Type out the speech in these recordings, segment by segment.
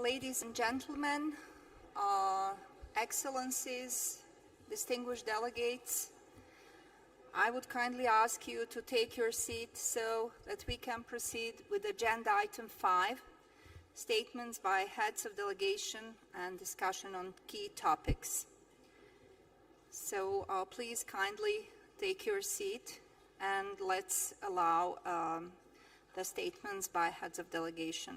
Ladies and gentlemen, excellencies, distinguished delegates, I would kindly ask you to take your seat so that we can proceed with agenda item 5, statements by heads of delegation and discussion on key topics. So please kindly take your seat and let's allow the statements by heads of delegation.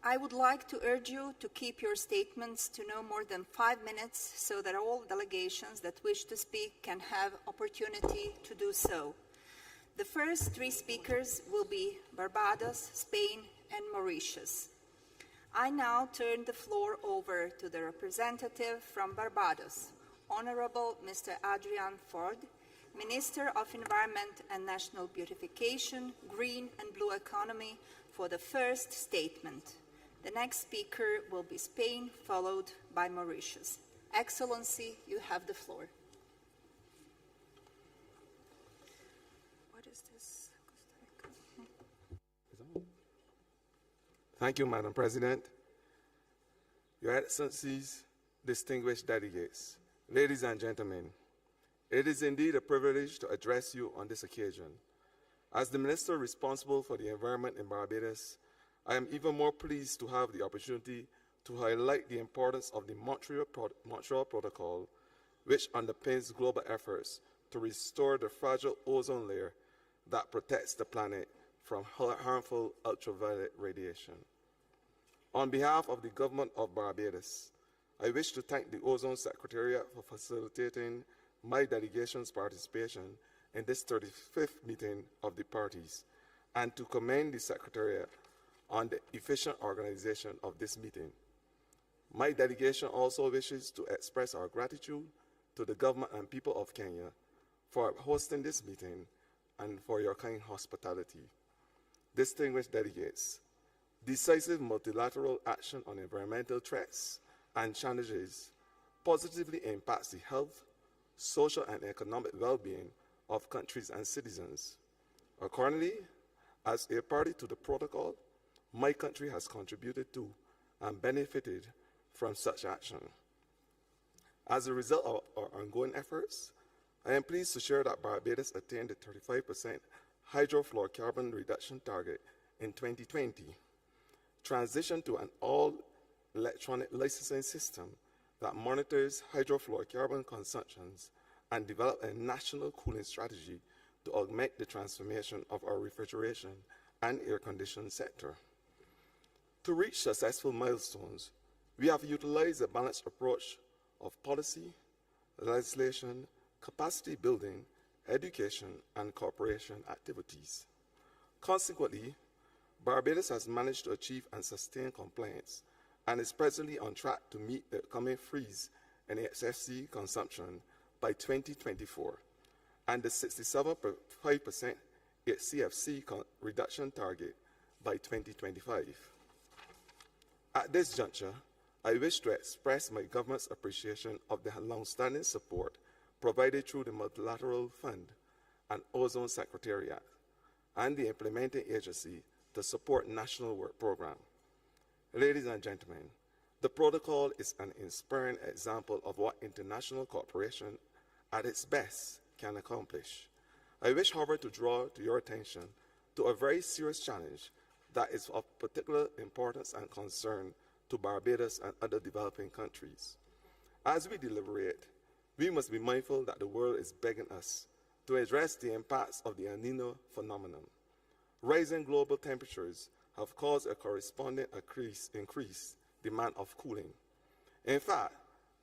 I would like to urge you to keep your statements to no more than 5 minutes so that all delegations that wish to speak can have opportunity to do so. The first 3 speakers will be Barbados, Spain, and Mauritius. I now turn the floor over to the representative from Barbados, Honorable Mr. Adrian Ford, Minister of Environment and National Beautification, Green and Blue Economy, for the first statement. The next speaker will be Spain, followed by Mauritius. Excellency, you have the floor. What is this? Thank you, Madam President. Your Excellencies, distinguished delegates, ladies and gentlemen, it is indeed a privilege to address you on this occasion. As the Minister responsible for the environment in Barbados, I am even more pleased to have the opportunity to highlight the importance of the Montreal Protocol, which underpins global efforts to restore the fragile ozone layer that protects the planet from harmful ultraviolet radiation. On behalf of the Government of Barbados, I wish to thank the Ozone Secretariat for facilitating my delegation's participation in this 35th meeting of the parties, and to commend the Secretariat on the efficient organization of this meeting. My delegation also wishes to express our gratitude to the government and people of Kenya for hosting this meeting and for your kind hospitality. Distinguished delegates, decisive multilateral action on environmental threats and challenges positively impacts the health, social and economic well-being of countries and citizens. Accordingly, as a party to the protocol, my country has contributed to and benefited from such action. As a result of our ongoing efforts, I am pleased to share that Barbados attained the 35% hydrofluorocarbon reduction target in 2020, transitioned to an all-electronic licensing system that monitors hydrofluorocarbon consumptions, and developed a national cooling strategy to augment the transformation of our refrigeration and air conditioning sector. To reach successful milestones, we have utilized a balanced approach of policy, legislation, capacity building, education, and cooperation activities. Consequently, Barbados has managed to achieve and sustain compliance and is presently on track to meet the coming freeze in HFC consumption by 2024 and the 67.5% CFC reduction target by 2025. At this juncture, I wish to express my government's appreciation of the long-standing support provided through the Multilateral Fund and Ozone Secretariat and the implementing agency to support national work program. Ladies and gentlemen, the protocol is an inspiring example of what international cooperation at its best can accomplish. I wish, however, to draw to your attention to a very serious challenge that is of particular importance and concern to Barbados and other developing countries. As we deliberate, we must be mindful that the world is begging us to address the impacts of the El Niño phenomenon. Rising global temperatures have caused a corresponding increased demand of cooling. In fact,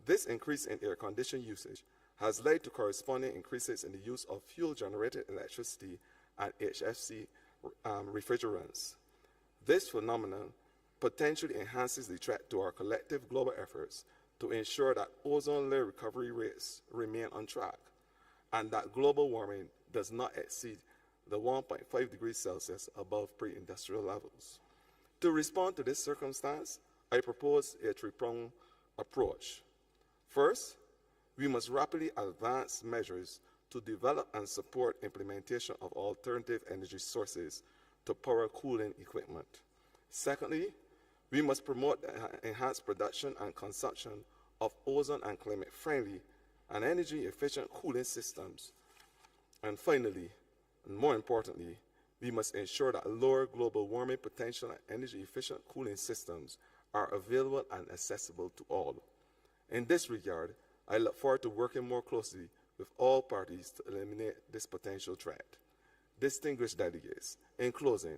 this increase in air conditioning usage has led to corresponding increases in the use of fuel-generated electricity and HFC refrigerants. This phenomenon potentially enhances the threat to our collective global efforts to ensure that ozone layer recovery rates remain on track and that global warming does not exceed the 1.5 degrees Celsius above pre-industrial levels. To respond to this circumstance, I propose a three-pronged approach. First, we must rapidly advance measures to develop and support implementation of alternative energy sources to power cooling equipment. Secondly, we must promote enhanced production and consumption of ozone and climate-friendly and energy-efficient cooling systems. And finally, and more importantly, we must ensure that lower global warming potential and energy-efficient cooling systems are available and accessible to all. In this regard, I look forward to working more closely with all parties to eliminate this potential threat. Distinguished delegates, in closing,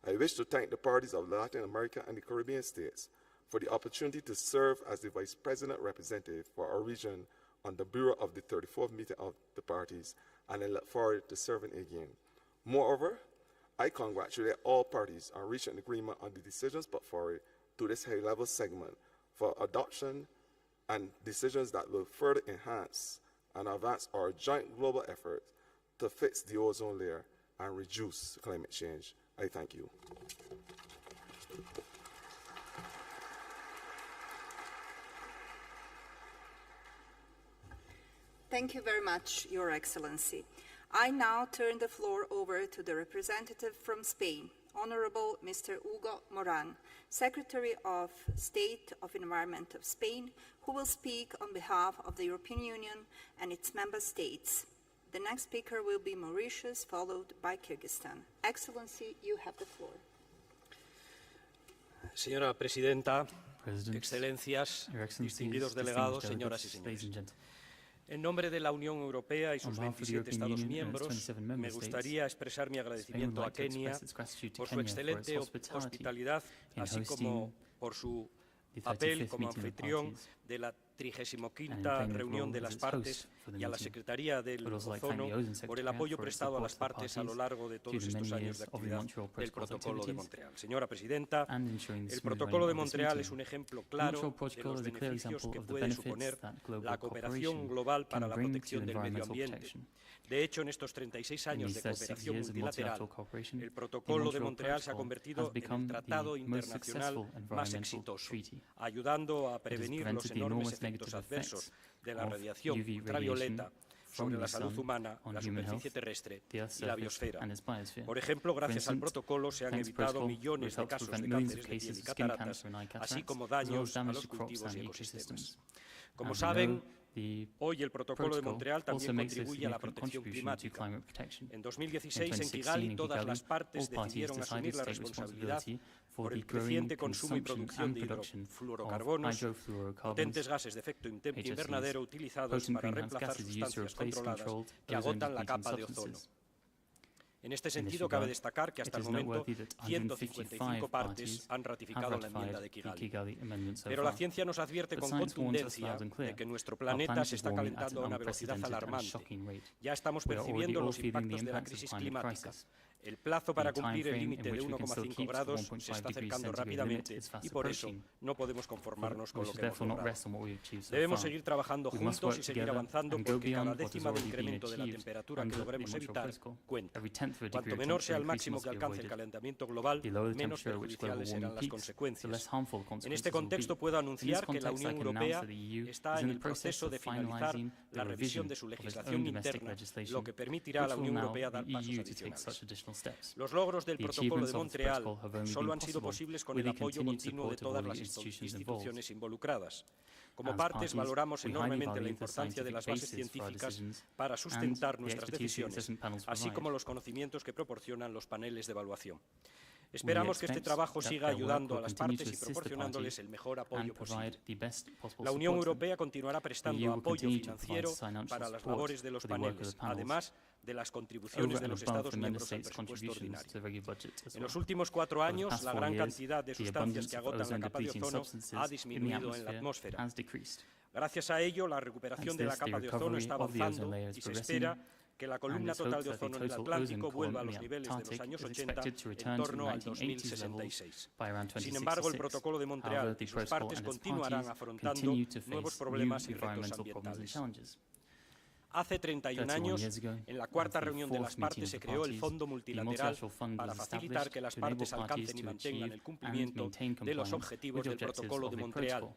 I wish to thank the parties of Latin America and the Caribbean states for the opportunity to serve as the Vice President representative for our region on the Bureau of the 34th meeting of the parties, and I look forward to serving again. Moreover, I congratulate all parties on reaching agreement on the decisions put forward to this high-level segment for adoption and decisions that will further enhance and advance our joint global effort to fix the ozone layer and reduce climate change. I thank you. Thank you very much, Your Excellency. I now turn the floor over to the representative from Spain, Honorable Mr. Hugo Moran, Secretary of State of Environment of Spain, who will speak on behalf of the European Union and its member states. The next speaker will be Mauritius, followed by Kyrgyzstan. Excellency, you have the floor. Señora Presidenta, President, Excelencias, Your Excellencies, distinguidos delegados, distinguished señoras y delegates, ladies and señores. gentlemen. En nombre de la Unión Europea y sus On behalf of the 27 European Estados Union and its miembros, 27 member me states, gustaría expresar mi Spain would agradecimiento a like to Kenia express its gratitude to por su Kenya for its excelente hospitality hospitalidad, in así como hosting por su the papel 35th como meeting of anfitrión parties, de la and in 35ª playing their reunión role de as las its partes host for the y a la meeting. Secretaría del Would also like to thank Ozono the Ozone por el Secretariat apoyo for its prestado a support las to the partes a lo parties largo de todos through the estos many años years de of the actividad Montreal del Protocol's Protocolo de activities Montreal. Señora Presidenta, and ensuring the el smooth Protocolo de running of this Montreal meeting. es un ejemplo The claro Montreal de Protocol los is a clear beneficios example que of the puede benefits suponer that la global cooperación cooperation global para can la bring to protección del medio environmental ambiente. protection. De hecho, en estos 36 In años these de 36 cooperación years of multilateral, multilateral cooperation, el the Protocolo de Montreal Montreal se ha Protocol convertido has en el become tratado the most internacional successful más environmental exitoso, treaty. ayudando a It has prevenir los prevented the enormes enormous efectos negative adversos effects de la of radiación UV ultravioleta radiation sobre from la the salud sun humana, on la human superficie health, terrestre the Earth's y la surface biosfera. and its biosphere. Por ejemplo, gracias al instance, protocolo se han thanks to evitado protocol, millones we've de helped to casos de prevent millions of cánceres de piel cases y of skin cataratas, cancer and eye así cataracts, como as well as daños a damage los to crops cultivos and y ecosystems. ecosistemas. Como As we saben, know, the hoy el Protocolo de protocol Montreal also también makes a contribuye a la significant protección contribution to climática. climate protection. En In 2016, en 2016, Kigali, in todas Kigali, las partes all parties decidieron asumir decided la to take responsabilidad responsibility for por the el creciente growing consumo y consumption producción and de production of hidrofluorocarbonos, hydrofluorocarbons, potentes gases de efecto HFCs, invernadero utilizados potent para greenhouse reemplazar gases used to sustancias replace controladas controlled que agotan la ozone-depleting capa de ozono. substances. En este In this sentido, cabe regard, destacar que hasta it el is momento noteworthy that 155 155 partes parties han have ratificado la enmienda ratified de the Kigali. Kigali Amendment so Pero la far. ciencia nos advierte But con science warns us contundencia loud and clear. de que nuestro Our planeta planet se is está warming at calentando a an una velocidad unprecedented and alarmante. shocking rate. Ya estamos We are already percibiendo all los feeling the impactos de la impacts of crisis climate climática. crisis. El plazo para The cumplir el timeframe límite in de which we can still 1,5 keep to grados 1.5 se está degrees acercando centigrade rápidamente limit is fast y por eso approaching. no podemos conformarnos We con lo should que hemos therefore not logrado. rest on what we have achieved so Debemos far. seguir trabajando We must juntos work y seguir together avanzando and go porque cada beyond what has décima de already been incremento de la achieved temperatura que under the logremos Montreal evitar Protocol. cuenta. Every tenth of a degree Cuanto of menor sea el temperature increase máximo must que be alcance el avoided. calentamiento global, The lower the menos temperature at which global perjudiciales serán warming las peaks, the consecuencias. less harmful En consequences este will be. contexto puedo In this anunciar que la context, I Unión can announce Europea that the EU está is en in el the process proceso of de finalizar finalizing la the revisión revision de su of its legislación own domestic interna, legislation, lo que permitirá a la which will Unión allow Europea the dar pasos EU to take adicionales. such additional steps. Los logros del The Protocolo de achievements of the Montreal protocol have only solo been han sido possible posibles con with el the apoyo continued continuo de support of all todas the las institutions involved. instituciones involucradas. Como As partes, parties, valoramos we highly enormemente la value the importancia de las bases scientific basis for our científicas decisions para and sustentar the nuestras expertise the decisiones, assessment panels así provide. como los conocimientos que proporcionan los paneles de evaluación. Esperamos que este expect trabajo that siga their work ayudando a will las continue partes to y assist the proporcionándoles parties el mejor and apoyo provide posible. the best possible La Unión support to them. Europea continuará The prestando EU will apoyo continue to provide financiero financial para las support labores de los for the work of paneles, the panels, además de las contribuciones over de and los above Estados the member miembros al states' presupuesto contributions ordinario. to the regular budget as En well. los últimos 4 Over the años, past la 4 gran years, cantidad de the sustancias abundance que of agotan la capa de ozone-depleting ozono substances ha in the disminuido en la atmosphere atmósfera. has decreased. Gracias a ello, la recuperación Thanks de to la this, the capa de ozono recovery está of the ozone avanzando layer is y se progressing, espera que la and columna it's total hoped de that the ozono en el total Atlántico ozone vuelva a column los in the niveles de los Antarctic años is 80 expected to en return to torno al 1980s levels 2066. by around Sin embargo, el 2066. Protocolo de Montreal However, y the sus protocol partes and its continuarán parties afrontando continue to nuevos face problemas new y retos environmental problems and ambientales. challenges. Hace 31 31 años, years ago, en la cuarta at the reunión de las fourth meeting partes, of se the creó el parties, Fondo the Multilateral multilateral fund para was facilitar established que las to enable partes alcancen parties y to mantengan achieve el and cumplimiento maintain de los compliance objetivos with the del objectives Protocolo of de the Montreal. protocol.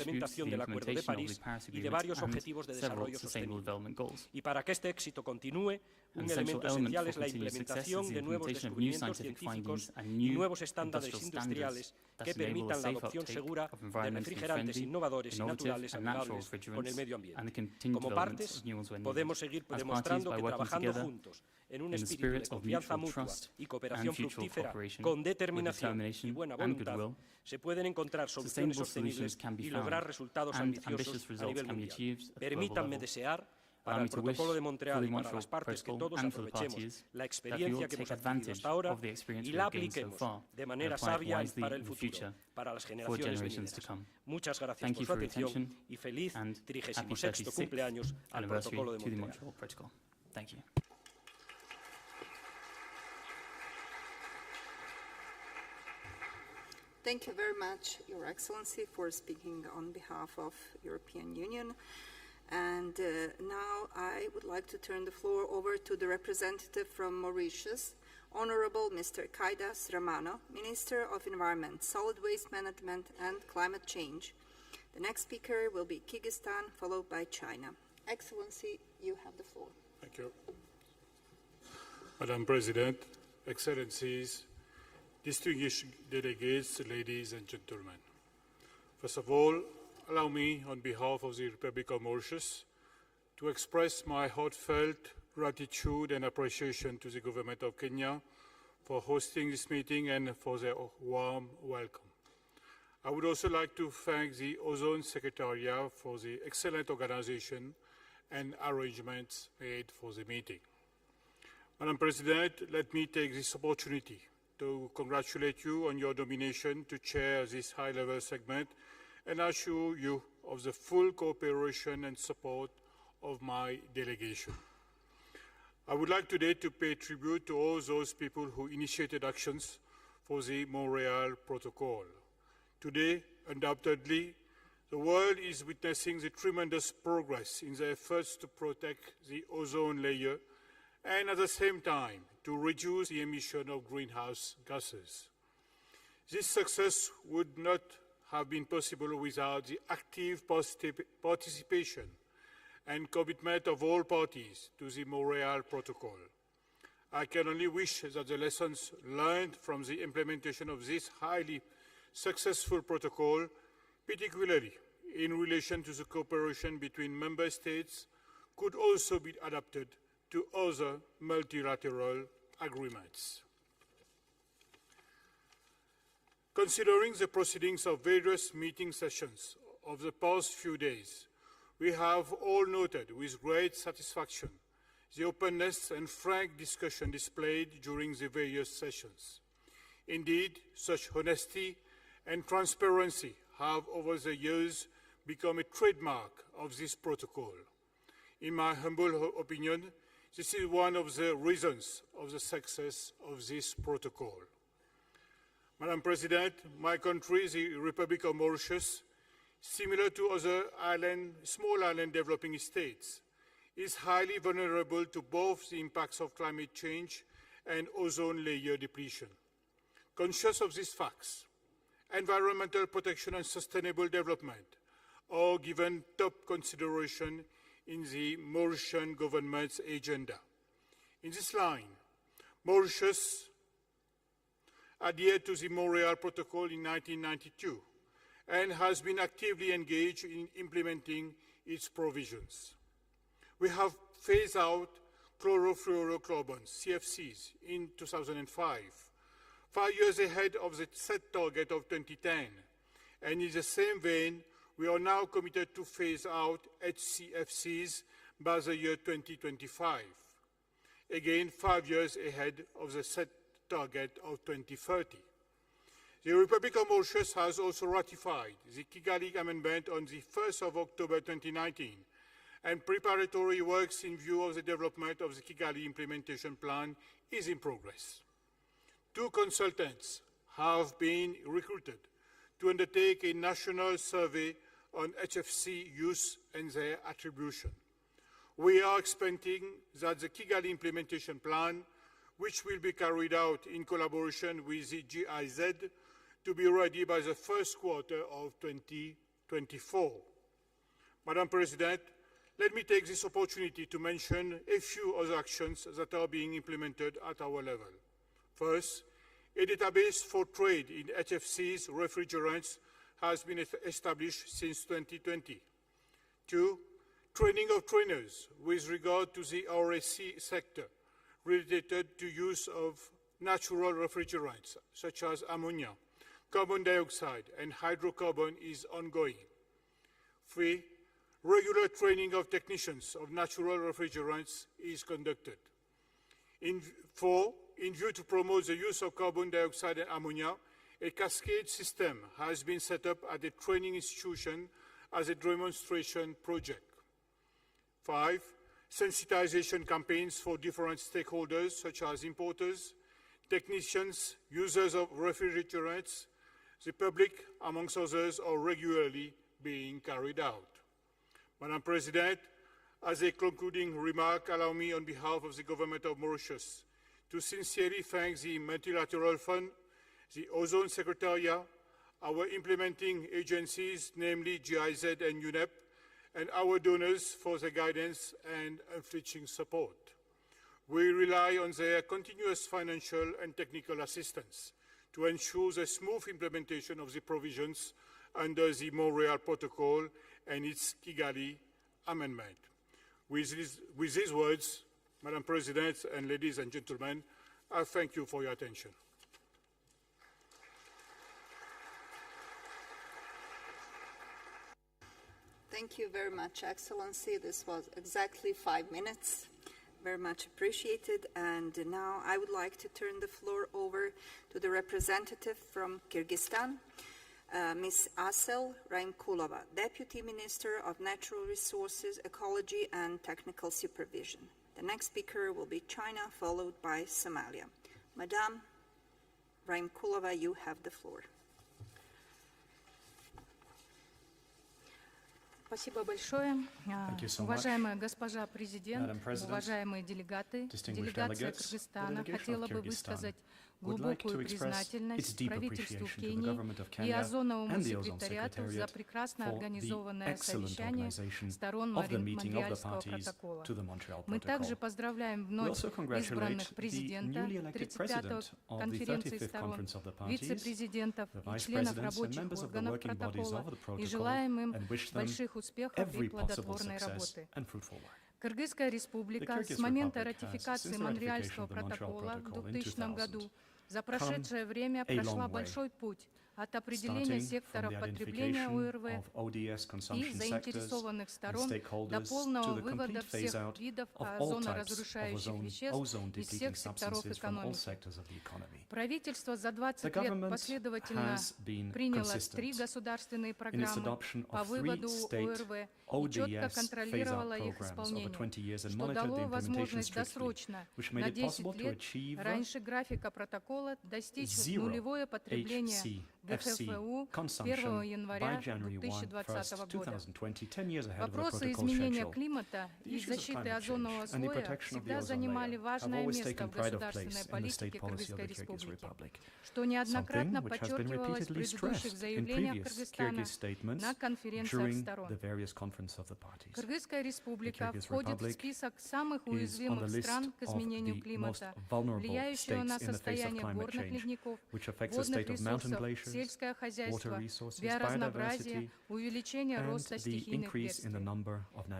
implementación del Acuerdo de París y de varios objetivos de desarrollo sostenible. Y para que este éxito continúe, un elemento esencial es la implementación de nuevos descubrimientos científicos y nuevos estándares industriales que permitan la adopción segura de refrigerantes innovadores y naturales amigables con el medio ambiente. Como partes, podemos seguir demostrando que trabajando juntos en un espíritu de confianza mutua y cooperación fructífera, con determinación y buena voluntad, se pueden encontrar soluciones sostenibles y lograr resultados ambiciosos a nivel mundial. Permítanme desear para el Protocolo de Montreal y para las partes que todos aprovechemos la experiencia que hemos adquirido hasta ahora y la apliquemos de manera sabia para el futuro, para las generaciones venideras. Muchas gracias por su atención y feliz 36º cumpleaños al Protocolo de Montreal. Thank you. Thank you very much, Your Excellency, for speaking on behalf of European Union. And now I would like to turn the floor over to the representative from Mauritius, Honorable Mr. Kaidas Ramano, Minister of Environment, Solid Waste Management and Climate Change. The next speaker will be Kyrgyzstan, followed by China. Excellency, you have the floor. Thank you. Madam President, Excellencies, distinguished delegates, ladies and gentlemen. First of all, allow me, on behalf of the Republic of Mauritius, to express my heartfelt gratitude and appreciation to the government of Kenya for hosting this meeting and for their warm welcome. I would also like to thank the Ozone Secretariat for the excellent organization and arrangements made for the meeting. Madam President, let me take this opportunity to congratulate you on your nomination to chair this high-level segment and assure you of the full cooperation and support of my delegation. I would like today to pay tribute to all those people who initiated actions for the Montreal Protocol. Today, undoubtedly, the world is witnessing the tremendous progress in the efforts to protect the ozone layer and at the same time to reduce the emission of greenhouse gases. This success would not have been possible without the active participation and commitment of all parties to the Montreal Protocol. I can only wish that the lessons learned from the implementation of this highly successful protocol, particularly in relation to the cooperation between member states, could also be adapted to other multilateral agreements. Considering the proceedings of various meeting sessions of the past few days, we have all noted with great satisfaction the openness and frank discussion displayed during the various sessions. Indeed, such honesty and transparency have over the years become a trademark of this protocol. In my humble opinion, this is one of the reasons of the success of this protocol. Madam President, my country, the Republic of Mauritius, similar to other small island developing states, is highly vulnerable to both the impacts of climate change and ozone layer depletion. Conscious of these facts, environmental protection and sustainable development are given top consideration in the Mauritian government's agenda. In this line, Mauritius adhered to the Montreal Protocol in 1992 and has been actively engaged in implementing its provisions. We have phased out chlorofluorocarbons, CFCs, in 2005, 5 years ahead of the set target of 2010. And in the same vein, we are now committed to phase out HCFCs by the year 2025, again 5 years ahead of the set target of 2030. The Republic of Mauritius has also ratified the Kigali Amendment on the 1st of October 2019, and preparatory works in view of the development of the Kigali Implementation Plan is in progress. 2 consultants have been recruited to undertake a national survey on HFC use and their attribution. We are expecting that the Kigali Implementation Plan, which will be carried out in collaboration with the GIZ, to be ready by the first quarter of 2024. Madam President, let me take this opportunity to mention a few other actions that are being implemented at our level. First, a database for trade in HFCs refrigerants has been established since 2020. 2, training of trainers with regard to the RSC sector related to use of natural refrigerants such as ammonia, carbon dioxide, and hydrocarbon is ongoing. 3, Regular training of technicians of natural refrigerants is conducted. In view to promote the use of carbon dioxide and ammonia, a cascade system has been set up at the training institution as a demonstration project. 5, sensitization campaigns for different stakeholders, such as importers, technicians, users of refrigerants, the public, amongst others, are regularly being carried out. Madam President, as a concluding remark, allow me on behalf of the government of Mauritius to sincerely thank the Multilateral Fund, the Ozone Secretariat, our implementing agencies, namely GIZ and UNEP, and our donors for their guidance and unflinching support. We rely on their continuous financial and technical assistance to ensure the smooth implementation of the provisions under the Montreal Protocol and its Kigali Amendment. With these words, Madam President and ladies and gentlemen, I thank you for your attention. Thank you very much, Excellency. This was exactly 5 minutes. Very much appreciated. And now I would like to turn the floor over to the representative from Kyrgyzstan, Ms. Asel Raimkulova, Deputy Minister of Natural Resources, Ecology and Technical Supervision. The next speaker will be China, followed by Somalia. Madame Raimkulova, you have the floor. Спасибо большое. Уважаемая госпожа президент, уважаемые делегаты, делегация Кыргызстана хотела бы высказать глубокую признательность правительству Кении и озоновому секретариату за прекрасно организованное совещание сторон Монреальского протокола. Мы также поздравляем вновь избранных президента, 35-й конференции сторон, вице-президентов и членов рабочих органов протокола и желаем им больших успехов и плодотворной работы. Кыргызская республика с момента ратификации Монреальского протокола в 2000 году за прошедшее время прошла большой путь от определения секторов потребления ОРВ и заинтересованных сторон до полного вывода всех видов озоноразрушающих веществ из всех секторов экономики. Правительство за 20 лет последовательно приняло 3 государственные программы по выводу ОРВ и четко контролировало их исполнение, что дало возможность досрочно, на 10 лет раньше графика протокола, достичь нулевое потребление ГФФУ 1 января 2020 года. Вопросы изменения климата и защиты озонового слоя всегда занимали важное место в государственной политике Кыргызской Республики, что неоднократно подчеркивалось в предыдущих заявлениях Кыргызстана на конференциях сторон. Кыргызская Республика входит в список самых уязвимых стран к изменению климата, влияющего на состояние горных ледников, водных ресурсов, сельское хозяйство, биоразнообразие, увеличение роста стихийных бедствий.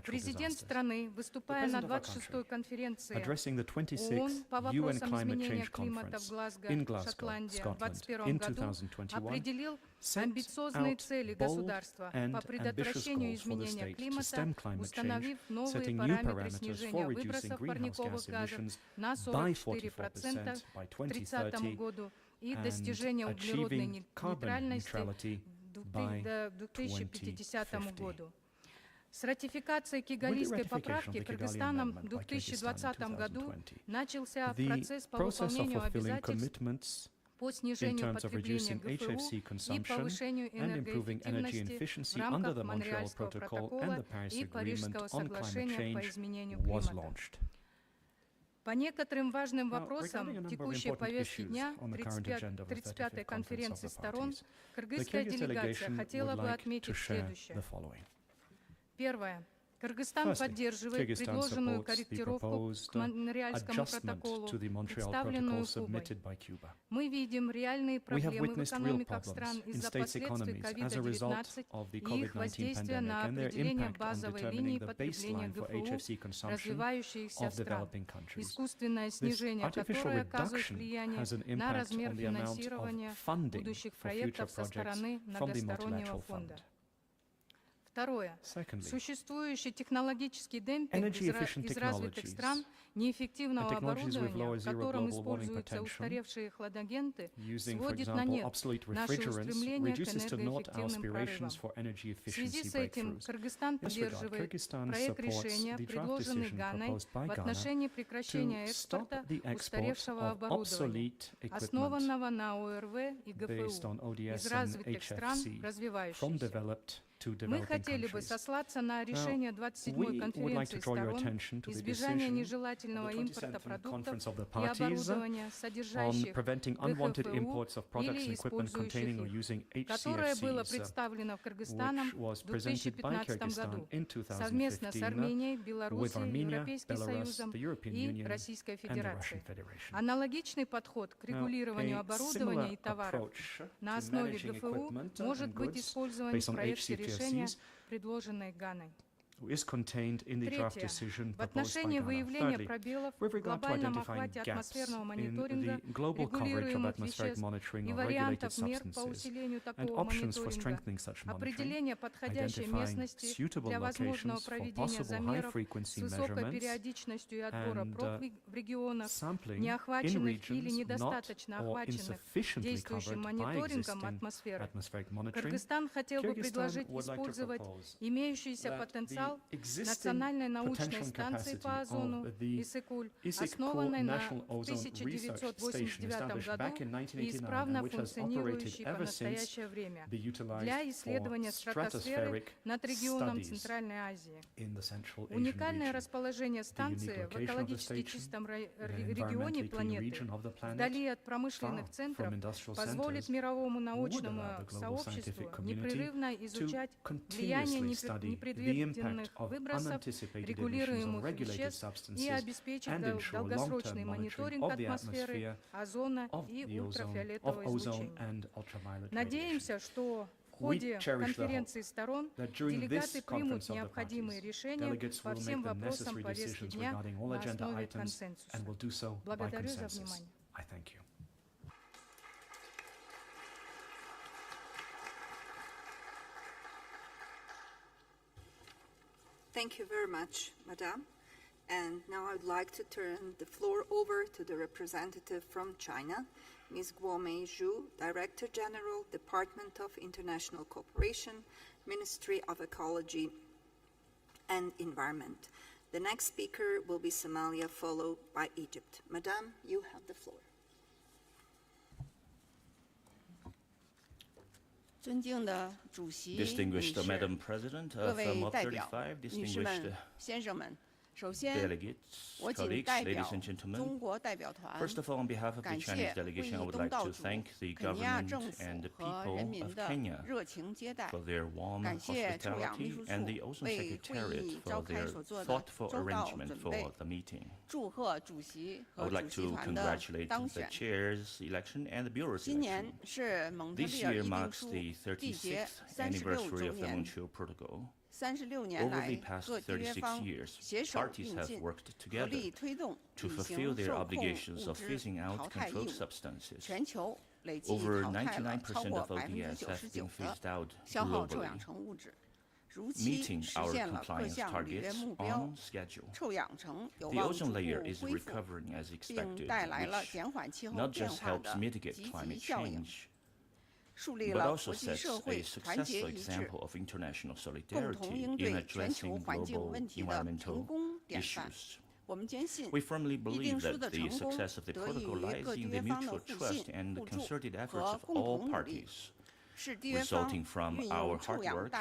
Президент страны, выступая на 26-й конференции ООН по вопросам изменения климата в Глазго, Шотландия, в 2021 году, определил амбициозные цели государства по предотвращению изменения климата, установив новые параметры снижения выбросов парниковых газов на 44% к 2030 году и достижения углеродной нейтральности к 2050 году. С ратификацией Кигалийской поправки Кыргызстаном в 2020 году начался процесс по выполнению обязательств по снижению потребления ГФУ и повышению энергоэффективности в рамках Монреальского протокола и Парижского соглашения по изменению климата. По некоторым важным вопросам текущей повестки дня 35-й конференции сторон кыргызская делегация хотела бы отметить следующее. Первое. Кыргызстан поддерживает предложенную корректировку к Монреальскому протоколу, представленную Кубой. Мы видим реальные проблемы в экономиках стран из-за последствий COVID-19 и их воздействия на определение базовой линии потребления ГФУ развивающихся стран, искусственное снижение которое оказывает влияние на размер финансирования будущих проектов со стороны многостороннего фонда. Второе. Secondly, Существующий технологический демпинг energy-efficient из развитых technologies стран неэффективного and technologies with оборудования, lower в zero котором global warming используются potential, устаревшие хладагенты, using, for сводит на example, нет obsolete наше refrigerants, устремление к reduces to naught our энергоэффективным aspirations прорывам. for energy В связи efficiency с этим breakthroughs. Кыргызстан In this regard, поддерживает Kyrgyzstan проект supports решения, the draft предложенный decision Ганой proposed by в Ghana отношении to прекращения stop экспорта the export устаревшего of оборудования, obsolete equipment основанного на ОРВ и based on ГПУ из ODS and развитых стран в HFC from развивающиеся. developed to Мы developing хотели бы countries. сослаться на решение 27-й we would like конференции to draw your сторон attention to the избежания decision нежелательного of the импорта 27th продуктов Conference of the и Parties оборудования, on содержащих preventing unwanted ГХФУ imports of products или and equipment containing or использующих using их, которое было HCFCs, представлено Кыргызстаном which was в presented by 2015 Kyrgyzstan году in совместно с 2015 Арменией, with Белоруссией, Armenia, Европейским Belarus, Союзом the European и Union, Российской and the Федерацией. Russian Federation. Аналогичный подход к регулированию a оборудования и similar товаров approach на to основе managing ГФУ equipment может and быть goods использован based в on проекте решения, HCFCs предложенной Ганой. is contained in the draft Третье. decision В proposed by отношении Ghana. выявления Thirdly, пробелов with в regard to глобальном identifying охвате gaps атмосферного in мониторинга, the global coverage of регулируемых atmospheric веществ monitoring и of regulated вариантов мер по substances усилению and такого options for мониторинга, strengthening such monitoring, определение подходящей identifying местности suitable для возможного locations for проведения possible замеров с high-frequency высокой measurements, периодичностью и отбора and проб в регионах, sampling не in охваченных или regions not недостаточно or охваченных insufficiently действующим covered by мониторингом existing атмосферы. atmospheric monitoring. Кыргызстан хотел бы Kyrgyzstan предложить would like to использовать propose имеющийся that потенциал the existing национальной научной potential станции capacity по озону of the ИСЭКУЛь, ISIC основанной на National Ozone Research Station 1989 established году back in и 1989 исправно and which has функционирующей operated по ever since настоящее время be utilized для for исследования стратосферы stratospheric над регионом studies Центральной Азии. in the Central Asian Уникальное region. расположение станции unique в location of the экологически station, чистом the регионе environmentally clean планеты, region of the planet, вдали от промышленных far центров, from industrial позволит centers, мировому would научному allow the global сообществу scientific community непрерывно to изучать влияние continuously study the непредвиденных impact of выбросов unanticipated emissions of регулируемых regulated веществ и substances обеспечить and ensure долгосрочный long-term monitoring мониторинг of the атмосферы, atmosphere, озона of и the ozone, of ультрафиолетового ozone излучения. and ultraviolet radiation. Надеемся, что в We ходе cherish the hope конференции сторон that during делегаты this примут conference of the необходимые parties, решения delegates по will всем make the вопросам necessary повестки decisions дня regarding all на agenda основе items консенсуса. and will do so by Благодарю за consensus. внимание. I thank you. Thank you very much, Madame. And now I would like to turn the floor over to the representative from China, Ms. Guomei Zhu, Director General, Department of International Cooperation, Ministry of Ecology and Environment. The next speaker will be Somalia, followed by Egypt. Madame, you have the floor. Distinguished Madam President of MOP35, distinguished delegates, colleagues, ladies and gentlemen. First of all, on behalf of the Chinese delegation, I would like to thank the government and the people of Kenya for their warm hospitality and the Ozone Secretariat for their thoughtful arrangement for the meeting. I would like to congratulate the chair's election and the bureau's election. This year marks the 36th anniversary of the Montreal Protocol. Over the past 36 years, parties have worked together to fulfill their obligations of phasing out controlled substances. Over 99% of ODS have been phased out globally, meeting our compliance targets on schedule. The ozone layer is recovering as expected, which not just helps mitigate climate change, but also sets a successful example of international solidarity in addressing global environmental issues. We firmly believe that the success of the protocol lies in the mutual trust and the concerted efforts of all parties, resulting from our hard work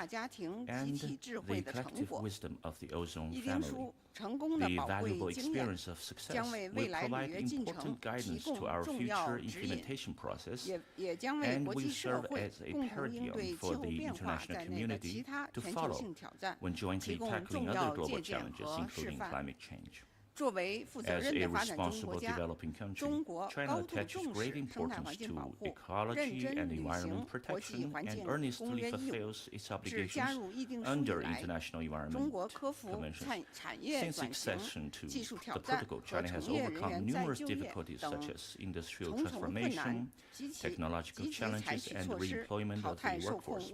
and the collective wisdom of the ozone family. The valuable experience of success will provide important guidance to our future implementation process and will serve as a paradigm for the international community to follow when jointly tackling other global challenges, including climate change. As a responsible developing country, China attaches great importance to ecology and environment protection and earnestly fulfills its obligations under international environment conventions. Since accession to the protocol, China has overcome numerous difficulties such as industrial transformation, technological challenges, and reemployment of the workforce.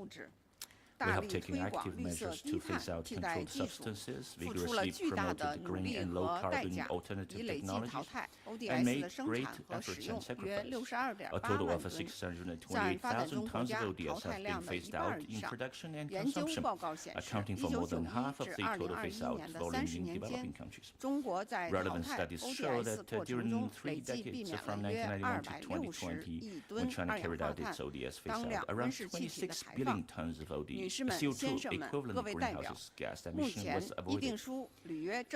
We have taken active measures to phase out controlled substances, vigorously promoted the green and low-carbon alternative technologies, and made great efforts and sacrifices. A total of 628,000 tons of ODS have been phased out in production and consumption, accounting for more than half of the total phase-out volume in developing countries. Relevant studies show that during 3 decades, from 1991 to 2020, when China carried out its ODS phase-out, around 26 billion tons of CO2 equivalent greenhouse gas emission was avoided.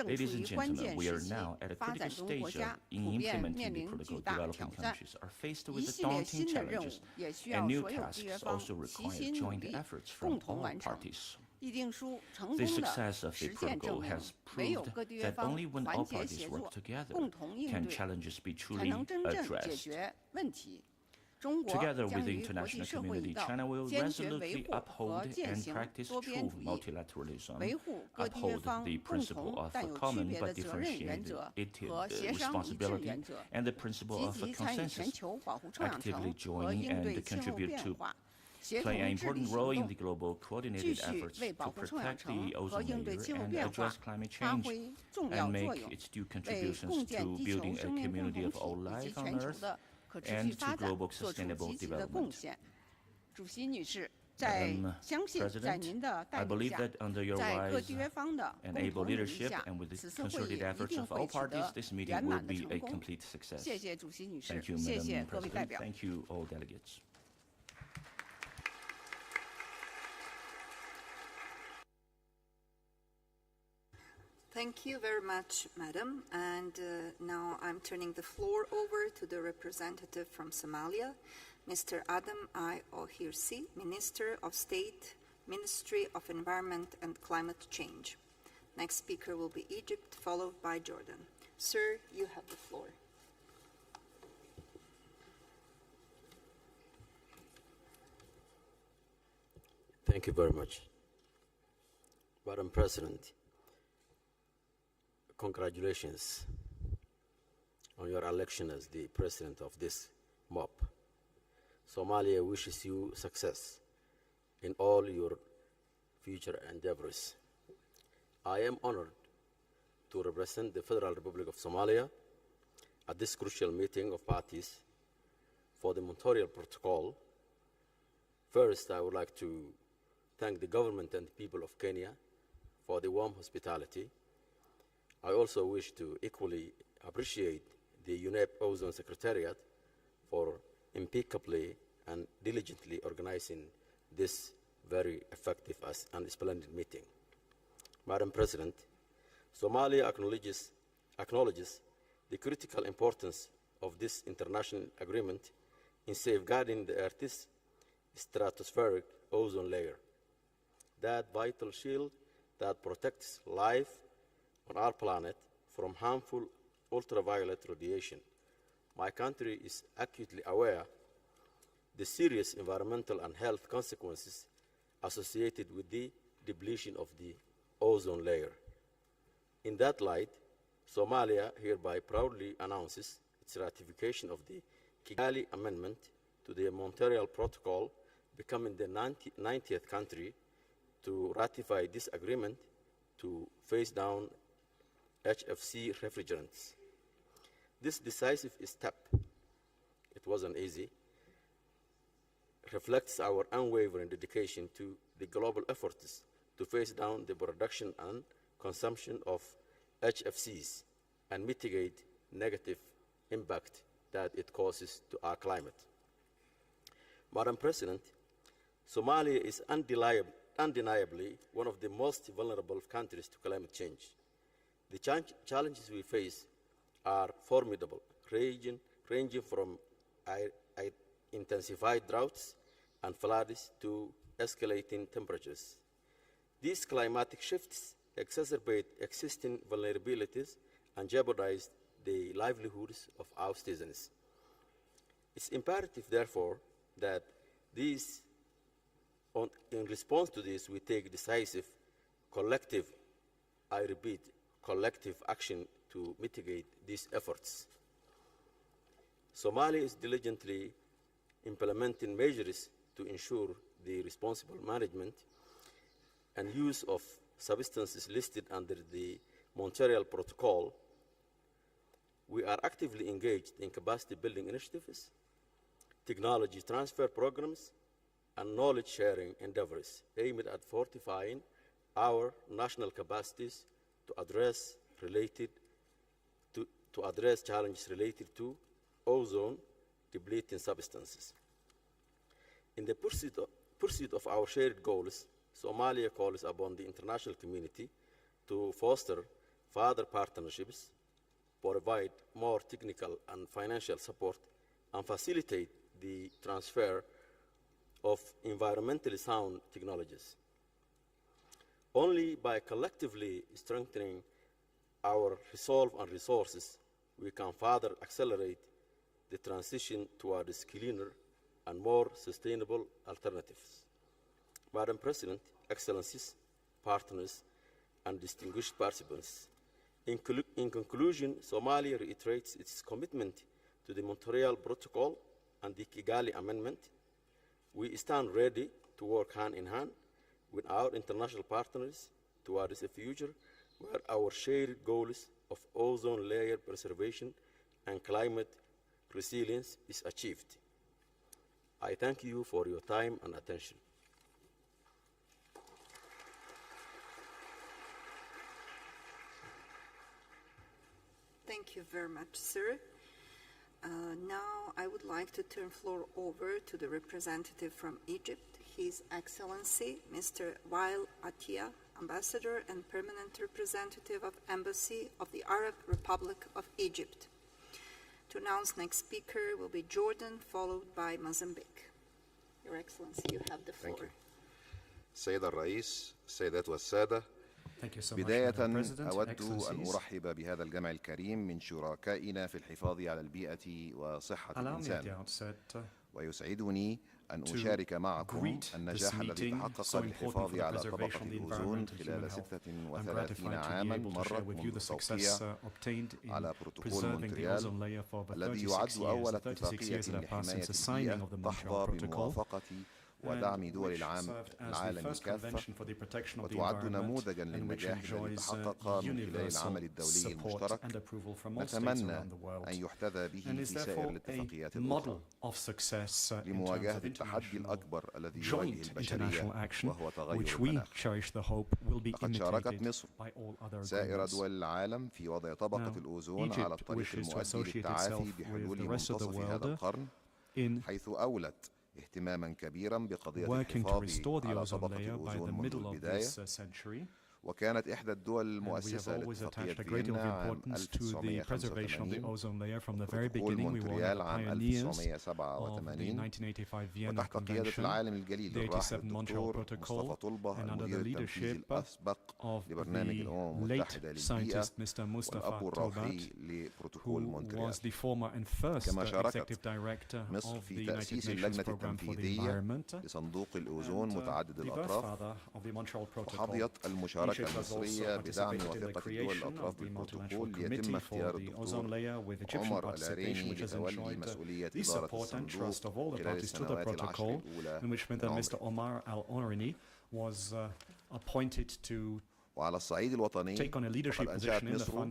Ladies and gentlemen, we are now at a critical stage in implementing the protocol. Developing countries are faced with daunting challenges, and new tasks also require joint efforts from all parties. The success of the protocol has proved that only when all parties work together can challenges be truly addressed. Together with the international community, China will resolutely uphold and practice true multilateralism, uphold the principle of common but differentiated responsibility, and the principle of consensus, actively join and contribute to play an important role in the global coordinated efforts to protect the ozone layer and address climate change, and make its due contributions to building a community of all life on Earth and to global sustainable development. Madam President, I believe that under your wise and able leadership and with the concerted efforts of all parties, this meeting will be a complete success. Thank you, Madam President. Thank you, all delegates. Thank you very much, Madam. And now I'm turning the floor over to the representative from Somalia, Mr. Adam I. Ohirsi, Minister of State, Ministry of Environment and Climate Change. Next speaker will be Egypt, followed by Jordan. Sir, you have the floor. Thank you very much. Madam President, congratulations on your election as the president of this MOP. Somalia wishes you success in all your future endeavors. I am honored to represent the Federal Republic of Somalia at this crucial meeting of parties for the Montreal Protocol. First, I would like to thank the government and the people of Kenya for the warm hospitality. I also wish to equally appreciate the UNEP Ozone Secretariat for impeccably and diligently organizing this very effective and splendid meeting. Madam President, Somalia acknowledges the critical importance of this international agreement in safeguarding the Earth's stratospheric ozone layer, that vital shield that protects life on our planet from harmful ultraviolet radiation. My country is acutely aware the serious environmental and health consequences associated with the depletion of the ozone layer. In that light, Somalia hereby proudly announces its ratification of the Kigali Amendment to the Montreal Protocol, becoming the 90th country to ratify this agreement to phase down HFC refrigerants. This decisive step, it wasn't easy, reflects our unwavering dedication to the global efforts to phase down the production and consumption of HFCs and mitigate negative impact that it causes to our climate. Madam President, Somalia is undeniably one of the most vulnerable countries to climate change. The challenges we face are formidable, ranging from intensified droughts and floods to escalating temperatures. These climatic shifts exacerbate existing vulnerabilities and jeopardize the livelihoods of our citizens. It's imperative, therefore, that in response to this, we take decisive, collective, I repeat, collective action to mitigate these efforts. Somalia is diligently implementing measures to ensure the responsible management and use of substances listed under the Montreal Protocol, we are actively engaged in capacity building initiatives, technology transfer programs, and knowledge sharing endeavors aimed at fortifying our national capacities to address challenges related to ozone depleting substances. In the pursuit of our shared goals, Somalia calls upon the international community to foster further partnerships, provide more technical and financial support, and facilitate the transfer of environmentally sound technologies. Only by collectively strengthening our resolve and resources, we can further accelerate the transition towards cleaner and more sustainable alternatives. Madam President, Excellencies, partners, and distinguished participants, in conclusion, Somalia reiterates its commitment to the Montreal Protocol and the Kigali Amendment. We stand ready to work hand in hand with our international partners towards a future where our shared goals of ozone layer preservation and climate resilience is achieved. I thank you for your time and attention. Thank you very much, sir. Now I would like to turn the floor over to the representative from Egypt, His Excellency, Mr. Wael Attia, Ambassador and Permanent Representative of Embassy of the Arab Republic of Egypt. To announce next speaker will be Jordan, followed by Mozambique. Your Excellency, you have the floor. Thank you. السيد الرئيس، السيدات والسادة، بداية أود أن أرحب بهذا الجمع الكريم من شركائنا في الحفاظ على البيئة وصحة الإنسان، ويسعدني أن أشارك معكم النجاح الذي تحقق للحفاظ على طبقة الأوزون خلال 36 عاماً مرت منذ التوقيع على بروتوكول مونتريال الذي يعد أول اتفاقية لحماية البيئة تحظى بموافقة ودعم دول العالم كافة، وتعد نموذجاً للنجاح الذي تحقق من خلال العمل الدولي المشترك نتمنى أن يحتذى به في سائر الاتفاقيات الأخرى لمواجهة التحدي الأكبر الذي يواجه البشرية وهو تغير المناخ. لقد شاركت مصر سائر دول العالم في وضع طبقة الأوزون على الطريق المؤدي للتعافي بحلول منتصف هذا القرن، حيث أولت اهتماما كبيرا بقضية الحفاظ على طبقة الأوزون منذ البداية، وكانت إحدى الدول المؤسسة لاتفاقية فيينا عام 1985 وبروتوكول مونتريال عام 1987، وتحت قيادة العالم الجليل الراحل الدكتور مصطفى طلبة المدير التنفيذي الأسبق لبرنامج الأمم المتحدة للبيئة والأب الروحي لبروتوكول مونتريال. كما شاركت مصر في تأسيس اللجنة التنفيذية لصندوق الأوزون متعدد الأطراف، وحظيت المشاركة المصرية بدعم وثيقة الدول الأطراف بالبروتوكول ليتم اختيار الدكتور عمر العريني لتولي مسؤولية إدارة الصندوق خلال السنوات العشر الأولى من عمره. وعلى الصعيد الوطني فقد أنشأت مصر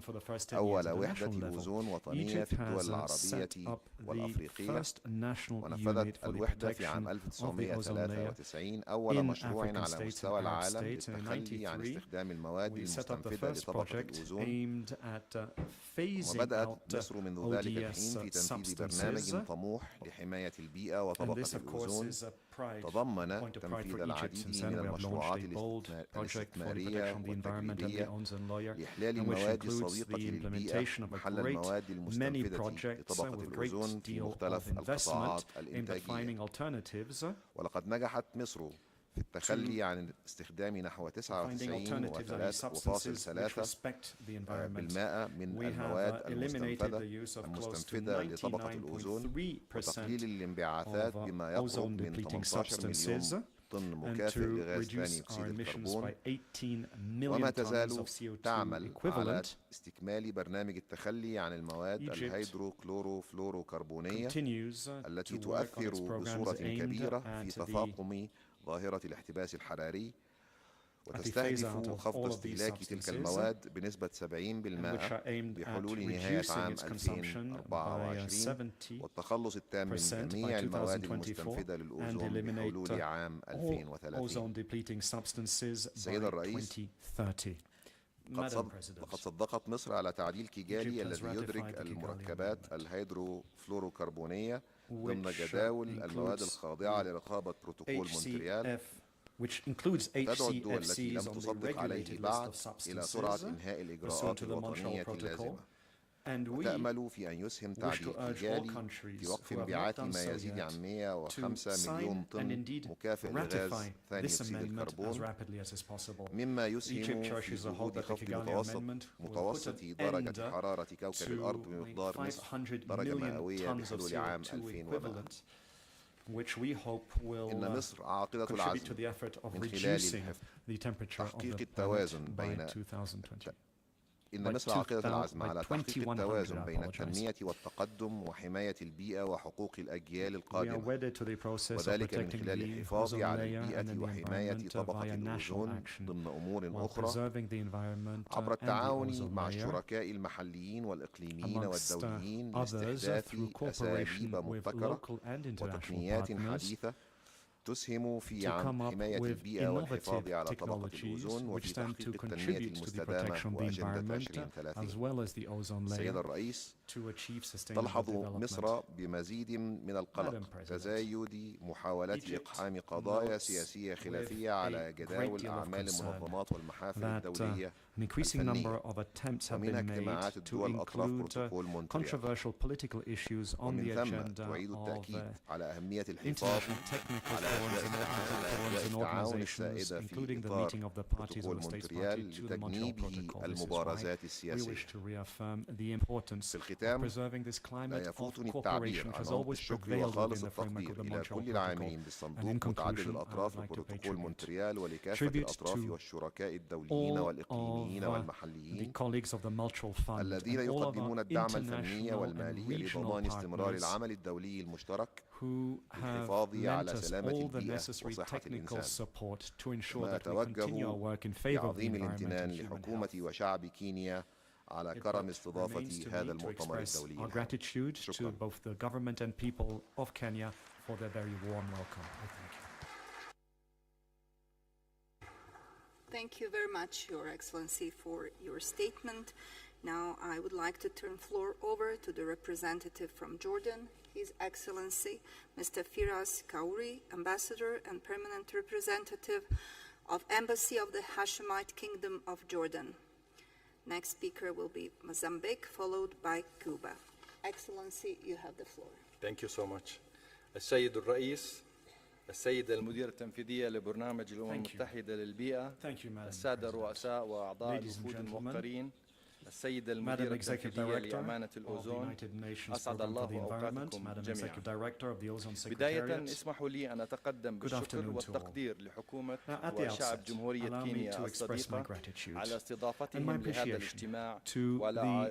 أول وحدة أوزون وطنية في الدول العربية والأفريقية، ونفذت الوحدة في عام 1993 أول مشروع على مستوى العالم للتخلي عن استخدام المواد المستنفذة لطبقة الأوزون، وبدأت مصر منذ ذلك الحين في تنفيذ برنامج طموح لحماية البيئة وطبقة الأوزون تضمن تنفيذ العديد من المشروعات الاستثمارية والتجريبية لإحلال المواد الصديقة للبيئة محل المواد المستنفذة لطبقة الأوزون في مختلف القطاعات الإنتاجية. ولقد نجحت مصر في التخلي عن استخدام نحو 99.3% بالمائة من المواد المستنفذة لطبقة الأوزون، وتقليل الانبعاثات بما يقرب من 18 مليون طن مكافئ لغاز ثاني أكسيد الكربون، وما تزال تعمل على استكمال برنامج التخلي عن المواد الهيدروكلوروفلوروكربونية التي تؤثر بصورة كبيرة في تفاقم ظاهرة الاحتباس الحراري، وتستهدف خفض استهلاك تلك المواد بنسبة 70% بحلول نهاية عام 2024 والتخلص التام من جميع المواد المستنفذة للأوزون بحلول عام 2030. سيد الرئيس، لقد صدقت مصر على تعديل كيجالي الذي يدرج المركبات الهيدروفلوروكربونية ضمن جداول المواد الخاضعة لرقابة بروتوكول مونتريال، تدعو الدول التي لم تصدق عليه بعد إلى سرعة إنهاء الإجراءات الوطنية اللازمة، وتأمل في أن يسهم تعديل كيجالي في وقف انبعاث ما يزيد عن 105 مليون طن مكافئ لغاز ثاني أكسيد الكربون، مما يسهم في جهود خفض متوسط درجة حرارة كوكب الأرض بمقدار نصف درجة مئوية بحلول عام 2100. إن مصر عاقدة العزم من خلال تحقيق التوازن بين إن مصر عاقدة العزم على تحقيق التوازن بين التنمية والتقدم وحماية البيئة وحقوق الأجيال القادمة، وذلك من خلال الحفاظ على البيئة وحماية طبقة الأوزون ضمن أمور أخرى، عبر التعاون مع الشركاء المحليين والإقليميين والدوليين لاستحداث أساليب مبتكرة وتقنيات حديثة تسهم في حماية البيئة والحفاظ على طبقة الأوزون وفي تحقيق التنمية المستدامة وأجندة 2030. سيد الرئيس، تلحظ مصر بمزيد من القلق تزايد محاولات إقحام قضايا سياسية خلافية على جداول أعمال المنظمات والمحافل الدولية الفنية، ومنها اجتماعات الدول أطراف بروتوكول مونتريال، ومن ثم تعيد التأكيد على أهمية الحفاظ على التعاون السائدة في إطار بروتوكول مونتريال لتجنيبه المبارزات السياسية. في الختام، لا يفوتني التعبير عن عمق الشكر وخالص التقدير إلى كل العاملين بالصندوق متعدد الأطراف لبروتوكول مونتريال ولكافة الأطراف والشركاء الدوليين والإقليميين والمحليين الذين يقدمون الدعم الفني والمالي لضمان استمرار العمل الدولي المشترك للحفاظ على سلامة البيئة وصحة الإنسان. كما أتوجه بعظيم الامتنان لحكومة وشعب كينيا على كرم استضافة هذا المؤتمر الدولي. شكرا. Thank you very much, Your Excellency, for your statement. Now I would like to turn the floor over to the representative from Jordan, His Excellency Mr. Firas Kauri, Ambassador and Permanent Representative of Embassy of the Hashemite Kingdom of Jordan. Next speaker will be Mozambique, followed by Cuba. Excellency, you have the floor. Thank you so much. السيد الرئيس، السيدة المديرة التنفيذية لبرنامج الأمم المتحدة للبيئة، السادة الرؤساء وأعضاء الوفود الموقرين، السيدة المديرة التنفيذية لأمانة الأوزون، أسعد الله أوقاتكم جميعا. بداية اسمحوا لي أن أتقدم بالشكر والتقدير لحكومة وشعب جمهورية كينيا الصديقة على استضافتهم لهذا الاجتماع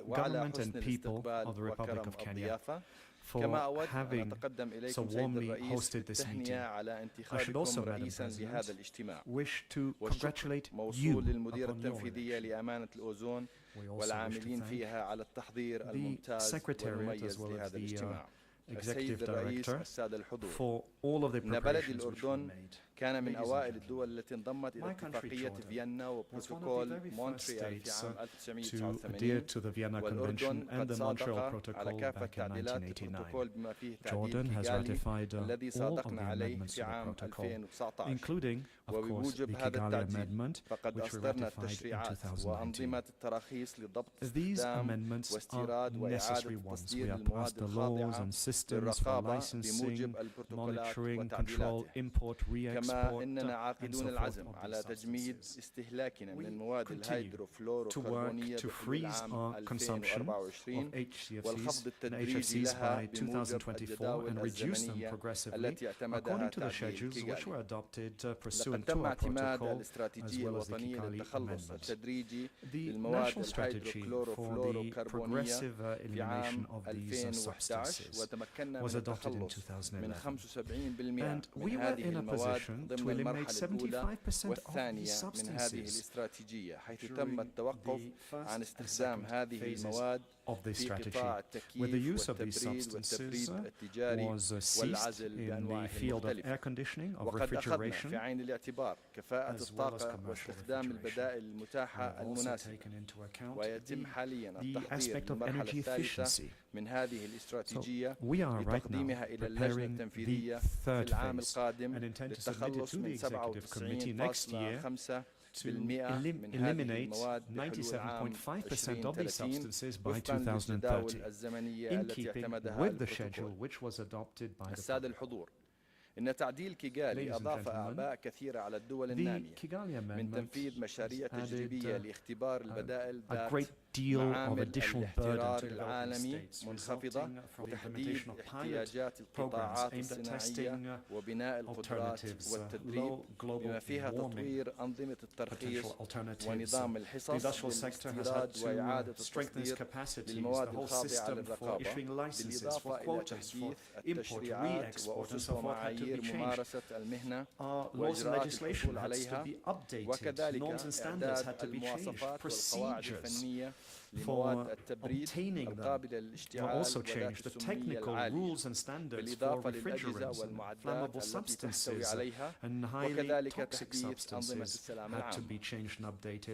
وعلى حسن الاستقبال وكرم الضيافة. كما أود أن أتقدم إليكم سيد الرئيس بالتهنئة على انتخابكم رئيسا لهذا الاجتماع، والشكر موصول للمديرة التنفيذية لأمانة الأوزون والعاملين فيها على التحضير الممتاز والمميز لهذا الاجتماع. السيد الرئيس، السادة الحضور، إن بلد الأردن كان من أوائل الدول التي انضمت إلى اتفاقية فيينا وبروتوكول مونتريال في عام 1989، والأردن قد صادق على كافة تعديلات البروتوكول بما فيه تعديل كيغالي الذي صادقنا عليه في عام 2019. وبموجب هذا التعديل فقد أصدرنا التشريعات وأنظمة التراخيص لضبط استخدام واستيراد وإعادة تصدير المواد الخاضعة للرقابة بموجب البروتوكولات وتعديلاتها. كما إننا عاقدون العزم على تجميد استهلاكنا من المواد الهيدروفلوروكربونية بالعام 2024 والخفض التدريجي لها بموجب الجداول الزمنية التي اعتمدها تعديل كيغالي. لقد تم اعتماد الاستراتيجية الوطنية للتخلص التدريجي للمواد الهيدروفلوروكربونية في عام 2011 وتمكنا من التخلص من 75% من هذه المواد ضمن المرحلة الأولى والثانية من هذه الاستراتيجية، حيث تم التوقف عن استخدام هذه المواد في قطاع التكييف والتبريد التجاري والعزل بأنواعه المختلفة. وقد أخذنا في عين الاعتبار كفاءة الطاقة واستخدام البدائل المتاحة المناسبة، ويتم حاليا التحضير للمرحلة الثالثة من هذه الاستراتيجية لتقديمها إلى اللجنة التنفيذية في العام القادم للتخلص من 97.5% من هذه المواد بحلول عام 2030 وفقا للجداول الزمنية التي اعتمدها البروتوكول. السادة الحضور، إن تعديل كيغالي أضاف أعباء كثيرة على الدول النامية من تنفيذ مشاريع تجريبية لاختبار البدائل ذات معامل الاحترار العالمي منخفضة وتحديد احتياجات القطاعات الصناعية وبناء القدرات والتدريب، بما فيها تطوير أنظمة الترخيص ونظام الحصص للاستيراد وإعادة التصدير للمواد الخاضعة للرقابة، بالإضافة إلى تحديث التشريعات وأسس ومعايير ممارسة المهنة وإجراءات الحصول عليها، وكذلك إعداد المواصفات والقواعد الفنية لمواد التبريد القابلة للاشتعال والذات السمية العالية، بالإضافة للأجهزة والمعدات التي تحتوي عليها، وكذلك تحديث أنظمة السلام العام،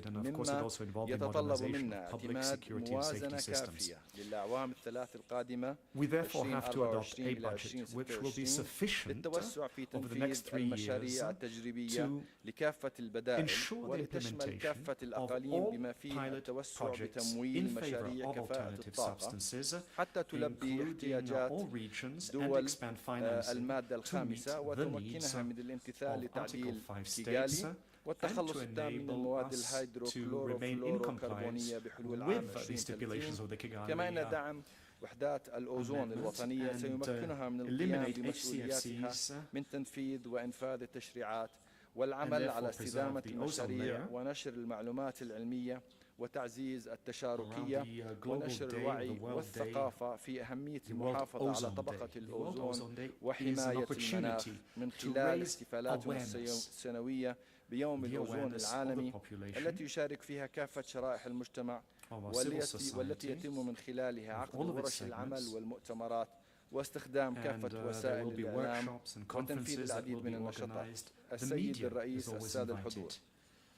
مما يتطلب منا اعتماد موازنة كافية للأعوام الثلاث القادمة 2024 إلى 2026 للتوسع في تنفيذ المشاريع التجريبية لكافة البدائل ولتشمل كافة الأقاليم بما فيها التوسع بتمويل مشاريع كفاءة الطاقة حتى تلبي احتياجات دول المادة الخامسة وتمكنها من الامتثال لتعديل كيغالي والتخلص التام من المواد الهيدروكلوروفلوروكربونية بحلول عام 2030، كما أن دعم وحدات الأوزون الوطنية سيمكنها من القيام بمسؤولياتها من تنفيذ وإنفاذ التشريعات والعمل على استدامة المشاريع ونشر المعلومات العلمية وتعزيز التشاركية ونشر الوعي والثقافة في أهمية المحافظة على طبقة الأوزون وحماية المناخ من خلال احتفالاتنا السنوية بيوم الأوزون العالمي التي يشارك فيها كافة شرائح المجتمع والتي يتم من خلالها عقد ورش العمل والمؤتمرات واستخدام كافة وسائل الإعلام وتنفيذ العديد من النشاطات. السيد الرئيس، السادة الحضور،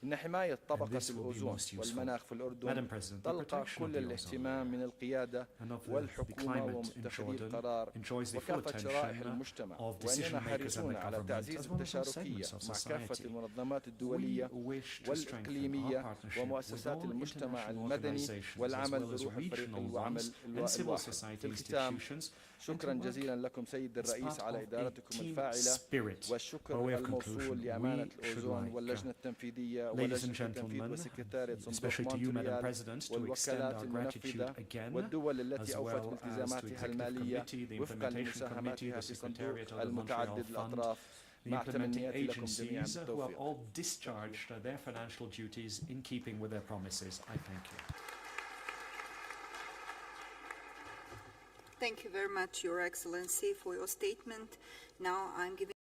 إن حماية طبقة الأوزون والمناخ في الأردن تلقى كل الاهتمام من القيادة والحكومة ومتخذي القرار وكافة شرائح المجتمع، وإننا حريصون على تعزيز التشاركية مع كافة المنظمات الدولية والإقليمية ومؤسسات المجتمع المدني والعمل بروح الفريق العمل الواحد. في الختام، شكرا جزيلا لكم سيد الرئيس على إدارتكم الفاعلة، والشكر الموصول لأمانة الأوزون واللجنة التنفيذية ولجنة التنفيذ وسكرتارية صندوق مونتريال والوكالات المنفذة والدول التي أوفت بالتزاماتها المالية وفقا لمساهماتها في صندوق المتعدد الأطراف، مع تمنياتي لكم جميعا بالتوفيق. Thank you very much, Your Excellency, for your statement. Now I'm giving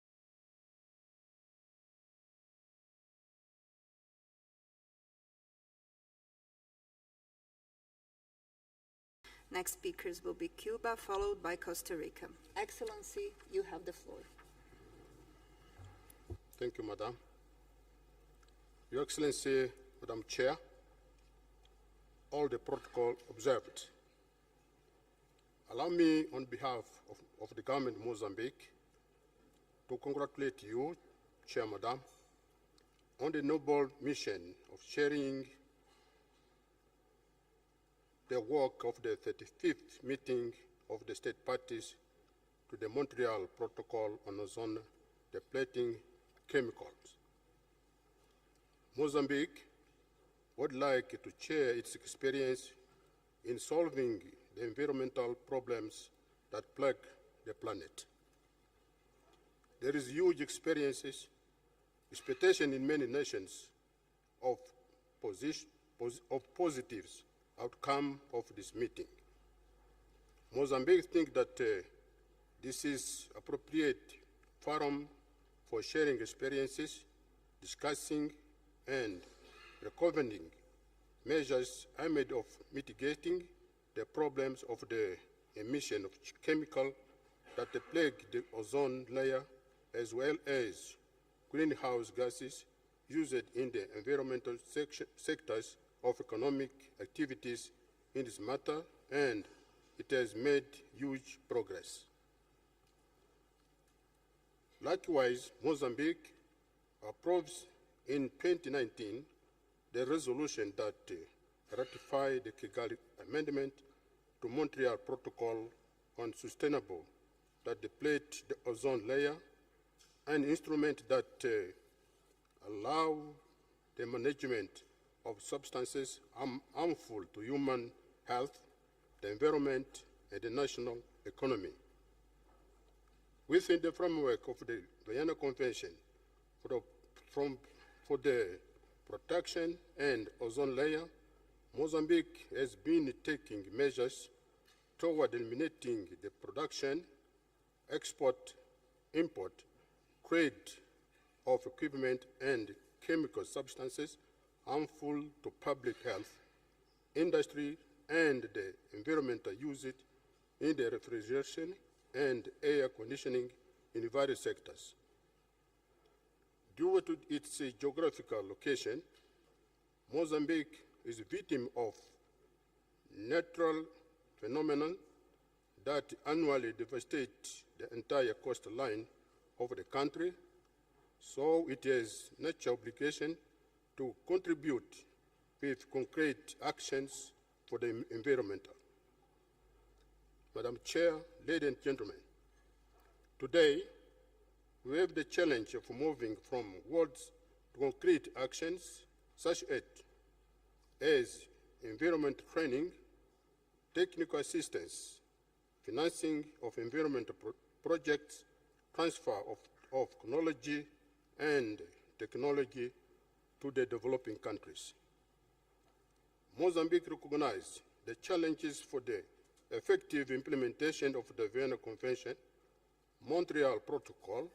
next speakers will be Cuba, followed by Costa Rica. Excellency, you have the floor. Thank you, Madam. Your Excellency, Madam Chair, all the protocol observed. Allow me, on behalf of the government of Mozambique, to congratulate you, Chair Madam, on the noble mission of sharing the work of the 35th meeting of the state parties to the Montreal Protocol on ozone depleting chemicals. Mozambique would like to share its experience in solving the environmental problems that plague the planet. There is huge expectation in many nations of positives outcome of this meeting. Mozambique thinks that this is appropriate forum for sharing experiences, discussing and recommending measures aimed of mitigating the problems of the emission of chemical that plague the ozone layer, as well as greenhouse gases used in the environmental sectors of economic activities in this matter, and it has made huge progress. Likewise, Mozambique approves in 2019 the resolution that ratified the Kigali Amendment to Montreal Protocol on Sustainable that deplete the ozone layer, an instrument that allow the management of substances harmful to human health, the environment, and the national economy. Within the framework of the Vienna Convention for the protection and ozone layer, Mozambique has been taking measures toward eliminating the production, export, import, trade of equipment and chemical substances harmful to public health, industry, and the environmental usage in the refrigeration and air conditioning in various sectors. Due to its geographical location, Mozambique is a victim of natural phenomenon that annually devastate the entire coastline of the country, so it has natural obligation to contribute with concrete actions for the environment. Madam Chair, ladies and gentlemen, today we have the challenge of moving from words to concrete actions such as environment training, technical assistance, financing of environmental projects, transfer of knowledge and technology to the developing countries. Mozambique recognizes the challenges for the effective implementation of the Vienna Convention, Montreal Protocol,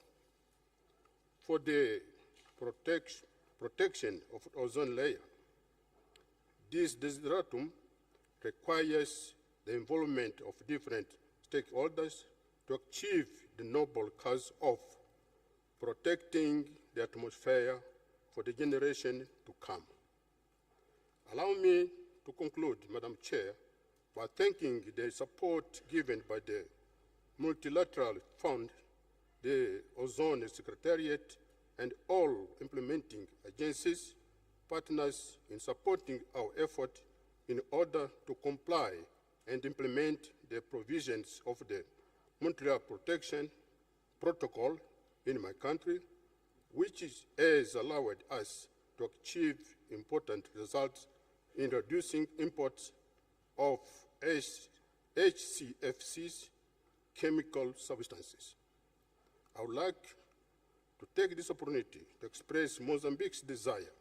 for the protection of ozone layer. This desideratum requires the involvement of different stakeholders to achieve the noble cause of protecting the atmosphere for the generation to come. Allow me to conclude, Madam Chair, by thanking the support given by the Multilateral Fund, the Ozone Secretariat, and all implementing agencies, partners in supporting our effort in order to comply and implement the provisions of the Montreal Protection Protocol in my country, which has allowed us to achieve important results in reducing imports of HCFCs, chemical substances. I would like to take this opportunity to express Mozambique's desire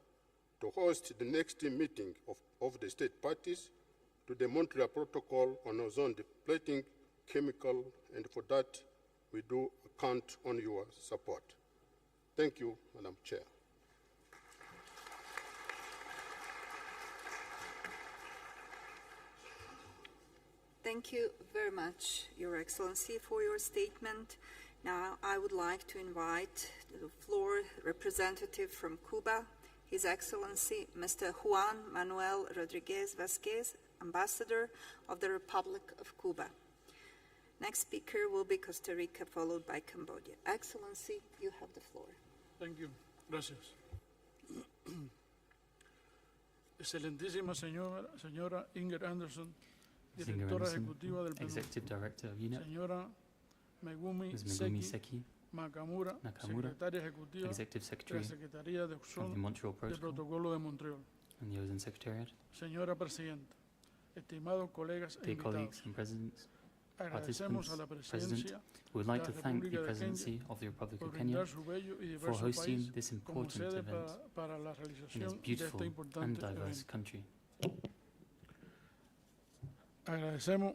to host the next meeting of the state parties to the Montreal Protocol on ozone depleting chemical, and for that we do count on your support. Thank you, Madam Chair. Thank you very much, Your Excellency, for your statement. Now I would like to invite to the floor representative from Cuba, His Excellency Mr. Juan Manuel Rodriguez Vasquez, Ambassador of the Republic of Cuba. Next speaker will be Costa Rica, followed by Cambodia. Excellency, you have the floor. Thank you. Gracias. Excelentísima señora Inger Anderson, Directora Ejecutiva del Executive Director of UNEP, señora Megumi Seki Nakamura, Secretaria Ejecutiva Executive Secretary de la Secretaría de of the Montreal del Protocol Protocolo de Montreal. and the Ozone Secretariat, Señora Presidenta, estimados colegas e dear colleagues invitados, and presidents, agradecemos a la President, presidencia we would like de to la thank the República de Presidency Kenia of the Republic por of Kenya brindar su bello y for diverso hosting país this como important sede event para la in this realización de beautiful este and importante diverse evento. country. Agradecemos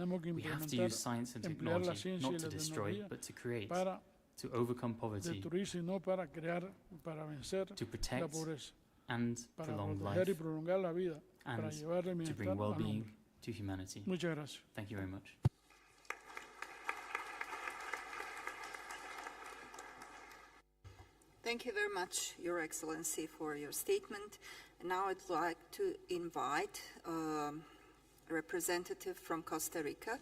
tenemos que We have to implementar, use science and emplear la technology ciencia not y to la destroy, tecnología but to create, para to overcome poverty, destruirse y no para crear, para vencer to la protect pobreza, and para prolong proteger y life, prolongar la vida, para and llevar el to bienestar bring al well-being hombre. to humanity. Muchas gracias. Thank you very much. Thank you very much, Your Excellency, for your statement. And now I'd like to invite a representative from Costa Rica,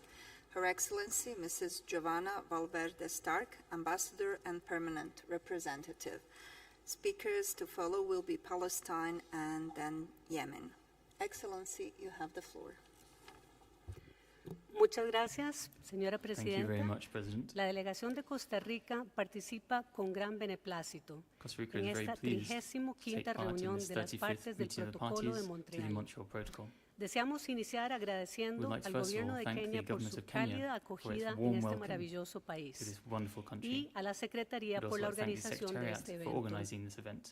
Her Excellency Mrs. Giovanna Valverde Stark, Ambassador and Permanent Representative. Speakers to follow will be Palestine and then Yemen. Excellency, you have the floor. Muchas gracias, señora Thank you very presidenta. much, President. La delegación de Costa Rica participa con gran beneplácito Costa Rica en is very esta pleased to 35ª take part in reunión this de las 35th partes del meeting of the Protocolo de parties to the Montreal. Montreal Protocol. Deseamos iniciar agradeciendo We'd like to al first of gobierno all de thank Kenia the por government su of Kenya cálida for its acogida en warm este welcome maravilloso to país this wonderful country. y a la Secretaría We'd also por la like to thank the organización de Secretariat este for evento. organizing this event.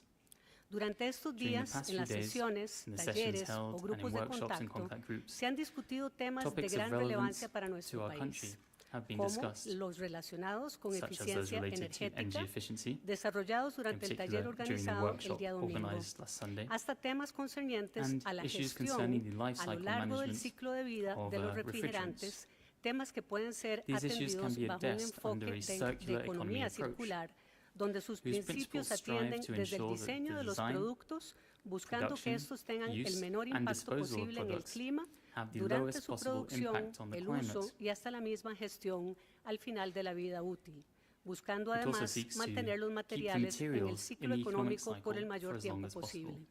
Durante estos During the días, past en few las days, sesiones, in the talleres sessions o held and grupos in de workshops and contacto, contact groups, se han discutido temas de topics of gran relevance relevancia para to nuestro our país, country have been como discussed, los relacionados con such as those eficiencia related to energy energética, efficiency, desarrollados in durante el taller particular during the organizado el workshop día domingo, organized last Sunday, hasta temas concernientes and a la issues gestión concerning the life a lo cycle largo del management ciclo de vida of de los refrigerants. refrigerantes, temas que pueden ser These issues can atendidos be bajo un addressed under enfoque a de circular economy economía approach, circular, donde sus whose principios principles strive atienden to desde el ensure that diseño the de los design, productos, buscando que production, estos tengan el use, menor and impacto disposal of posible en el products clima have the durante lowest su possible producción, impact on the el climate. uso y hasta la misma gestión al final de la vida útil, buscando It also además seeks to mantener los keep the materiales en el materials ciclo in the economic económico por el cycle mayor for as long tiempo as possible. posible.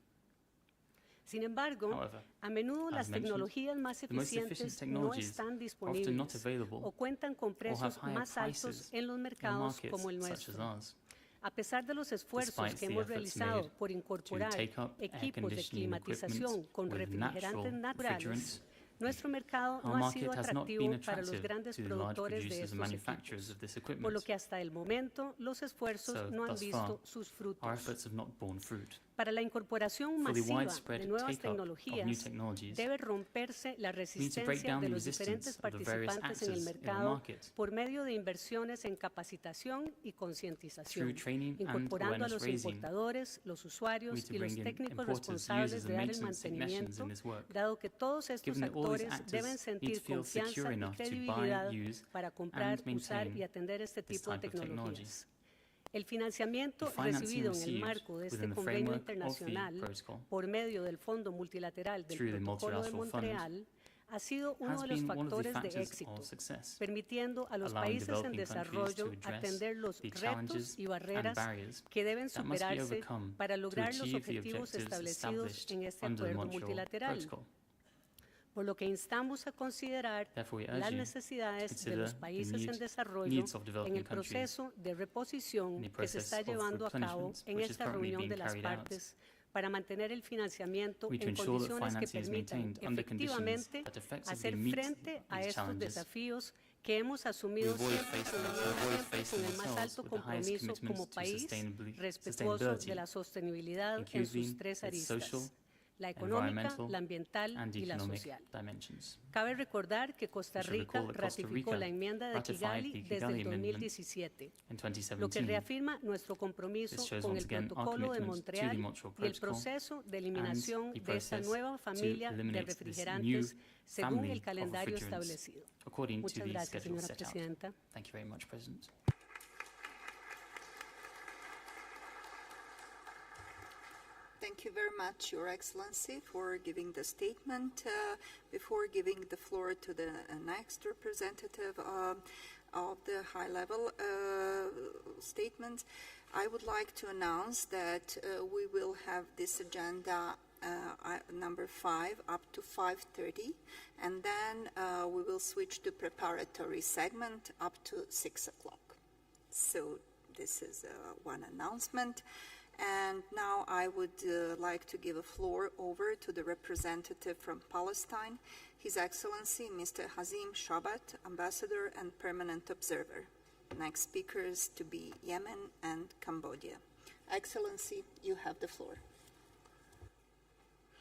Sin embargo, However, a menudo as las mentioned, tecnologías más the most efficient eficientes no technologies están are often not disponibles available o cuentan con precios higher más altos prices en los in mercados markets como el such as nuestro. ours. A pesar de los esfuerzos Despite que the hemos efforts realizado made por incorporar to take up air equipos de conditioning climatización equipment con with refrigerantes natural naturales, refrigerants, nuestro mercado our no ha sido market has not atractivo been para los attractive grandes to the large productores de producers and estos manufacturers of equipos, this por lo equipment. que hasta el momento los esfuerzos So, no han thus visto far, sus Our frutos. efforts have not borne fruit. Para la incorporación For the masiva widespread de nuevas take-up of new tecnologías, technologies, debe romperse la we need to break resistencia down de the los diferentes resistance of the various participantes en el actors in the mercado market por medio de inversiones en capacitación y concientización, through training and incorporando a los awareness raising. importadores, los We usuarios need to y los bring in técnicos importers, responsables users, de and dar el maintenance technicians mantenimiento, in this work. dado que todos estos Given that all these actores actors deben need sentir to feel confianza secure y enough to buy, credibilidad use, para comprar, and usar maintain y atender este this tipo de type of technology. tecnologías. El financiamiento The financing recibido en el received marco de este within the convenio framework of the internacional protocol por medio del Fondo Multilateral del through the Protocolo de Multilateral Fund Montreal ha sido uno has de los been one of the factores de factors éxito, of success, permitiendo a los allowing países en developing countries desarrollo to address atender los the retos challenges y and barreras barriers que deben that must be superarse overcome para to lograr los achieve the objetivos objectives establecidos established en este under the acuerdo Montreal multilateral, Protocol. por lo que instamos a considerar Therefore, we urge las you to necesidades de consider los the países en desarrollo needs of en developing el countries proceso de reposición in the que se process está of llevando a cabo replenishment, en which is esta currently reunión being de las carried out. partes para mantener el financiamiento We to en ensure that condiciones que financing is permitan maintained under conditions efectivamente that effectively hacer meet frente a these estos challenges. desafíos que hemos asumido We avoid siempre facing- con el avoid mismo facing con el más ourselves alto with the highest compromiso commitments como to país respetuoso sustainability, de la sostenibilidad en sus including tres its social, aristas, la económica, environmental, la ambiental and y la economic social. dimensions. Cabe recordar que Costa We should Rica recall that Costa ratificó Rica la enmienda de ratified Kigali the desde Kigali el Amendment 2017, in lo que 2017. reafirma nuestro compromiso This shows con once el again our Protocolo de commitment to the Montreal Montreal y el Protocol proceso de eliminación the de esta process nueva to familia de eliminate this refrigerantes new según family el of calendario refrigerants establecido. according to Muchas the gracias, schedule señora set out. presidenta. Thank you very much, President. Thank you very much, Your Excellency, for giving the statement. Before giving the floor to the next representative of the high-level statement, I would like to announce that we will have this agenda number 5 up to 5:30, and then we will switch to preparatory segment up to 6 o'clock. So this is one announcement. And now I would like to give a floor over to the representative from Palestine, His Excellency Mr. Hazim Shabat, Ambassador and Permanent Observer. Next speakers to be Yemen and Cambodia. Excellency, you have the floor.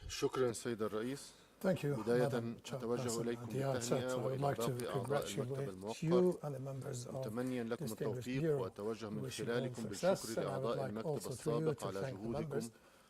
شكرا سيد الرئيس. Thank you, بداية Madam أتوجه Chairperson. إليكم At the outset, بالتهنئة I would وإلى like to باقي أعضاء المكتب congratulate الموقر you and the members of متمنيا لكم Distinguished التوفيق Bureau. وأتوجه من Wish you all خلالكم success, بالشكر and I would لأعضاء like المكتب also through you السابق to على thank the members جهودكم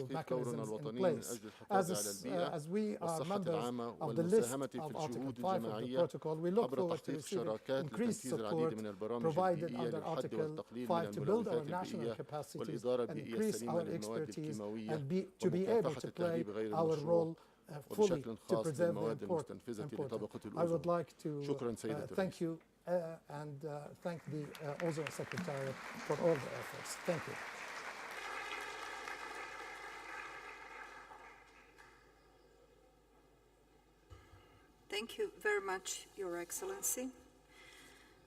of mechanisms in place. As we are members of the list of Article 5 of the protocol, we look forward to receiving increased support provided under Article 5 to build our national capacities and increase our expertise and to be able to play our role fully to preserve the important. I would like to thank you and thank the Ozone Secretariat for all the efforts. Thank you. Thank you very much, Your Excellency.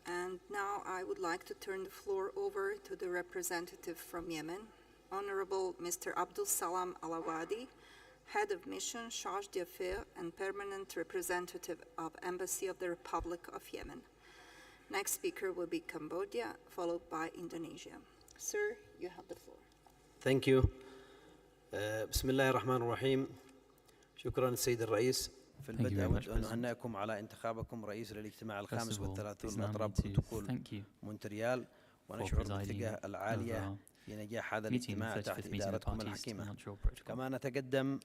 And now I would like to turn the floor over to the representative from Yemen, Honorable Mr. Abdul Salam Alawadi, Head of Mission, Charge d'Affaires, and Permanent Representative of Embassy of the Republic of Yemen. Next speaker will be Cambodia, followed by Indonesia. Sir, you have the floor. Thank you. بسم الله الرحمن الرحيم. شكرا السيد الرئيس. في البدء أود أن أهنئكم على انتخابكم رئيس للاجتماع الخامس والثلاثون من أطراف بروتوكول مونتريال، ونشعر بالثقة العالية في نجاح هذا الاجتماع تحت إدارتكم الحكيمة. كما نتقدم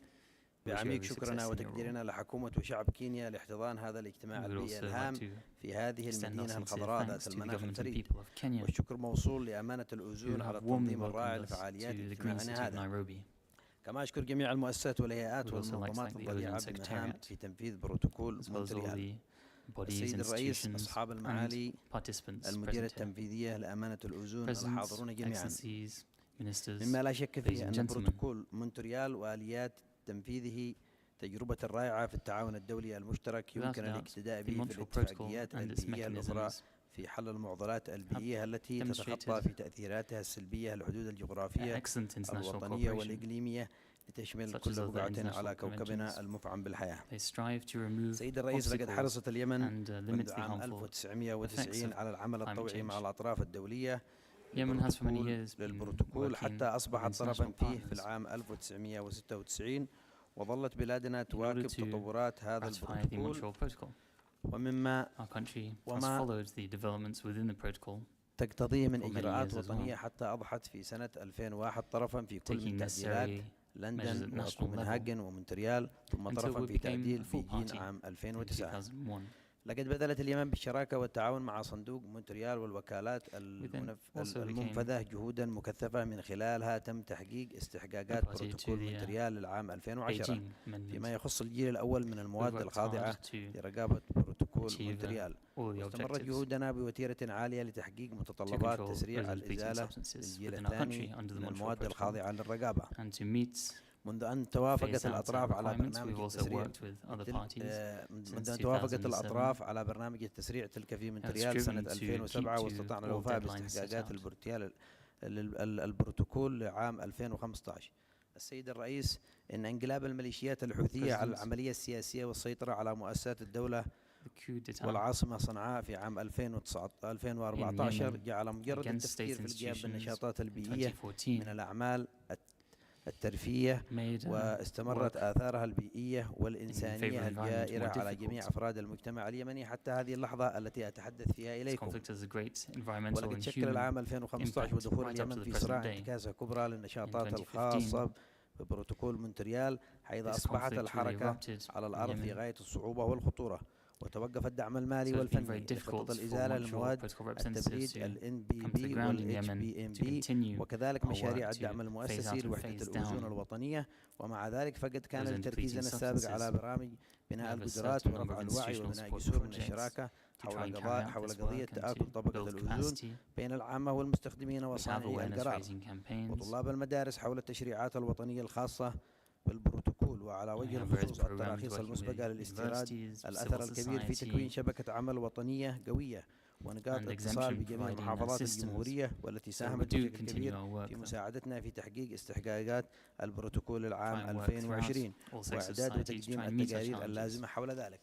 بعميق شكرنا وتقديرنا لحكومة وشعب كينيا لاحتضان هذا الاجتماع البيئي الهام في هذه المدينة الخضراء ذات المناخ الفريد، والشكر موصول لأمانة الأوزون على التنظيم الرائع لفعاليات اجتماعنا هذا. كما أشكر جميع المؤسسات والهيئات والمنظمات الضليعة بالمهام في تنفيذ بروتوكول مونتريال. السيد الرئيس، أصحاب المعالي، المديرة التنفيذية لأمانة الأوزون الحاضرون جميعا، مما لا شك فيه أن بروتوكول مونتريال وآليات تنفيذه تجربة رائعة في التعاون الدولي المشترك يمكن الاقتداء به في الاتفاقيات البيئية الأخرى في حل المعضلات البيئية التي تتخطى في تأثيراتها السلبية الحدود الجغرافية الوطنية والإقليمية لتشمل كل بقعة على كوكبنا المفعم بالحياة. سيد الرئيس، لقد حرصت اليمن منذ عام 1990 على العمل الطوعي مع الأطراف الدولية للبروتوكول حتى أصبحت طرفا فيه في العام 1996، وظلت بلادنا تواكب تطورات هذا البروتوكول وما تقتضيه من إجراءات وطنية حتى أضحت في سنة 2001 طرفا في كل من تعديلات لندن وكوبنهاجن ومونتريال، ثم طرفا في تعديل بيجين عام 2009. لقد بذلت اليمن بالشراكة والتعاون مع صندوق مونتريال والوكالات المنفذة جهودا مكثفة من خلالها تم تحقيق استحقاقات بروتوكول مونتريال للعام 2010 فيما يخص الجيل الأول من المواد الخاضعة لرقابة بروتوكول مونتريال. واستمرت جهودنا بوتيرة عالية لتحقيق متطلبات تسريع الإزالة للجيل الثاني من المواد الخاضعة للرقابة. منذ أن توافقت الأطراف على برنامج التسريع تلك في مونتريال سنة 2007، واستطعنا الوفاء باستحقاقات البروتوكول لعام 2015. السيد الرئيس، إن انقلاب الميليشيات الحوثية على العملية السياسية والسيطرة على مؤسسات الدولة والعاصمة صنعاء في عام 2014 جعل مجرد التفكير في القيام بالنشاطات البيئية من الأعمال الترفيهية، واستمرت آثارها البيئية والإنسانية الجائرة على جميع أفراد المجتمع اليمني حتى هذه اللحظة التي أتحدث فيها إليكم. ولقد شكل العام 2015 ودخول اليمن في صراع انتكاسة كبرى للنشاطات الخاصة ببروتوكول مونتريال، حيث أصبحت الحركة على الأرض في غاية الصعوبة والخطورة، وتوقف الدعم المالي والفني لخطط الإزالة للمواد التبريد NBB والHBMB، وكذلك مشاريع الدعم المؤسسي لوحدة الأوزون الوطنية. ومع ذلك فقد كان تركيزنا السابق على برامج بناء القدرات ورفع الوعي وبناء جسور من الشراكة حول قضية تآكل طبقة الأوزون بين العامة والمستخدمين وصانعي القرار وطلاب المدارس حول التشريعات الوطنية الخاصة بالبروتوكول، وعلى وجه الخصوص التراخيص المسبقة للاستيراد الأثر الكبير في تكوين شبكة عمل وطنية قوية ونقاط اتصال بجميع محافظات الجمهورية، والتي ساهمت بشكل كبير في مساعدتنا في تحقيق استحقاقات البروتوكول العام 2020 وإعداد وتقديم التقارير اللازمة حول ذلك.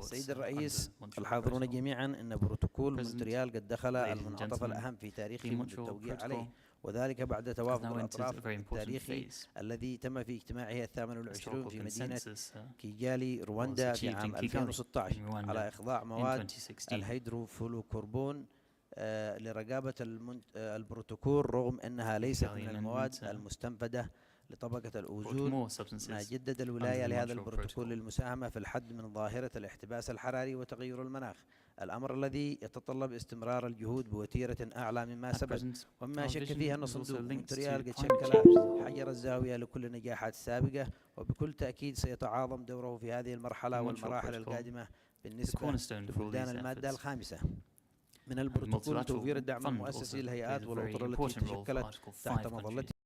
سيد الرئيس، الحاضرون جميعا، إن بروتوكول مونتريال قد دخل المنعطف الأهم في تاريخه منذ التوقيع عليه، وذلك بعد توافق الأطراف التاريخي الذي تم في اجتماعه 28 في مدينة كيجالي رواندا في عام 2016 على إخضاع مواد الهيدروفلوكربون لرقابة البروتوكول، رغم أنها ليست من المواد المستنفدة لطبقة الأوزون. ما جدد الولاية لهذا البروتوكول للمساهمة في الحد من ظاهرة الاحتباس الحراري وتغير المناخ، الأمر الذي يتطلب استمرار الجهود بوتيرة أعلى مما سبق، وما شك فيه أن صندوق مونتريال قد شكل حجر الزاوية لكل النجاحات السابقة، وبكل تأكيد سيتعاظم دوره في هذه المرحلة والمراحل القادمة بالنسبة لبلدان المادة الخامسة من البروتوكول. توفير الدعم المؤسسي للهيئات والأطر التي تشكلت تحت مظلته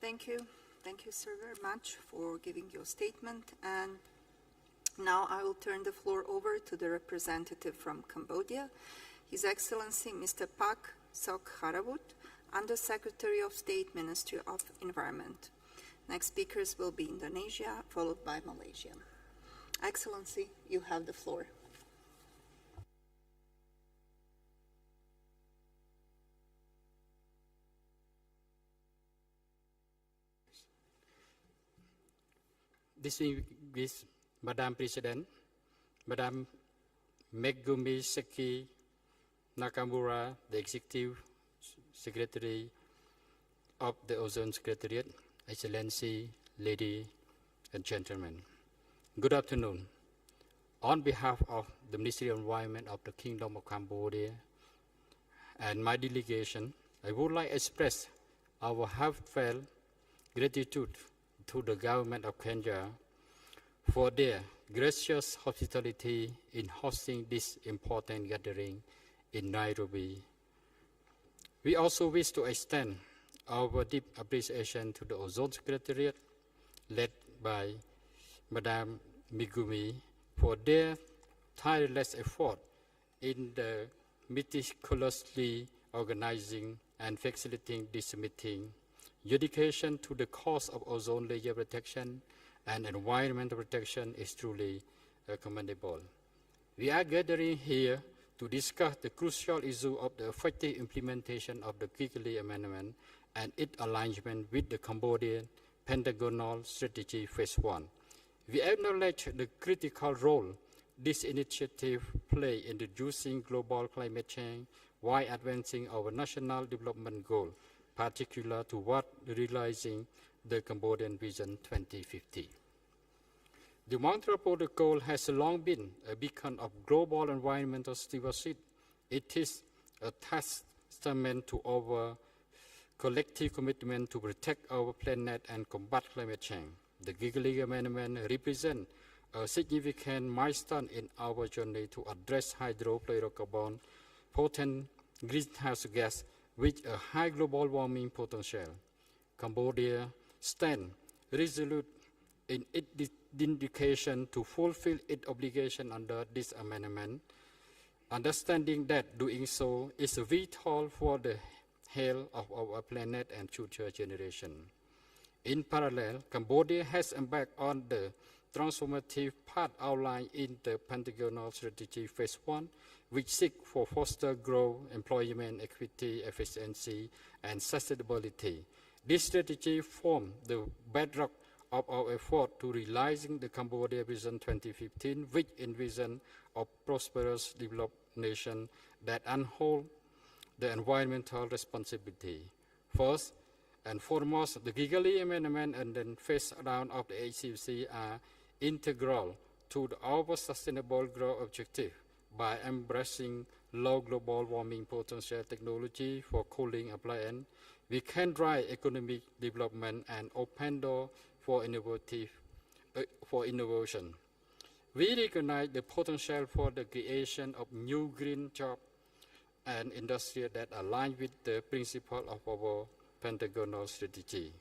Thank you. Thank you, sir, very much for giving your statement. And now I will turn the floor over to the representative from Cambodia, His Excellency Mr. Pak Sok Haravut, Under-Secretary of State, Ministry of Environment. Next speakers will be Indonesia, followed by Malaysia. Excellency, you have the floor. Distinguished Madam President, Madam Megumi Seki Nakamura, the Executive Secretary of the Ozone Secretariat, Excellency, ladies and gentlemen. Good afternoon. On behalf of the Ministry of Environment of the Kingdom of Cambodia and my delegation, I would like to express our heartfelt gratitude to the government of Kenya for their gracious hospitality in hosting this important gathering in Nairobi. We also wish to extend our deep appreciation to the Ozone Secretariat, led by Madam Megumi, for their tireless effort in the meticulously organizing and facilitating this meeting. Your dedication to the cause of ozone layer protection and environmental protection is truly commendable. We are gathering here to discuss the crucial issue of the effective implementation of the Kigali Amendment and its alignment with the Cambodian Pentagonal Strategy Phase 1. We acknowledge the critical role this initiative plays in reducing global climate change while advancing our national development goal, particular toward realizing the Cambodian Vision 2050. The Montreal Protocol has long been a beacon of global environmental stewardship. It is a testament to our collective commitment to protect our planet and combat climate change. The Kigali Amendment represents a significant milestone in our journey to address hydrofluorocarbon potent greenhouse gas with a high global warming potential. Cambodia stands resolute in its dedication to fulfill its obligation under this amendment, understanding that doing so is vital for the health of our planet and future generations. In parallel, Cambodia has embarked on the transformative path outlined in the Pentagonal Strategy Phase 1, which seeks for foster growth, employment, equity, efficiency, and sustainability. This strategy forms the bedrock of our effort to realizing the Cambodia Vision 2015, which envisions a prosperous developed nation that upholds the environmental responsibility. First and foremost, the Kigali Amendment and the phase round of the HCFC are integral to our sustainable growth objective. By embracing low global warming potential technology for cooling appliances, we can drive economic development and open doors for innovation. We recognize the potential for the creation of new green jobs and industry that align with the principle of our Pentagonal strategy.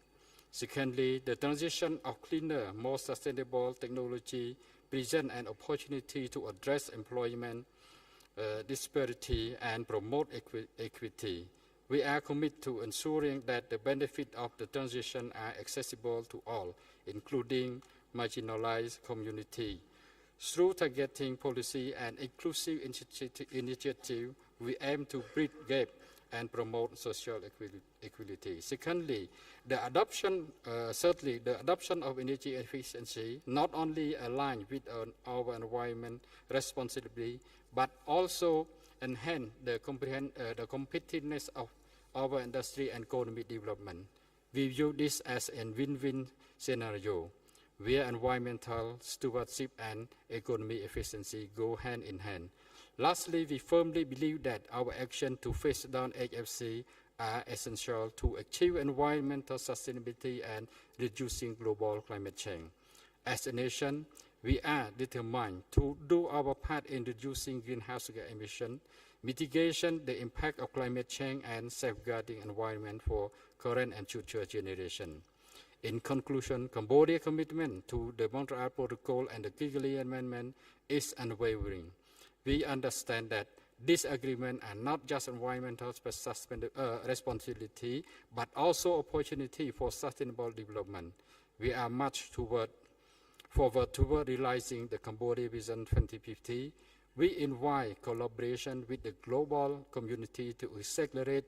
Secondly, the transition of cleaner, more sustainable technology presents an opportunity to address employment disparity and promote equity. We are committed to ensuring that the benefits of the transition are accessible to all, including marginalized communities. Through targeting policy and inclusive initiative, we aim to bridge gaps and promote social equality. Secondly, the adoption of energy efficiency not only aligns with our environment responsibility, but also enhance the competitiveness of our industry and economic development. We view this as a win-win scenario, where environmental stewardship and economic efficiency go hand in hand. Lastly, we firmly believe that our action to face down HFC are essential to achieve environmental sustainability and reducing global climate change. As a nation, we are determined to do our part in reducing greenhouse gas emissions, mitigation the impact of climate change, and safeguarding environment for current and future generations. In conclusion, Cambodia's commitment to the Montreal Protocol and the Kigali Amendment is unwavering. We understand that these agreements are not just environmental responsibility, but also opportunity for sustainable development. We are much forward toward realizing the Cambodia Vision 2050. We invite collaboration with the global community to accelerate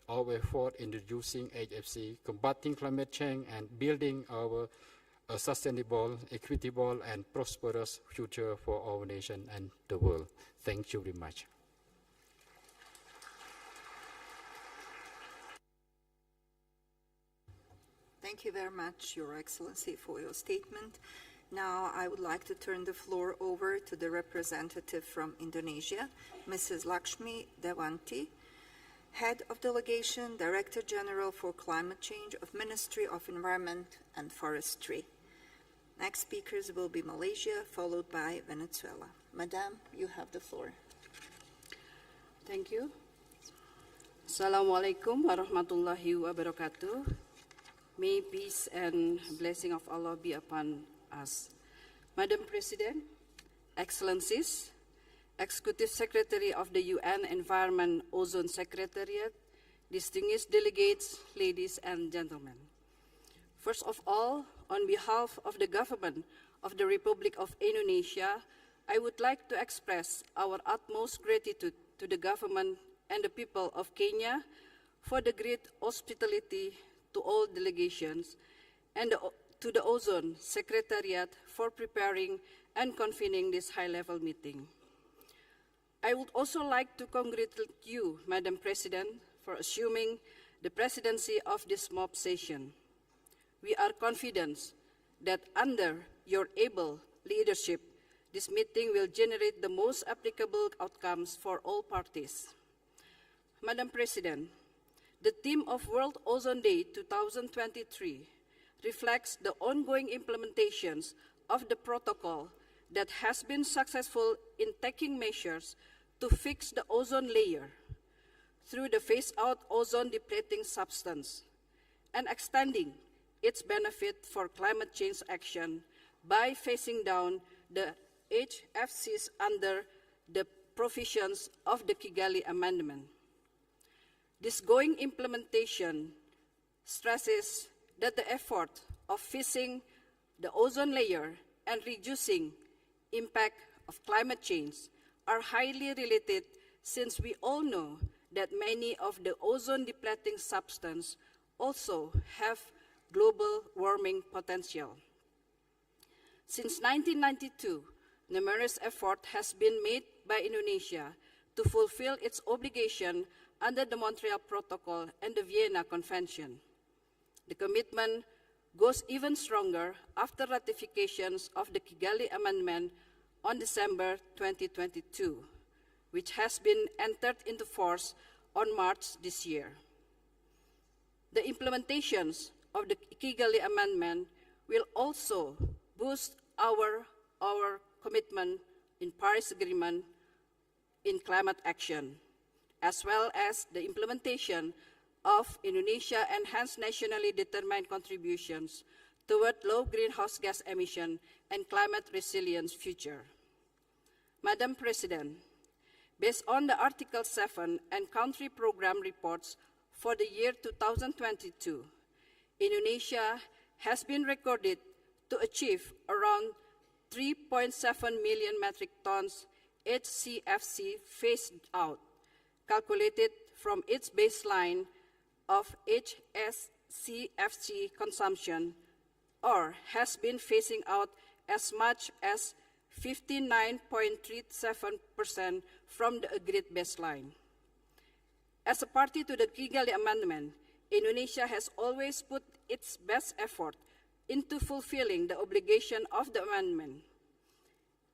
our effort in reducing HFC, combating climate change, and building a sustainable, equitable, and prosperous future for our nation and the world. Thank you very much. Thank you very much, Your Excellency, for your statement. Now I would like to turn the floor over to the representative from Indonesia, Mrs. Lakshmi Dewanti, Head of Delegation, Director General for Climate Change of Ministry of Environment and Forestry. Next speakers will be Malaysia, followed by Venezuela. Madam, you have the floor. Thank you. Assalamualaikum warahmatullahi wabarakatuh. May peace and blessing of Allah be upon us. Madam President, Excellencies, Executive Secretary of the UN Environment Ozone Secretariat, distinguished delegates, ladies and gentlemen. First of all, on behalf of the government of the Republic of Indonesia, I would like to express our utmost gratitude to the government and the people of Kenya for the great hospitality to all delegations and to the Ozone Secretariat for preparing and convening this high-level meeting. I would also like to congratulate you, Madam President, for assuming the presidency of this MOP session. We are confident that under your able leadership, this meeting will generate the most applicable outcomes for all parties. Madam President, the theme of World Ozone Day 2023 reflects the ongoing implementations of the protocol that has been successful in taking measures to fix the ozone layer through the phase-out ozone depleting substance and extending its benefit for climate change action by phasing down the HFCs under the provisions of the Kigali Amendment. This going implementation stresses that the effort of fixing the ozone layer and reducing impact of climate change are highly related, since we all know that many of the ozone depleting substances also have global warming potential. Since 1992, numerous effort has been made by Indonesia to fulfill its obligation under the Montreal Protocol and the Vienna Convention. The commitment goes even stronger after ratifications of the Kigali Amendment on December 2022, which has been entered into force on March this year. The implementations of the Kigali Amendment will also boost our commitment in Paris Agreement in climate action, as well as the implementation of Indonesia enhanced nationally determined contributions toward low greenhouse gas emission and climate resilience future. Madam President, based on the Article 7 and country program reports for the year 2022, Indonesia has been recorded to achieve around 3.7 million metric tons HCFC phased out, calculated from its baseline of HSCFC consumption, or has been phasing out as much as 59.37% from the agreed baseline. As a party to the Kigali Amendment, Indonesia has always put its best effort into fulfilling the obligation of the amendment.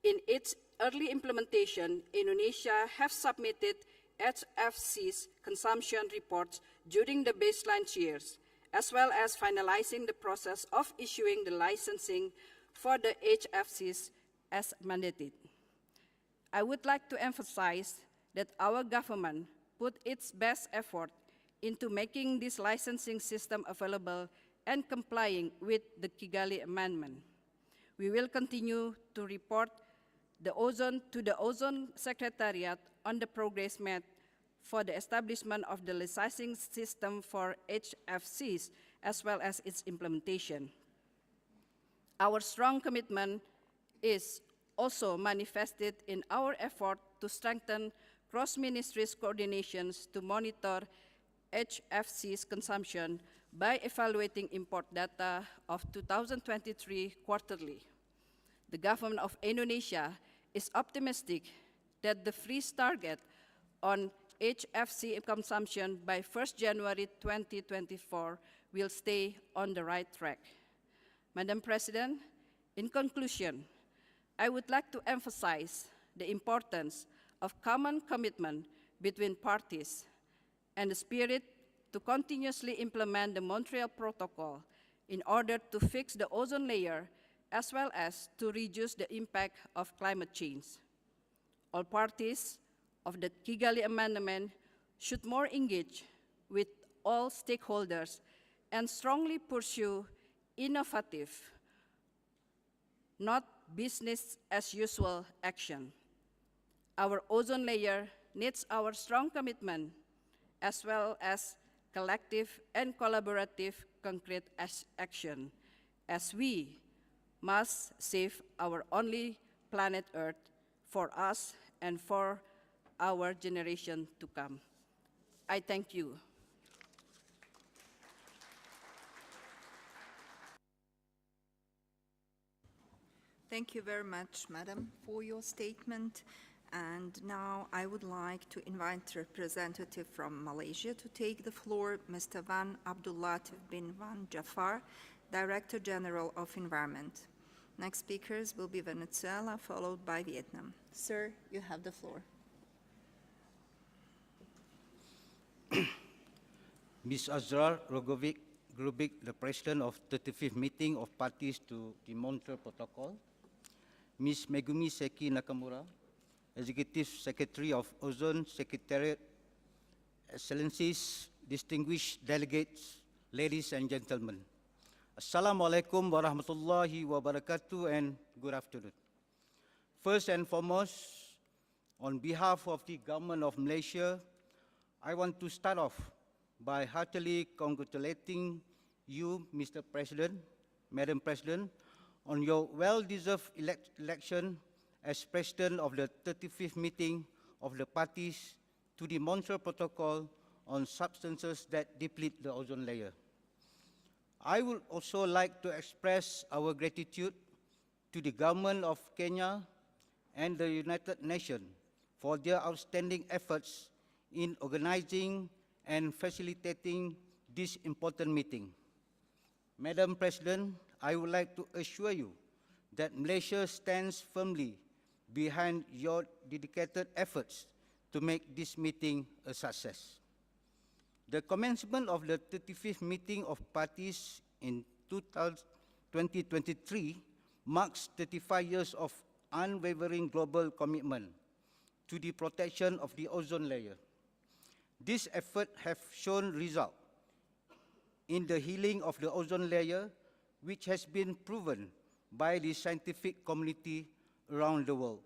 In its early implementation, Indonesia has submitted HFC's consumption reports during the baseline years, as well as finalizing the process of issuing the licensing for the HFCs as mandated. I would like to emphasize that our government put its best effort into making this licensing system available and complying with the Kigali Amendment. We will continue to report to the Ozone Secretariat on the progress made for the establishment of the licensing system for HFCs, as well as its implementation. Our strong commitment is also manifested in our effort to strengthen cross-ministries coordinations to monitor HFC's consumption by evaluating import data of 2023 quarterly. The government of Indonesia is optimistic that the freeze target on HFC consumption by 1st January 2024 will stay on the right track. Madam President, in conclusion, I would like to emphasize the importance of common commitment between parties and the spirit to continuously implement the Montreal Protocol in order to fix the ozone layer as well as to reduce the impact of climate change. All parties of the Kigali Amendment should more engage with all stakeholders and strongly pursue innovative, not business-as-usual action. Our ozone layer needs our strong commitment as well as collective and collaborative concrete action, as we must save our only planet Earth for us and for our generation to come. I thank you. Thank you very much, Madam, for your statement. And now I would like to invite a representative from Malaysia to take the floor, Mr. Van Abdullatif bin Van Jafar, Director General of Environment. Next speakers will be Venezuela, followed by Vietnam. Sir, you have the floor. Ms. Azrar Rogovic Grubik, the President of 35th Meeting of Parties to the Montreal Protocol. Ms. Megumi Seki Nakamura, Executive Secretary of Ozone Secretariat. Excellencies, distinguished delegates, ladies and gentlemen. Assalamu alaikum wa rahmatullahi wa barakatuh and good afternoon. First and foremost, on behalf of the Government of Malaysia, I want to start off by heartily congratulating you, Mr. President, Madam President, on your well-deserved election as President of the 35th Meeting of the Parties to the Montreal Protocol on Substances that Deplete the Ozone Layer. I would also like to express our gratitude to the Government of Kenya and the United Nations for their outstanding efforts in organizing and facilitating this important meeting. Madam President, I would like to assure you that Malaysia stands firmly behind your dedicated efforts to make this meeting a success. The commencement of the 35th Meeting of Parties in 2023 marks 35 years of unwavering global commitment to the protection of the ozone layer. This effort has shown result in the healing of the ozone layer, which has been proven by the scientific community around the world.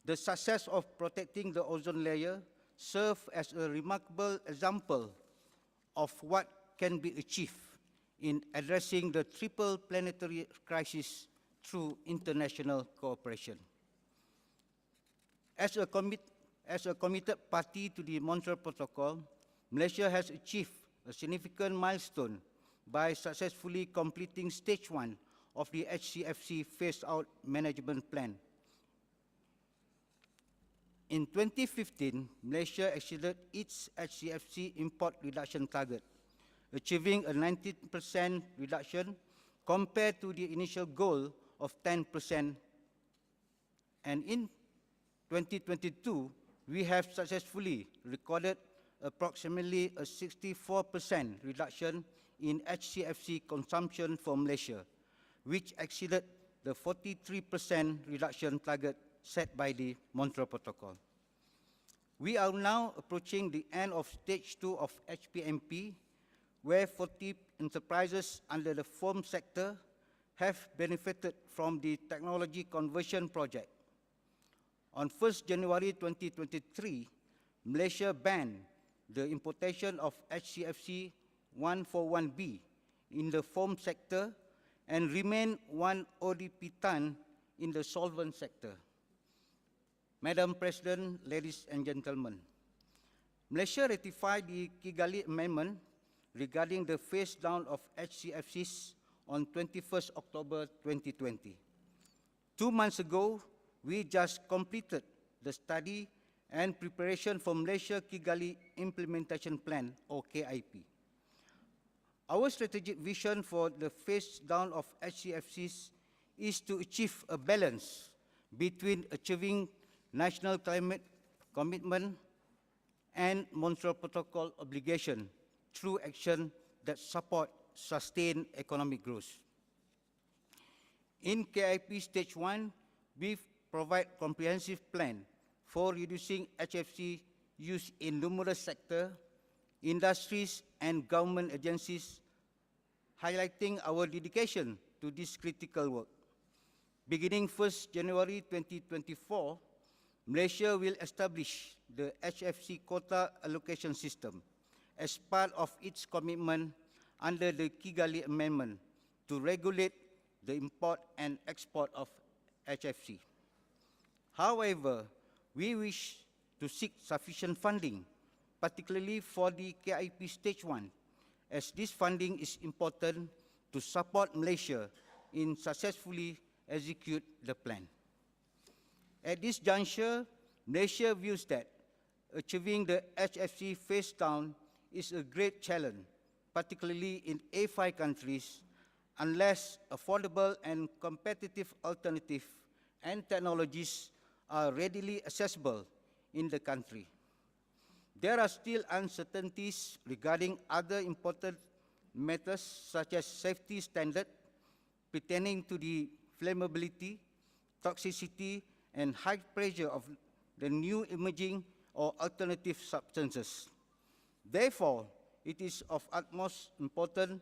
The success of protecting the ozone layer serves as a remarkable example of what can be achieved in addressing the triple planetary crisis through international cooperation. As a committed party to the Montreal Protocol, Malaysia has achieved a significant milestone by successfully completing Stage 1 of the HCFC Phase-Out Management Plan. In 2015, Malaysia exceeded its HCFC import reduction target, achieving a 19% reduction compared to the initial goal of 10%. And in 2022, we have successfully recorded approximately a 64% reduction in HCFC consumption for Malaysia, which exceeded the 43% reduction target set by the Montreal Protocol. We are now approaching the end of Stage 2 of HPMP, where enterprises under the firm sector have benefited from the technology conversion project. On 1st January 2023, Malaysia banned the importation of HCFC 141B in the foam sector and remained 1 ODP ton in the solvent sector. Madam President, ladies and gentlemen, Malaysia ratified the Kigali Amendment regarding the phase down of HCFCs on 21st October 2020. 2 months ago, we just completed the study and preparation for Malaysia Kigali Implementation Plan, or KIP. Our strategic vision for the phase down of HCFCs is to achieve a balance between achieving national climate commitment and Montreal Protocol obligation through action that support sustained economic growth. In KIP Stage 1, we provide comprehensive plan for reducing HFC use in numerous sectors, industries, and government agencies, highlighting our dedication to this critical work. Beginning 1st January 2024, Malaysia will establish the HFC quota allocation system as part of its commitment under the Kigali Amendment to regulate the import and export of HFC. However, we wish to seek sufficient funding, particularly for the KIP Stage 1, as this funding is important to support Malaysia in successfully execute the plan. At this juncture, Malaysia views that achieving the HFC phase down is a great challenge, particularly in A5 countries, unless affordable and competitive alternatives and technologies are readily accessible in the country. There are still uncertainties regarding other important matters such as safety standards pertaining to the flammability, toxicity, and high pressure of the new emerging or alternative substances. Therefore, it is of utmost importance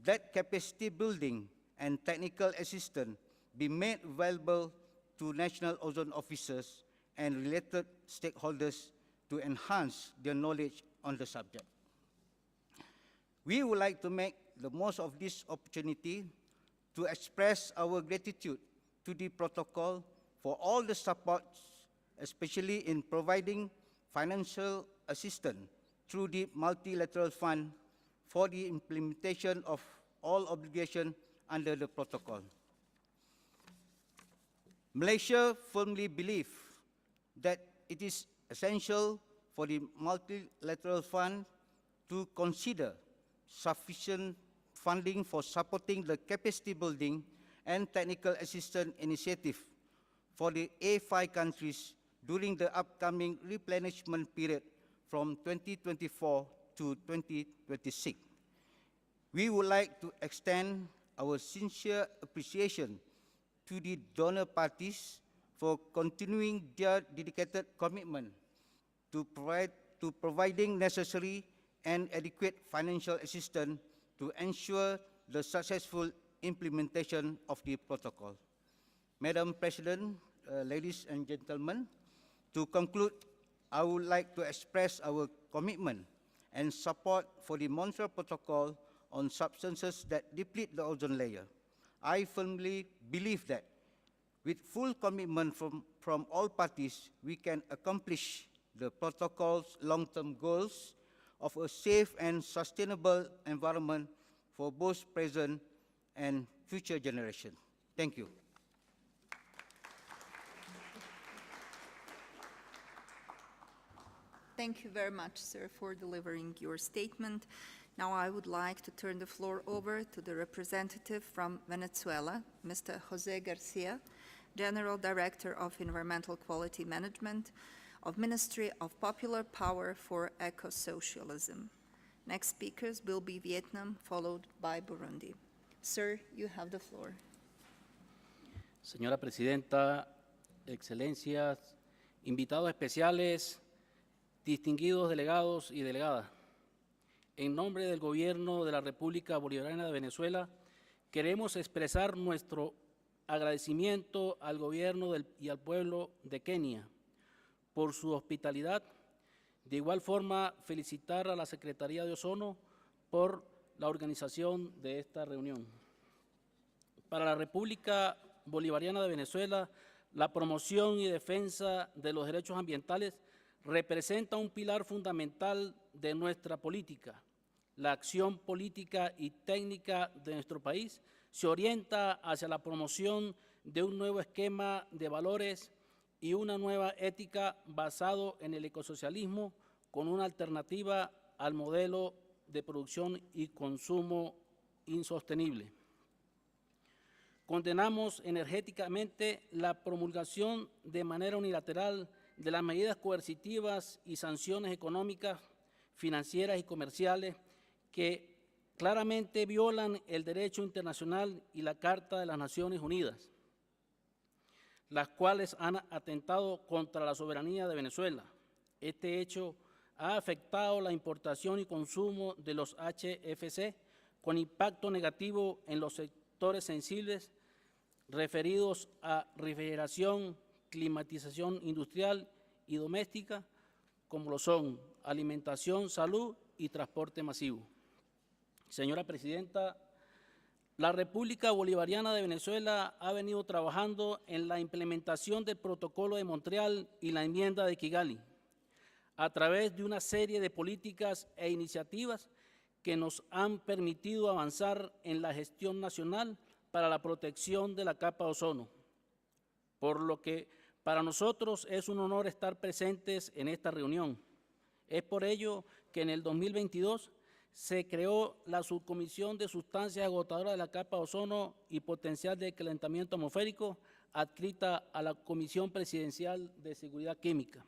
that capacity building and technical assistance be made available to national ozone officers and related stakeholders to enhance their knowledge on the subject. We would like to make the most of this opportunity to express our gratitude to the protocol for all the support, especially in providing financial assistance through the multilateral fund for the implementation of all obligations under the protocol. Malaysia firmly believes that it is essential for the multilateral fund to consider sufficient funding for supporting the capacity building and technical assistance initiative for the A5 countries during the upcoming replenishment period from 2024 to 2026. We would like to extend our sincere appreciation to the donor parties for continuing their dedicated commitment to providing necessary and adequate financial assistance to ensure the successful implementation of the protocol. Madam President, ladies and gentlemen, to conclude, I would like to express our commitment and support for the Montreal Protocol on substances that deplete the ozone layer. I firmly believe that with full commitment from all parties, we can accomplish the protocol's long-term goals of a safe and sustainable environment for both present and future generations. Thank you. Thank you very much, sir, for delivering your statement. Now I would like to turn the floor over to the representative from Venezuela, Mr. Jose Garcia, General Director of Environmental Quality Management of Ministry of Popular Power for Eco-Socialism. Next speakers will be Vietnam, followed by Burundi. Sir, you have the floor. Señora Presidenta, Excelencias, invitados especiales, distinguidos delegados y delegadas. en nombre del Gobierno de la República Bolivariana de Venezuela, queremos expresar nuestro agradecimiento al Gobierno y al pueblo de Kenia por su hospitalidad. De igual forma, felicitar a la Secretaría de Ozono por la organización de esta reunión. Para la República Bolivariana de Venezuela, la promoción y defensa de los derechos ambientales representa un pilar fundamental de nuestra política. La acción política y técnica de nuestro país se orienta hacia la promoción de un nuevo esquema de valores y una nueva ética basado en el ecosocialismo con una alternativa al modelo de producción y consumo insostenible. Condenamos enérgicamente la promulgación de manera unilateral de las medidas coercitivas y sanciones económicas, financieras y comerciales que claramente violan el derecho internacional y la Carta de las Naciones Unidas, las cuales han atentado contra la soberanía de Venezuela. Este hecho ha afectado la importación y consumo de los HFC con impacto negativo en los sectores sensibles referidos a refrigeración, climatización industrial y doméstica, como lo son alimentación, salud y transporte masivo. Señora Presidenta, la República Bolivariana de Venezuela ha venido trabajando en la implementación del Protocolo de Montreal y la enmienda de Kigali, a través de una serie de políticas e iniciativas que nos han permitido avanzar en la gestión nacional para la protección de la capa de ozono, por lo que para nosotros es un honor estar presentes en esta reunión. Es por ello que en el 2022 se creó la Subcomisión de Sustancias Agotadoras de la Capa de Ozono y Potencial de Calentamiento Atmosférico, adscrita a la Comisión Presidencial de Seguridad Química,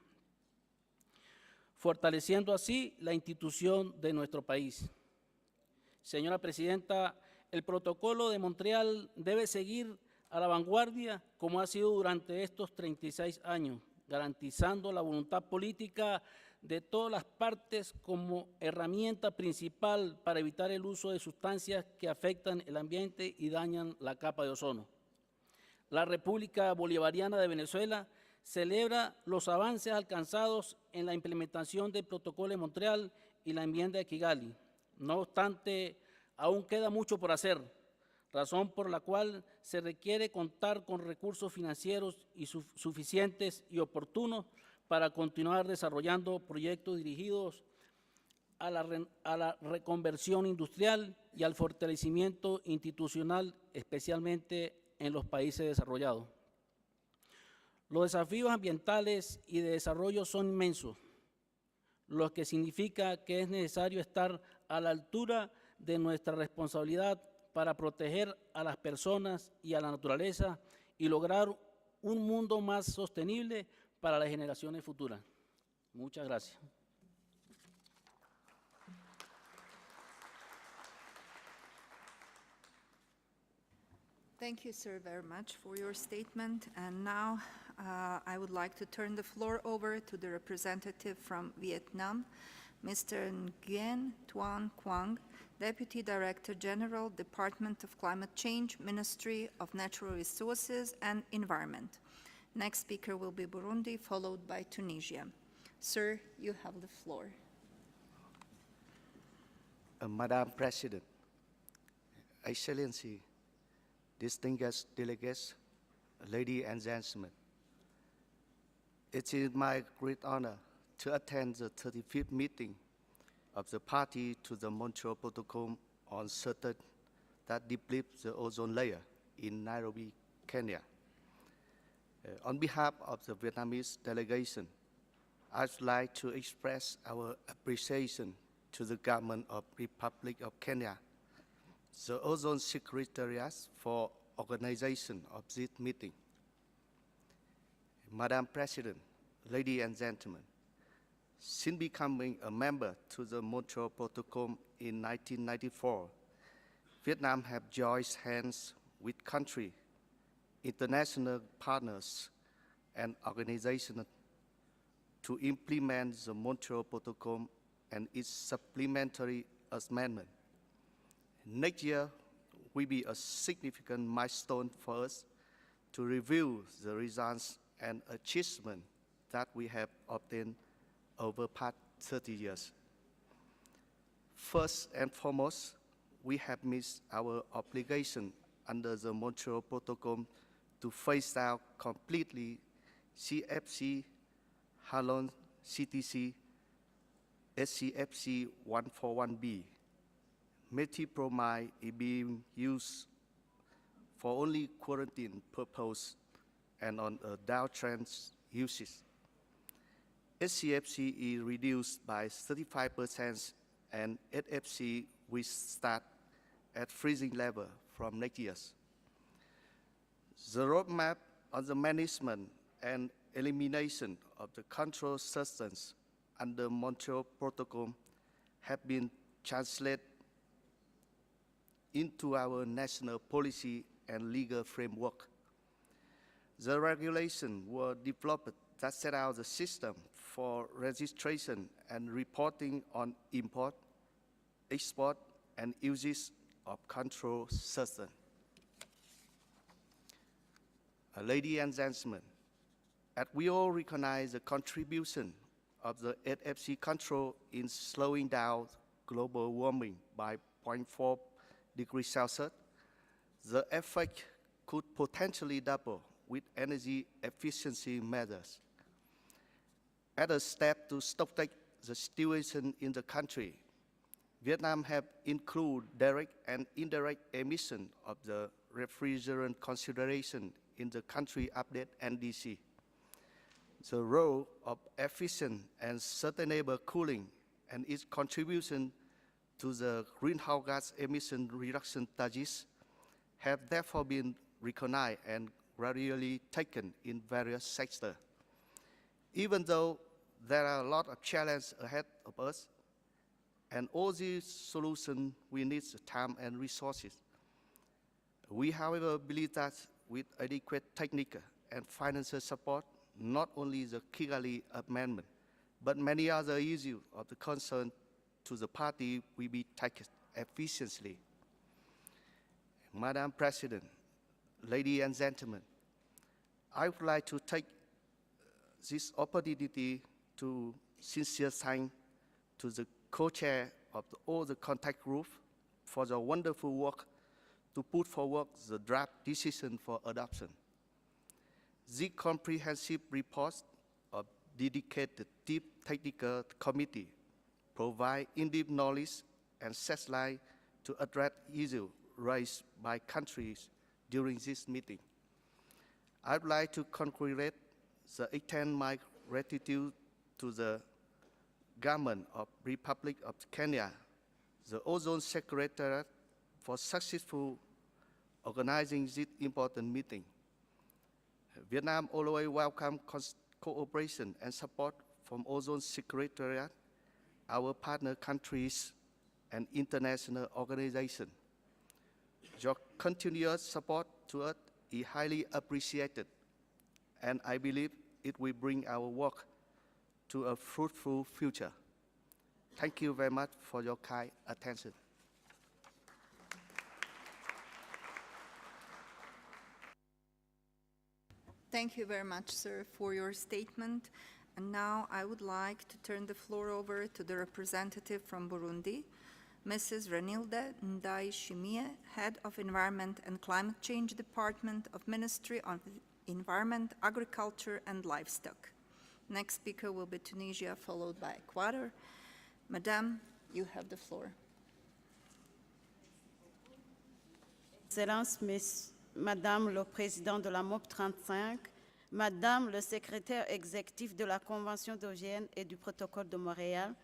fortaleciendo así la institución de nuestro país. Señora Presidenta, el Protocolo de Montreal debe seguir a la vanguardia como ha sido durante estos 36 años, garantizando la voluntad política de todas las partes como herramienta principal para evitar el uso de sustancias que afectan el ambiente y dañan la capa de ozono. La República Bolivariana de Venezuela celebra los avances alcanzados en la implementación del Protocolo de Montreal y la enmienda de Kigali. No obstante, aún queda mucho por hacer, razón por la cual se requiere contar con recursos financieros suficientes y oportunos para continuar desarrollando proyectos dirigidos a la reconversión industrial y al fortalecimiento institucional, especialmente en los países desarrollados. Los desafíos ambientales y de desarrollo son inmensos, lo que significa que es necesario estar a la altura de nuestra responsabilidad para proteger a las personas y a la naturaleza y lograr un mundo más sostenible para las generaciones futuras. Muchas gracias. Thank you, sir, very much for your statement. And now I would like to turn the floor over to the representative from Vietnam, Mr. Nguyen Tuan Quang, Deputy Director General, Department of Climate Change, Ministry of Natural Resources and Environment. Next speaker will be Burundi, followed by Tunisia. Sir, you have the floor. Madam President, Excellency, distinguished delegates, ladies and gentlemen, it is my great honor to attend the 35th meeting of the party to the Montreal Protocol on certain that deplete the ozone layer in Nairobi, Kenya. On behalf of the Vietnamese delegation, I would like to express our appreciation to the government of Republic of Kenya, the Ozone Secretariat for organization of this meeting. Madam President, ladies and gentlemen, since becoming a member to the Montreal Protocol in 1994, Vietnam has joined hands with countries, international partners, and organizations to implement the Montreal Protocol and its supplementary amendment. Next year will be a significant milestone for us to review the results and achievements that we have obtained over the past 30 years. First and foremost, we have missed our obligation under the Montreal Protocol to phase out completely CFC, Halon, CTC, SCFC 141B. Methybromide is being used for only quarantine purpose and on a downtrend usage. SCFC is reduced by 35% and HFC will start at freezing level from next year. The roadmap on the management and elimination of the control substance under Montreal Protocol have been translated into our national policy and legal framework. The regulations were developed that set out the system for registration and reporting on import, export, and uses of controlled substance. Ladies and gentlemen, as we all recognize the contribution of the HFC control in slowing down global warming by 0.4 degrees Celsius, the effect could potentially double with energy efficiency measures. As a step to stop the situation in the country, Vietnam have included direct and indirect emission of the refrigerant consideration in the country update NDC. The role of efficient and sustainable cooling and its contribution to the greenhouse gas emission reduction targets have therefore been recognized and gradually taken in various sectors. Even though there are a lot of challenges ahead of us, and all these solutions will need time and resources. We, however, believe that with adequate technical and financial support, not only the Kigali Amendment, but many other issues of the concern to the party will be tackled efficiently. Madam President, ladies and gentlemen, I would like to take this opportunity to sincere thank to the co-chair of all the contact group for the wonderful work to put forward the draft decision for adoption. The comprehensive report of dedicated deep technical committee provide in-depth knowledge and set line to address issues raised by countries during this meeting. I would like to congratulate extend my gratitude to the government of Republic of Kenya, the Ozone Secretariat, for successful organizing this important meeting. Vietnam always welcomes cooperation and support from Ozone Secretariat, our partner countries, and international organizations. Your continuous support to us is highly appreciated, and I believe it will bring our work to a fruitful future. Thank you very much for your kind attention. Thank you very much, sir, for your statement. And now I would like to turn the floor over to the representative from Burundi, Mrs. Renilde Ndayishimiye, Head of Environment and Climate Change Department of Ministry of Environment, Agriculture and Livestock. Next speaker will be Tunisia, followed by Ecuador. Madame, you have the floor. Excellences, Madame le Président de la MOP35, Madame le Secrétaire exécutif de la Convention de Vienne et du Protocole de Montréal,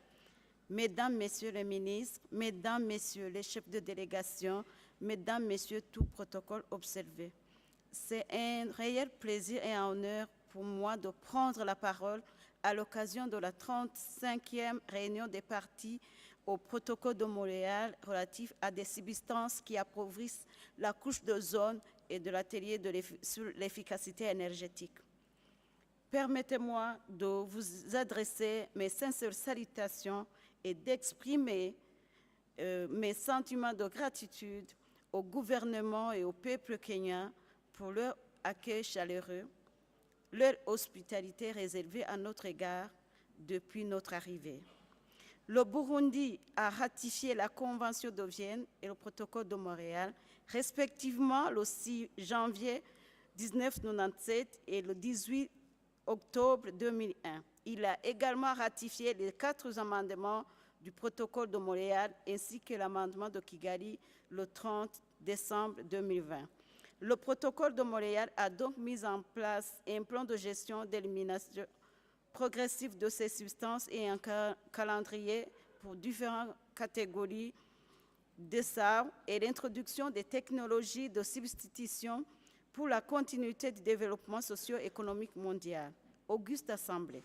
Mesdames, Messieurs les ministres, Mesdames, Messieurs les chefs de délégation, Mesdames, Messieurs, tout protocole observé. C'est un réel plaisir et un honneur pour moi de prendre la parole à l'occasion de la 35e réunion des parties au protocole de Montréal relatif à des substances qui appauvrissent la couche d'ozone et de l'atelier sur l'efficacité énergétique. Permettez-moi de vous adresser mes sincères salutations et d'exprimer mes sentiments de gratitude au gouvernement et au peuple kenyan pour leur accueil chaleureux, leur hospitalité réservée à notre égard depuis notre arrivée. Le Burundi a ratifié la Convention de Vienne et le protocole de Montréal, respectivement le 6 janvier 1997 et le 18 octobre 2001. Il a également ratifié les 4 amendements du protocole de Montréal ainsi que l'amendement de Kigali le 30 décembre 2020. Le protocole de Montréal a donc mis en place un plan de gestion d'élimination progressive de ces substances et un calendrier pour différentes catégories de sabres et l'introduction des technologies de substitution pour la continuité du développement socio-économique mondial. Auguste Assemblée.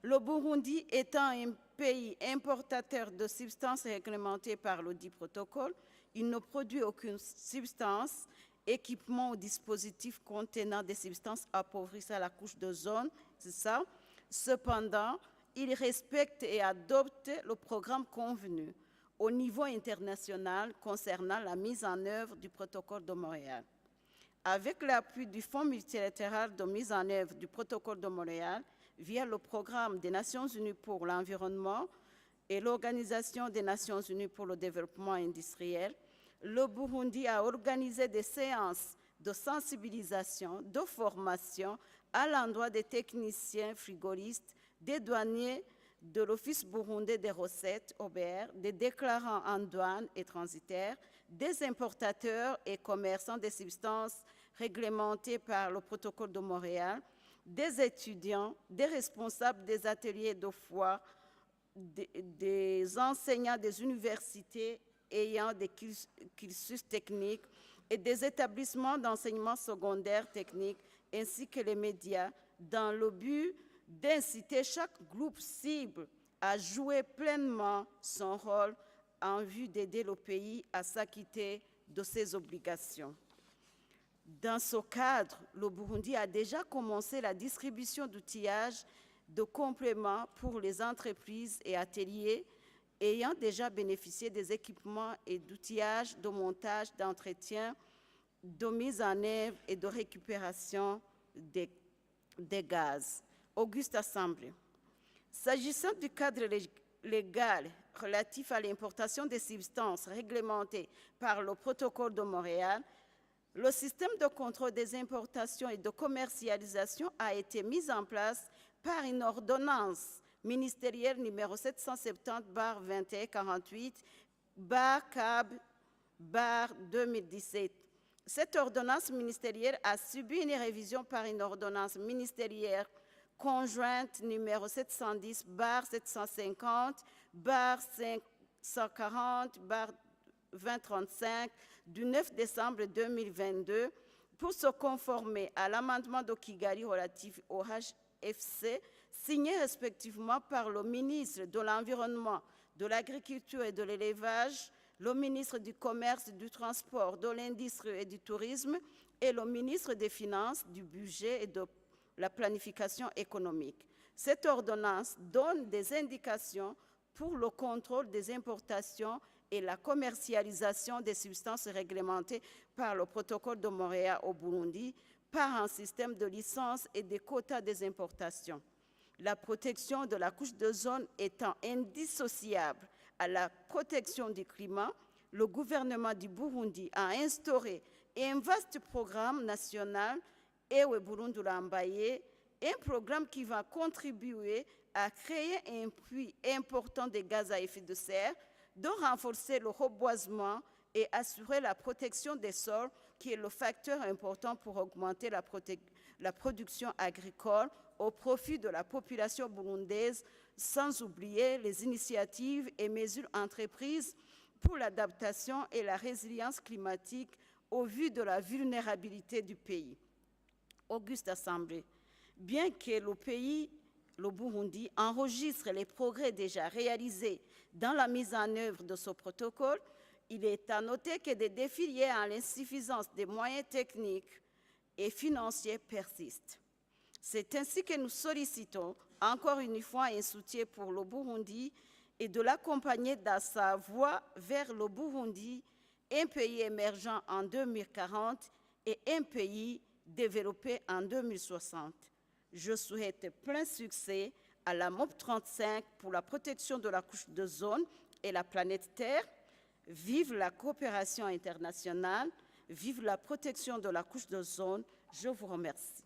Le Burundi étant un pays importateur de substances réglementées par le dit protocole, il ne produit aucune substance, équipement ou dispositif contenant des substances appauvrissant la couche d'ozone, c'est ça. Cependant, il respecte et adopte le programme convenu au niveau international concernant la mise en œuvre du protocole de Montréal. Avec l'appui du Fonds multilatéral de mise en œuvre du protocole de Montréal, via le programme des Nations unies pour l'environnement et l'Organisation des Nations unies pour le développement industriel, le Burundi a organisé des séances de sensibilisation, de formation à l'endroit des techniciens frigoristes, des douaniers de l'Office burundais des recettes, OBR, des déclarants en douane et transitaires, des importateurs et commerçants des substances réglementées par le protocole de Montréal, des étudiants, des responsables des ateliers de foire, des enseignants des universités ayant des cursus techniques et des établissements d'enseignement secondaire technique, ainsi que les médias, dans le but d'inciter chaque groupe cible à jouer pleinement son rôle en vue d'aider le pays à s'acquitter de ses obligations. Dans ce cadre, le Burundi a déjà commencé la distribution d'outillages de compléments pour les entreprises et ateliers ayant déjà bénéficié des équipements et d'outillages de montage, d'entretien, de mise en œuvre et de récupération des gaz. Auguste Assemblée. S'agissant du cadre légal relatif à l'importation des substances réglementées par le protocole de Montréal, le système de contrôle des importations et de commercialisation a été mis en place par une ordonnance ministérielle numéro 770-2148-CAB-2017. Cette ordonnance ministérielle a subi une révision par une ordonnance ministérielle conjointe numéro 710-740-540-2035 du 9 décembre 2022 pour se conformer à l'amendement de Kigali relatif au HFC signé respectivement par le ministre de l'Environnement, de l'Agriculture et de l'Élevage, le ministre du Commerce, du Transport, de l'Industrie et du Tourisme et le ministre des Finances, du Budget et de la Planification économique. Cette ordonnance donne des indications pour le contrôle des importations et la commercialisation des substances réglementées par le protocole de Montréal au Burundi par un système de licences et de quotas des importations. La protection de la couche d'ozone étant indissociable à la protection du climat, le gouvernement du Burundi a instauré un vaste programme national, Ewe Burundi Lambaye, un programme qui va contribuer à créer un puits important de gaz à effet de serre, de renforcer le reboisement et assurer la protection des sols, qui est le facteur important pour augmenter la production agricole au profit de la population burundaise, sans oublier les initiatives et mesures entreprises pour l'adaptation et la résilience climatique au vu de la vulnérabilité du pays. Auguste Assemblée, bien que le Burundi, enregistre les progrès déjà réalisés dans la mise en œuvre de ce protocole, il est à noter que des défis liés à l'insuffisance des moyens techniques et financiers persistent. C'est ainsi que nous sollicitons encore une fois un soutien pour le Burundi et de l'accompagner dans sa voie vers le Burundi, un pays émergent en 2040 et un pays développé en 2060. Je souhaite plein succès à la MOP35 pour la protection de la couche d'ozone et la planète Terre. Vive la coopération internationale, vive la protection de la couche d'ozone. Je vous remercie.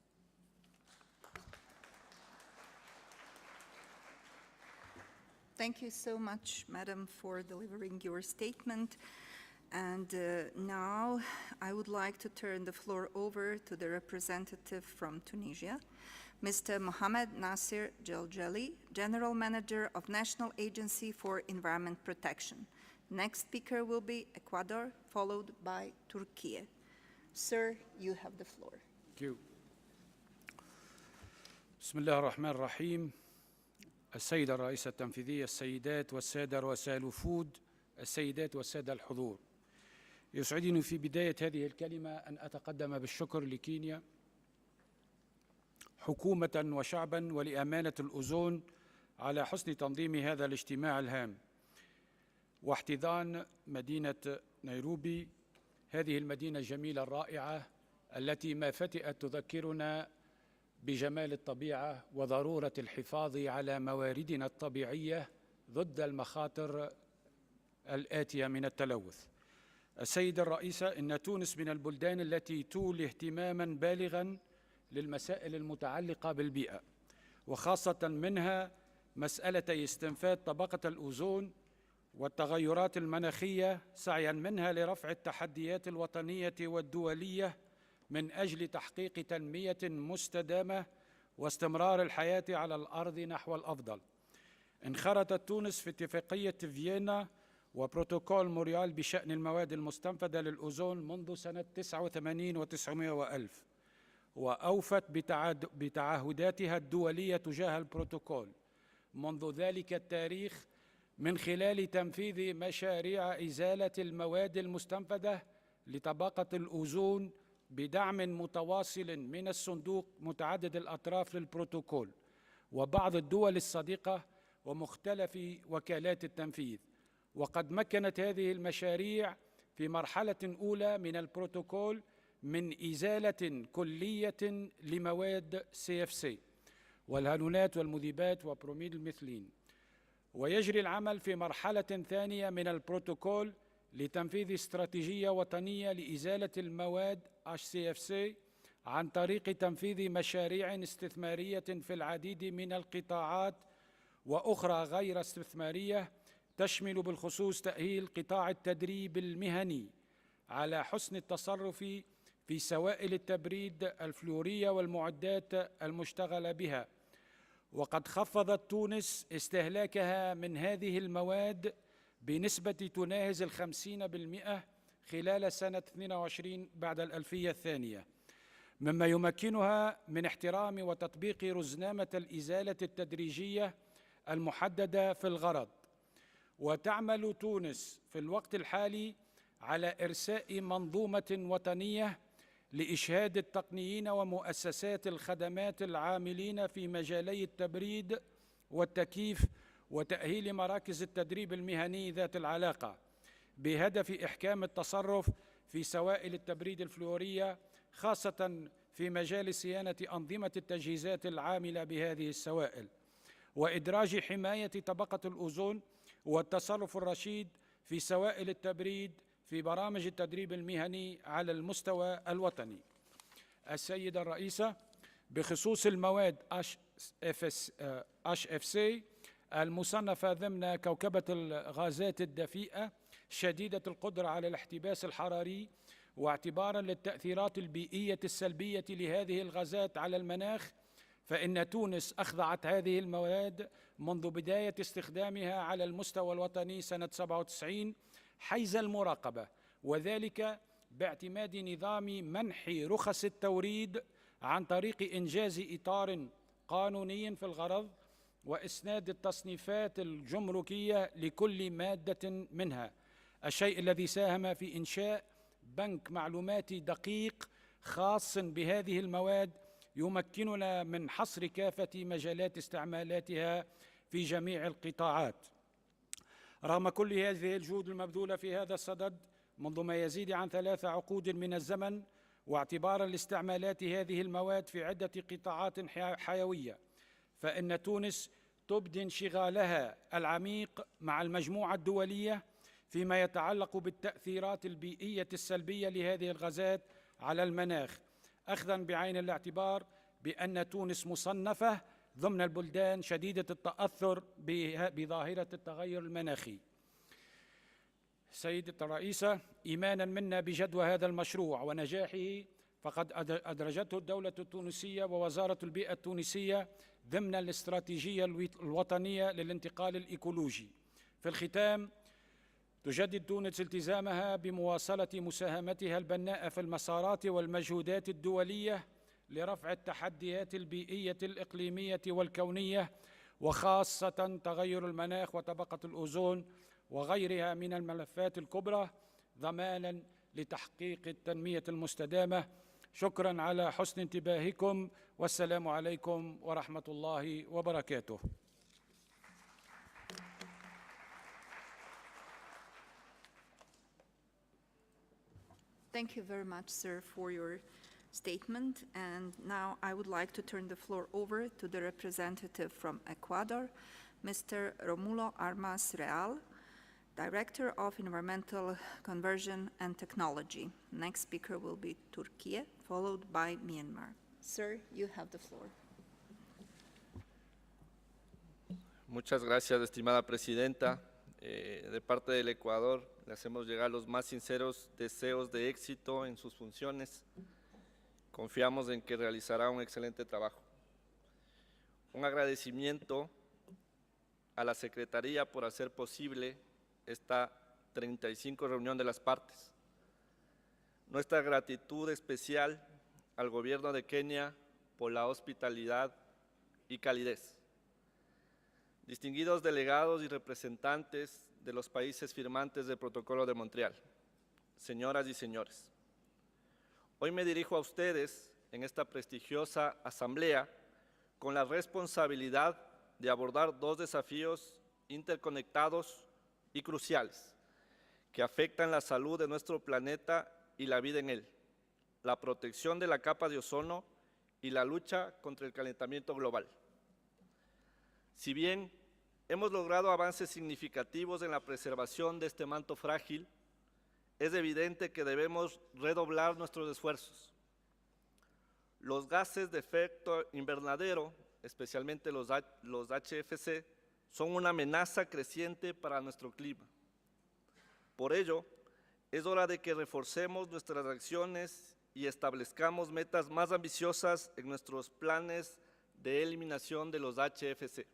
Thank you so much, Madam, for delivering your statement. And now I would like to turn the floor over to the representative from Tunisia, Mr. Mohamed Nasser Jeljeli, General Manager of National Agency for Environment Protection. Next speaker will be Ecuador, followed by Turkey. Sir, you have the floor. Thank you. بسم الله الرحمن الرحيم. السيدة الرئيسة التنفيذية، السيدات والسادة رؤساء الوفود، السيدات والسادة الحضور، يسعدني في بداية هذه الكلمة أن أتقدم بالشكر لكينيا حكومة وشعبا ولأمانة الأوزون على حسن تنظيم هذا الاجتماع الهام واحتضان مدينة نيروبي، هذه المدينة الجميلة الرائعة التي ما فتئت تذكرنا بجمال الطبيعة وضرورة الحفاظ على مواردنا الطبيعية ضد المخاطر الآتية من التلوث. السيدة الرئيسة، إن تونس من البلدان التي تولي اهتماما بالغا للمسائل المتعلقة بالبيئة، وخاصة منها مسألة استنفاد طبقة الأوزون والتغيرات المناخية، سعيا منها لرفع التحديات الوطنية والدولية من أجل تحقيق تنمية مستدامة واستمرار الحياة على الأرض نحو الأفضل. انخرطت تونس في اتفاقية فيينا وبروتوكول مونريال بشأن المواد المستنفذة للأوزون منذ سنة 89 و900 وألف، وأوفت بتعهداتها الدولية تجاه البروتوكول منذ ذلك التاريخ من خلال تنفيذ مشاريع إزالة المواد المستنفذة لطبقة الأوزون بدعم متواصل من الصندوق متعدد الأطراف للبروتوكول وبعض الدول الصديقة ومختلف وكالات التنفيذ. وقد مكنت هذه المشاريع في مرحلة أولى من البروتوكول من إزالة كلية لمواد CFC والهالونات والمذيبات وبروميد الميثلين، ويجري العمل في مرحلة ثانية من البروتوكول لتنفيذ استراتيجية وطنية لإزالة المواد HCFC عن طريق تنفيذ مشاريع استثمارية في العديد من القطاعات وأخرى غير استثمارية، تشمل بالخصوص تأهيل قطاع التدريب المهني على حسن التصرف في سوائل التبريد الفلورية والمعدات المشتغل بها. وقد خفضت تونس استهلاكها من هذه المواد بنسبة تناهز 50% خلال سنة 22 بعد الألفية الثانية، مما يمكنها من احترام وتطبيق رزنامة الإزالة التدريجية المحددة في الغرض. وتعمل تونس في الوقت الحالي على إرساء منظومة وطنية لإشهاد التقنيين ومؤسسات الخدمات العاملين في مجالي التبريد والتكييف وتأهيل مراكز التدريب المهني ذات العلاقة، بهدف إحكام التصرف في سوائل التبريد الفلورية، خاصة في مجال صيانة أنظمة التجهيزات العاملة بهذه السوائل، وإدراج حماية طبقة الأوزون والتصرف الرشيد في سوائل التبريد في برامج التدريب المهني على المستوى الوطني. السيدة الرئيسة، بخصوص المواد HFC المصنفة ضمن كوكبة الغازات الدفيئة شديدة القدرة على الاحتباس الحراري، واعتباراً للتأثيرات البيئية السلبية لهذه الغازات على المناخ، فإن تونس أخضعت هذه المواد منذ بداية استخدامها على المستوى الوطني سنة 97 حيز المراقبة، وذلك باعتماد نظام منح رخص التوريد عن طريق إنجاز إطار قانوني في الغرض وإسناد التصنيفات الجمركية لكل مادة منها، الشيء الذي ساهم في إنشاء بنك معلوماتي دقيق خاص بهذه المواد يمكننا من حصر كافة مجالات استعمالاتها في جميع القطاعات. رغم كل هذه الجهود المبذولة في هذا الصدد منذ ما يزيد عن 3 عقود من الزمن، واعتباراً لاستعمالات هذه المواد في عدة قطاعات حيوية، فإن تونس تبدي انشغالها العميق مع المجموعة الدولية فيما يتعلق بالتأثيرات البيئية السلبية لهذه الغازات على المناخ، أخذاً بعين الاعتبار بأن تونس مصنفة ضمن البلدان شديدة التأثر بظاهرة التغير المناخي. سيدة الرئيسة، إيماناً منا بجدوى هذا المشروع ونجاحه، فقد أدرجته الدولة التونسية ووزارة البيئة التونسية ضمن الاستراتيجية الوطنية للانتقال الإيكولوجي. في الختام، تجدد تونس التزامها بمواصلة مساهمتها البناءة في المسارات والمجهودات الدولية لرفع التحديات البيئية الإقليمية والكونية، وخاصة تغير المناخ وطبقة الأوزون وغيرها من الملفات الكبرى، ضماناً لتحقيق التنمية المستدامة. شكراً على حسن انتباهكم، والسلام عليكم ورحمة الله وبركاته. Thank you very much, sir, for your statement. And now I would like to turn the floor over to the representative from Ecuador, Mr. Romulo Armas Real, Director of Environmental Conversion and Technology. Next speaker will be Turkey, followed by Myanmar. Sir, you have the floor. Muchas gracias, estimada presidenta. De parte del Ecuador, le hacemos llegar los más sinceros deseos de éxito en sus funciones. Confiamos en que realizará un excelente trabajo. Un agradecimiento a la Secretaría por hacer posible esta 35 reunión de las partes. Nuestra gratitud especial al gobierno de Kenia por la hospitalidad y calidez. Distinguidos delegados y representantes de los países firmantes del Protocolo de Montreal, señoras y señores, hoy me dirijo a ustedes en esta prestigiosa asamblea con la responsabilidad de abordar 2 desafíos interconectados y cruciales que afectan la salud de nuestro planeta y la vida en él: la protección de la capa de ozono y la lucha contra el calentamiento global. Si bien hemos logrado avances significativos en la preservación de este manto frágil, es evidente que debemos redoblar nuestros esfuerzos. Los gases de efecto invernadero, especialmente los HFC, son una amenaza creciente para nuestro clima. Por ello, es hora de que reforcemos nuestras acciones y establezcamos metas más ambiciosas en nuestros planes de eliminación de los HFC.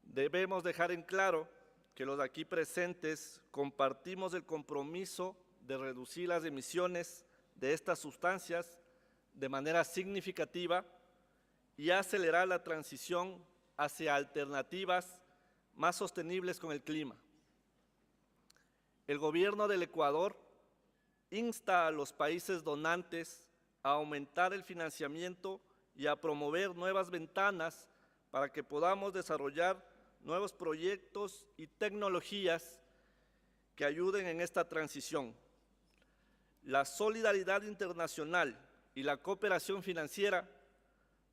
Debemos dejar en claro que los aquí presentes compartimos el compromiso de reducir las emisiones de estas sustancias de manera significativa y acelerar la transición hacia alternativas más sostenibles con el clima. El gobierno del Ecuador insta a los países donantes a aumentar el financiamiento y a promover nuevas ventanas para que podamos desarrollar nuevos proyectos y tecnologías que ayuden en esta transición. La solidaridad internacional y la cooperación financiera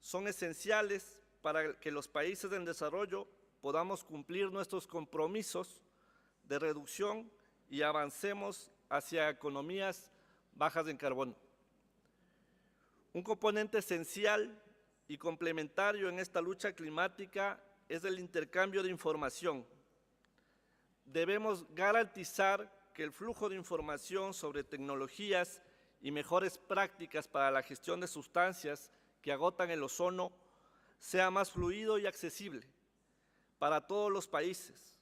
son esenciales para que los países en desarrollo podamos cumplir nuestros compromisos de reducción y avancemos hacia economías bajas en carbono. Un componente esencial y complementario en esta lucha climática es el intercambio de información. Debemos garantizar que el flujo de información sobre tecnologías y mejores prácticas para la gestión de sustancias que agotan el ozono sea más fluido y accesible para todos los países.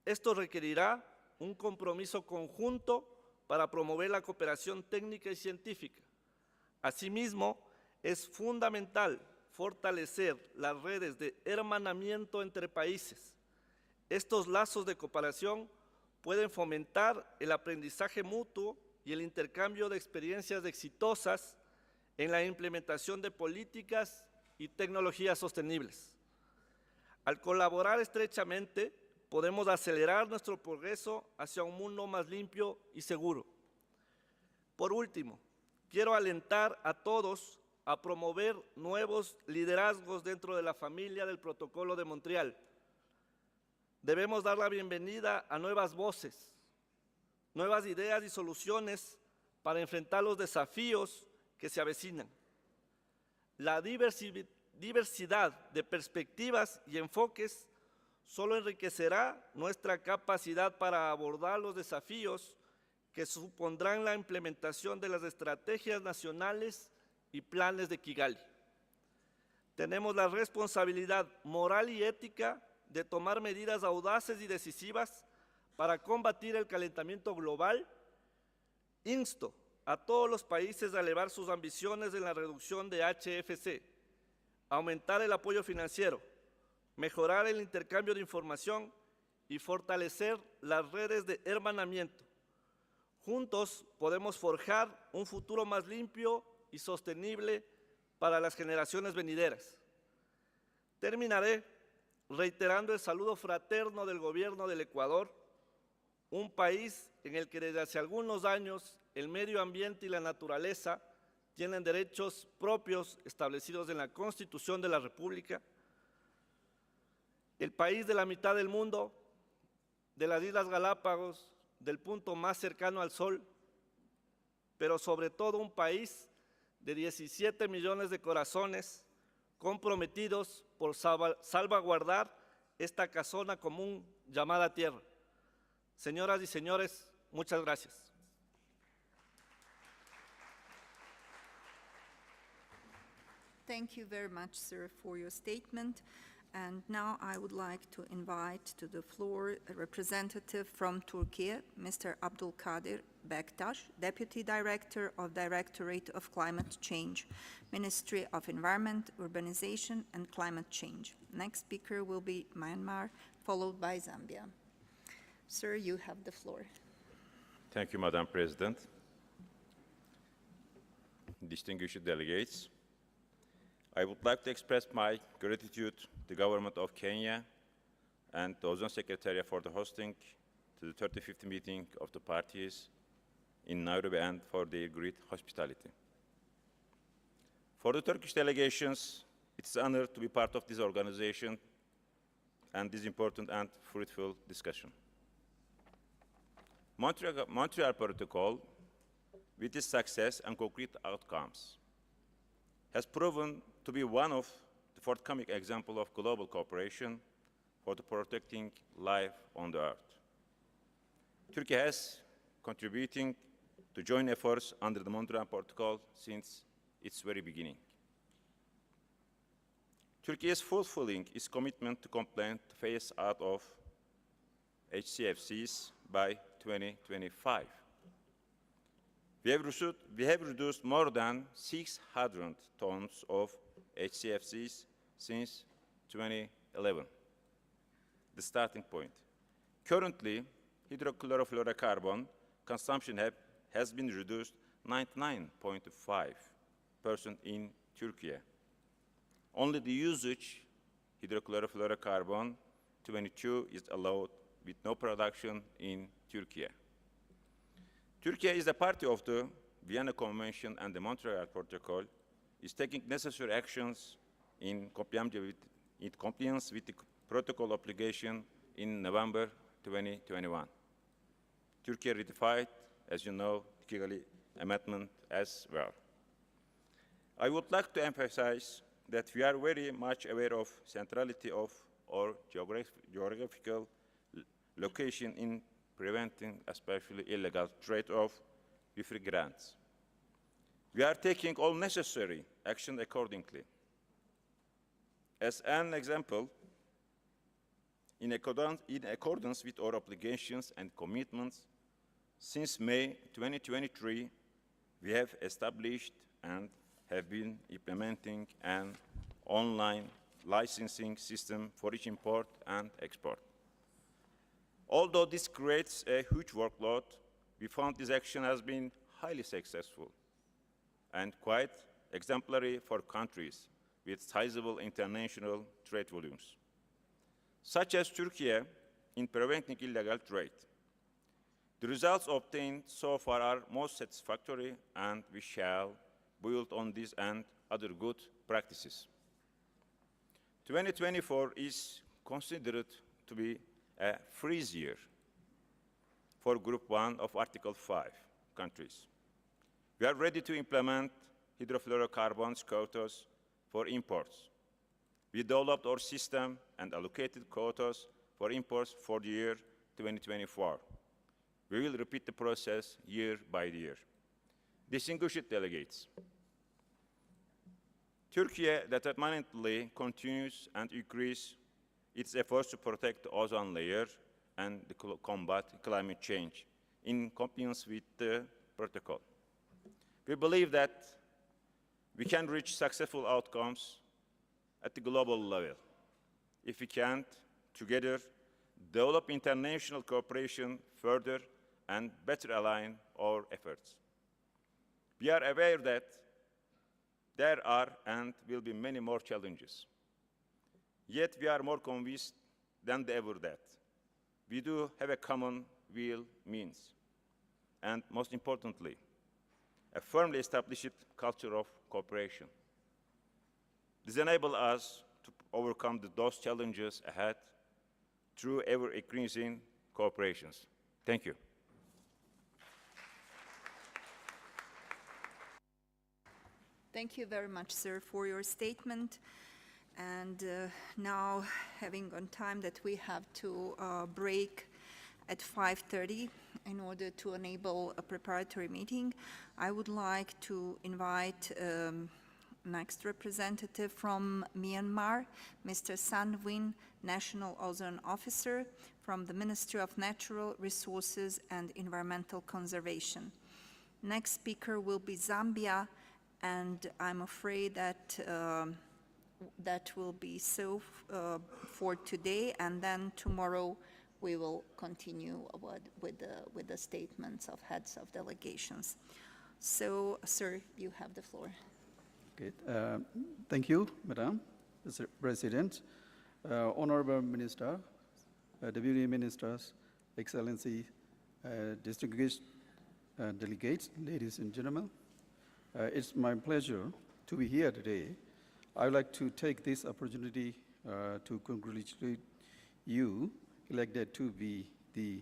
Esto requerirá un compromiso conjunto para promover la cooperación técnica y científica. Asimismo, es fundamental fortalecer las redes de hermanamiento entre países. Estos lazos de cooperación pueden fomentar el aprendizaje mutuo y el intercambio de experiencias exitosas en la implementación de políticas y tecnologías sostenibles. Al colaborar estrechamente, podemos acelerar nuestro progreso hacia un mundo más limpio y seguro. Por último, quiero alentar a todos a promover nuevos liderazgos dentro de la familia del Protocolo de Montreal. Debemos dar la bienvenida a nuevas voces, nuevas ideas y soluciones para enfrentar los desafíos que se avecinan. La diversidad de perspectivas y enfoques solo enriquecerá nuestra capacidad para abordar los desafíos que supondrán la implementación de las estrategias nacionales y planes de Kigali. Tenemos la responsabilidad moral y ética de tomar medidas audaces y decisivas para combatir el calentamiento global. Insto a todos los países a elevar sus ambiciones en la reducción de HFC, aumentar el apoyo financiero, mejorar el intercambio de información y fortalecer las redes de hermanamiento. Juntos podemos forjar un futuro más limpio y sostenible para las generaciones venideras. Terminaré reiterando el saludo fraterno del gobierno del Ecuador, un país en el que desde hace algunos años el medio ambiente y la naturaleza tienen derechos propios establecidos en la Constitución de la República, el país de la mitad del mundo, de las Islas Galápagos, del punto más cercano al Sol, pero sobre todo un país de 17 millones de corazones comprometidos por salvaguardar esta casona común llamada Tierra. Señoras y señores, muchas gracias. Thank you very much, sir, for your statement. And now I would like to invite to the floor a representative from Turkey, Mr. Abdulkadir Bektaş, Deputy Director of Directorate of Climate Change, Ministry of Environment, Urbanization and Climate Change. Next speaker will be Myanmar, followed by Zambia. Sir, you have the floor. Thank you, Madam President. Distinguished delegates, I would like to express my gratitude to the government of Kenya and the Ozone Secretariat for the hosting to the 35th meeting of the parties in Nairobi and for their great hospitality. For the Turkish delegations, it's an honor to be part of this organization and this important and fruitful discussion. Montreal Protocol, with its success and concrete outcomes, has proven to be one of the forthcoming examples of global cooperation for the protecting life on the Earth. Turkey has contributing to joint efforts under the Montreal Protocol since its very beginning. Turkey is fulfilling its commitment to complement the phase out of HCFCs by 2025. We have reduced more than 600 tons of HCFCs since 2011, the starting point. Currently, hydrochlorofluorocarbon consumption has been reduced 99.5% in Turkey. Only the usage hydrochlorofluorocarbon 22 is allowed with no production in Turkey. Turkey is a party of the Vienna Convention and the Montreal Protocol, is taking necessary actions in compliance with the protocol obligation in November 2021. Turkey ratified, as you know, the Kigali Amendment as well. I would like to emphasize that we are very much aware of centrality of our geographical location in preventing especially illegal trade of refrigerants. We are taking all necessary action accordingly. As an example, in accordance with our obligations and commitments, since May 2023, we have established and have been implementing an online licensing system for each import and export. Although this creates a huge workload, we found this action has been highly successful and quite exemplary for countries with sizable international trade volumes. Such as Turkey, in preventing illegal trade. The results obtained so far are most satisfactory, and we shall build on this and other good practices. 2024 is considered to be a freeze year for Group 1 of Article 5 countries. We are ready to implement hydrofluorocarbons quotas for imports. We developed our system and allocated quotas for imports for the year 2024. We will repeat the process year by year. Distinguished delegates, Turkey determinedly continues and increases its efforts to protect the ozone layer and combat climate change in compliance with the protocol. We believe that we can reach successful outcomes at the global level if we can, together, develop international cooperation further and better align our efforts. We are aware that there are and will be many more challenges. Yet we are more convinced than ever that we do have a common will means, and most importantly, a firmly established culture of cooperation. This enables us to overcome those challenges ahead through ever-increasing cooperations. Thank you. Thank you very much, sir, for your statement. And now, having on time that we have to break at 5:30 in order to enable a preparatory meeting, I would like to invite next representative from Myanmar, Mr. San Win, National Ozone Officer from the Ministry of Natural Resources and Environmental Conservation. Next speaker will be Zambia, and I'm afraid that that will be so for today, and then tomorrow we will continue with the statements of heads of delegations. So, sir, you have the floor. Okay. Thank you, Madam President, Honorable Minister, Deputy Ministers, Excellency, distinguished delegates, ladies and gentlemen. It's my pleasure to be here today. I would like to take this opportunity to congratulate you, elected to be the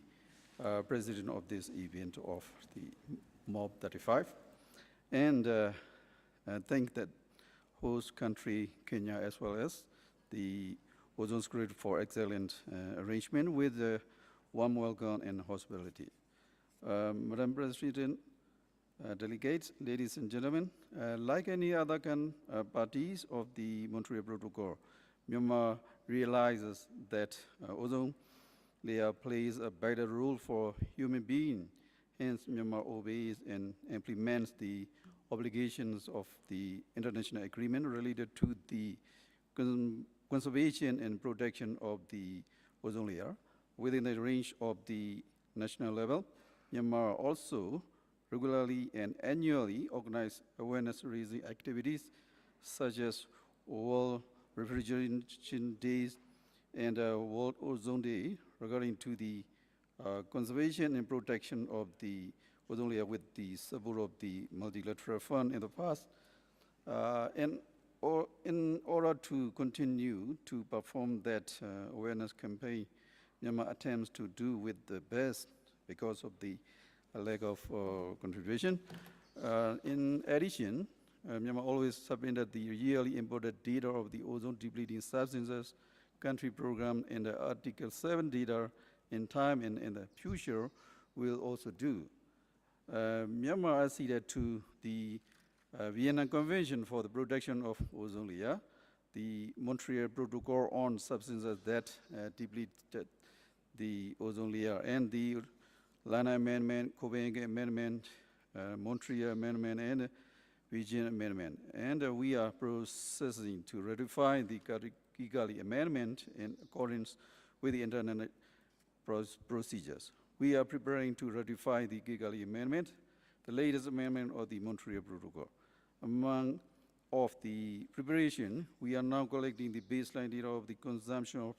president of this event of the MOP35, and thank the host country, Kenya, as well as the Ozone Group for excellent arrangement with a warm welcome and hospitality. Madam President, delegates, ladies and gentlemen, like any other parties of the Montreal Protocol, Myanmar realizes that ozone layer plays a vital role for human beings. Hence, Myanmar obeys and implements the obligations of the international agreement related to the conservation and protection of the ozone layer within the range of the national level. Myanmar also regularly and annually organize awareness-raising activities such as World Refrigeration Days and World Ozone Day regarding to the conservation and protection of the ozone layer with the support of the multilateral fund in the past. In order to continue to perform that awareness campaign, Myanmar attempts to do with the best because of the lack of contribution. In addition, Myanmar always submitted the yearly imported data of the ozone depleting substances country program and the Article 7 data in time and in the future will also do. Myanmar acceded to the Vienna Convention for the Protection of Ozone Layer, the Montreal Protocol on substances that depleted the ozone layer, and the Lana Amendment, Copenhagen Amendment, Montreal Amendment, and Beijing Amendment. And we are processing to ratify the Kigali Amendment in accordance with the international procedures. We are preparing to ratify the Kigali Amendment, the latest amendment of the Montreal Protocol. Among of the preparation, we are now collecting the baseline data of the consumption of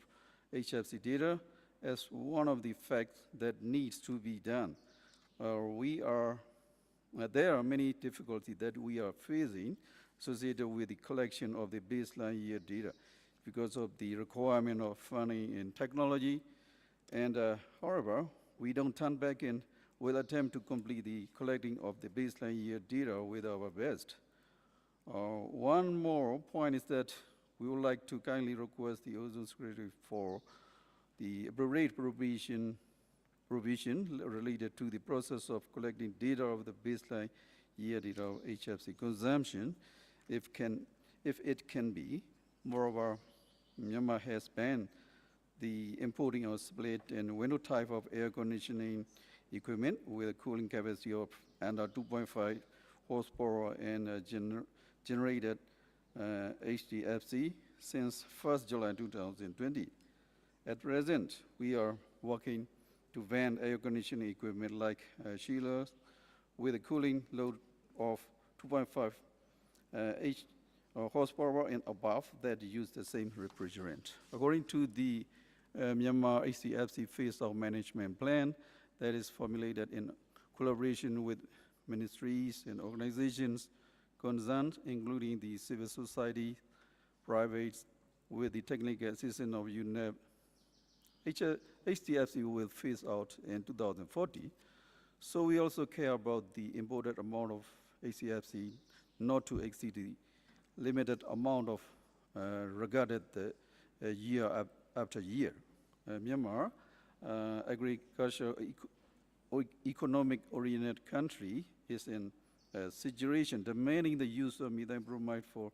HFC data as one of the facts that needs to be done. There are many difficulties that we are facing associated with the collection of the baseline year data because of the requirement of funding in technology. And however, we don't turn back and will attempt to complete the collecting of the baseline year data with our best. One more point is that we would like to kindly request the Ozone Secretary for the appropriate provision related to the process of collecting data of the baseline year data of HFC consumption, if it can be. Moreover, Myanmar has banned the importing of split and window type of air conditioning equipment with a cooling capacity of under 2.5 horsepower and generated HDFC since 1st July 2020. At present, we are working to ban air conditioning equipment like chillers with a cooling load of 2.5 horsepower and above that use the same refrigerant. According to the Myanmar HCFC phase-out management plan that is formulated in collaboration with ministries and organizations concerned, including the civil society, privates, with the technical assistance of UNEP, HCFC will phase out in 2040. So we also care about the imported amount of HCFC not to exceed the limited amount of regarded the year after year. Myanmar, agricultural economic-oriented country, is in a situation demanding the use of methane bromide for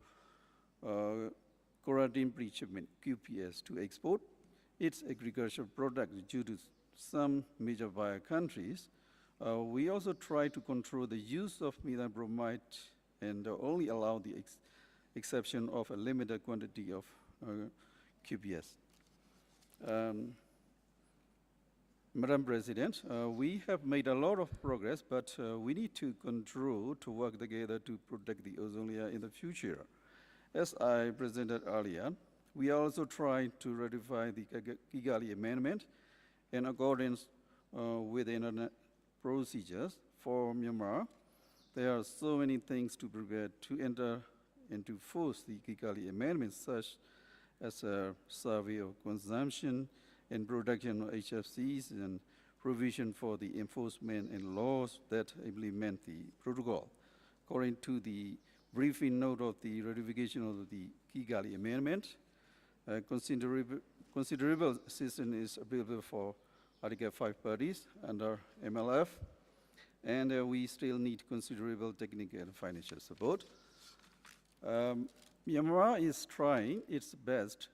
quarantine pre-shipment (QPS) to export its agricultural products due to some major buyer countries. We also try to control the use of methane bromide and only allow the exception of a limited quantity of QPS. Madam President, we have made a lot of progress, but we need to control to work together to protect the ozone layer in the future. As I presented earlier, we are also trying to ratify the Kigali Amendment in accordance with the internet procedures for Myanmar. There are so many things to prepare to enter into force the Kigali Amendment, such as a survey of consumption and production of HFCs and provision for the enforcement and laws that implement the protocol. According to the briefing note of the ratification of the Kigali Amendment, considerable assistance is available for Article 5 parties under MLF, and we still need considerable technical and financial support. Myanmar is trying its best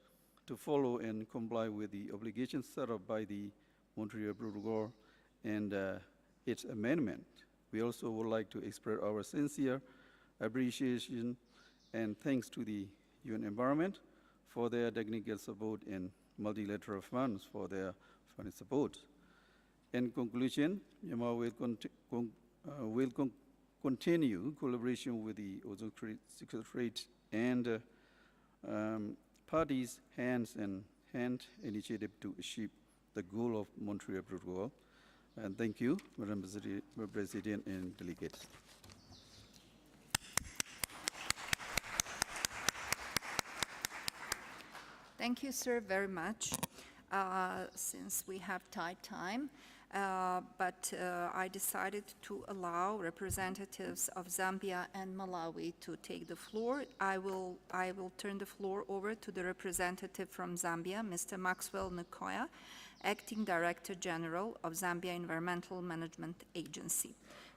to follow and comply with the obligations set up by the Montreal Protocol and its amendment. We also would like to express our sincere appreciation and thanks to the UN Environment for their technical support and multilateral funds for their funding support. In conclusion, Myanmar will continue collaboration with the Ozone Secretariat and parties hand-in-hand initiative to achieve the goal of Montreal Protocol. And thank you, Madam President and delegates. Thank you, sir, very much. Since we have tight time, but I decided to allow representatives of Zambia and Malawi to take the floor. I will turn the floor over to the representative from Zambia, Mr. Maxwell Nukoya, Acting Director General of Zambia Environmental Management Agency.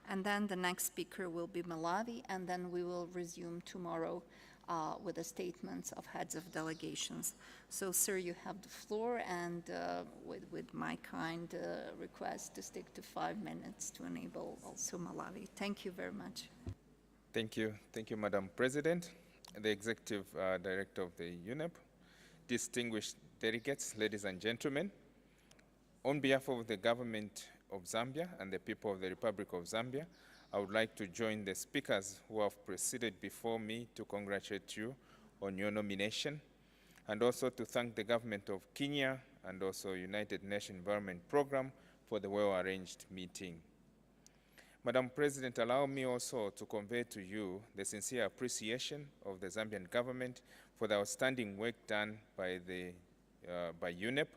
And then the next speaker will be Malawi, and then we will resume tomorrow with the statements of heads of delegations. So, sir, you have the floor, and with my kind request to stick to 5 minutes to enable also Malawi. Thank you very much. Thank you, Madam President, the Executive Director of the UNEP, distinguished delegates, ladies and gentlemen. On behalf of the government of Zambia and the people of the Republic of Zambia, I would like to join the speakers who have proceeded before me to congratulate you on your nomination, and also to thank the government of Kenya and also United Nations Environment Program for the well-arranged meeting. Madam President, allow me also to convey to you the sincere appreciation of the Zambian government for the outstanding work done by UNEP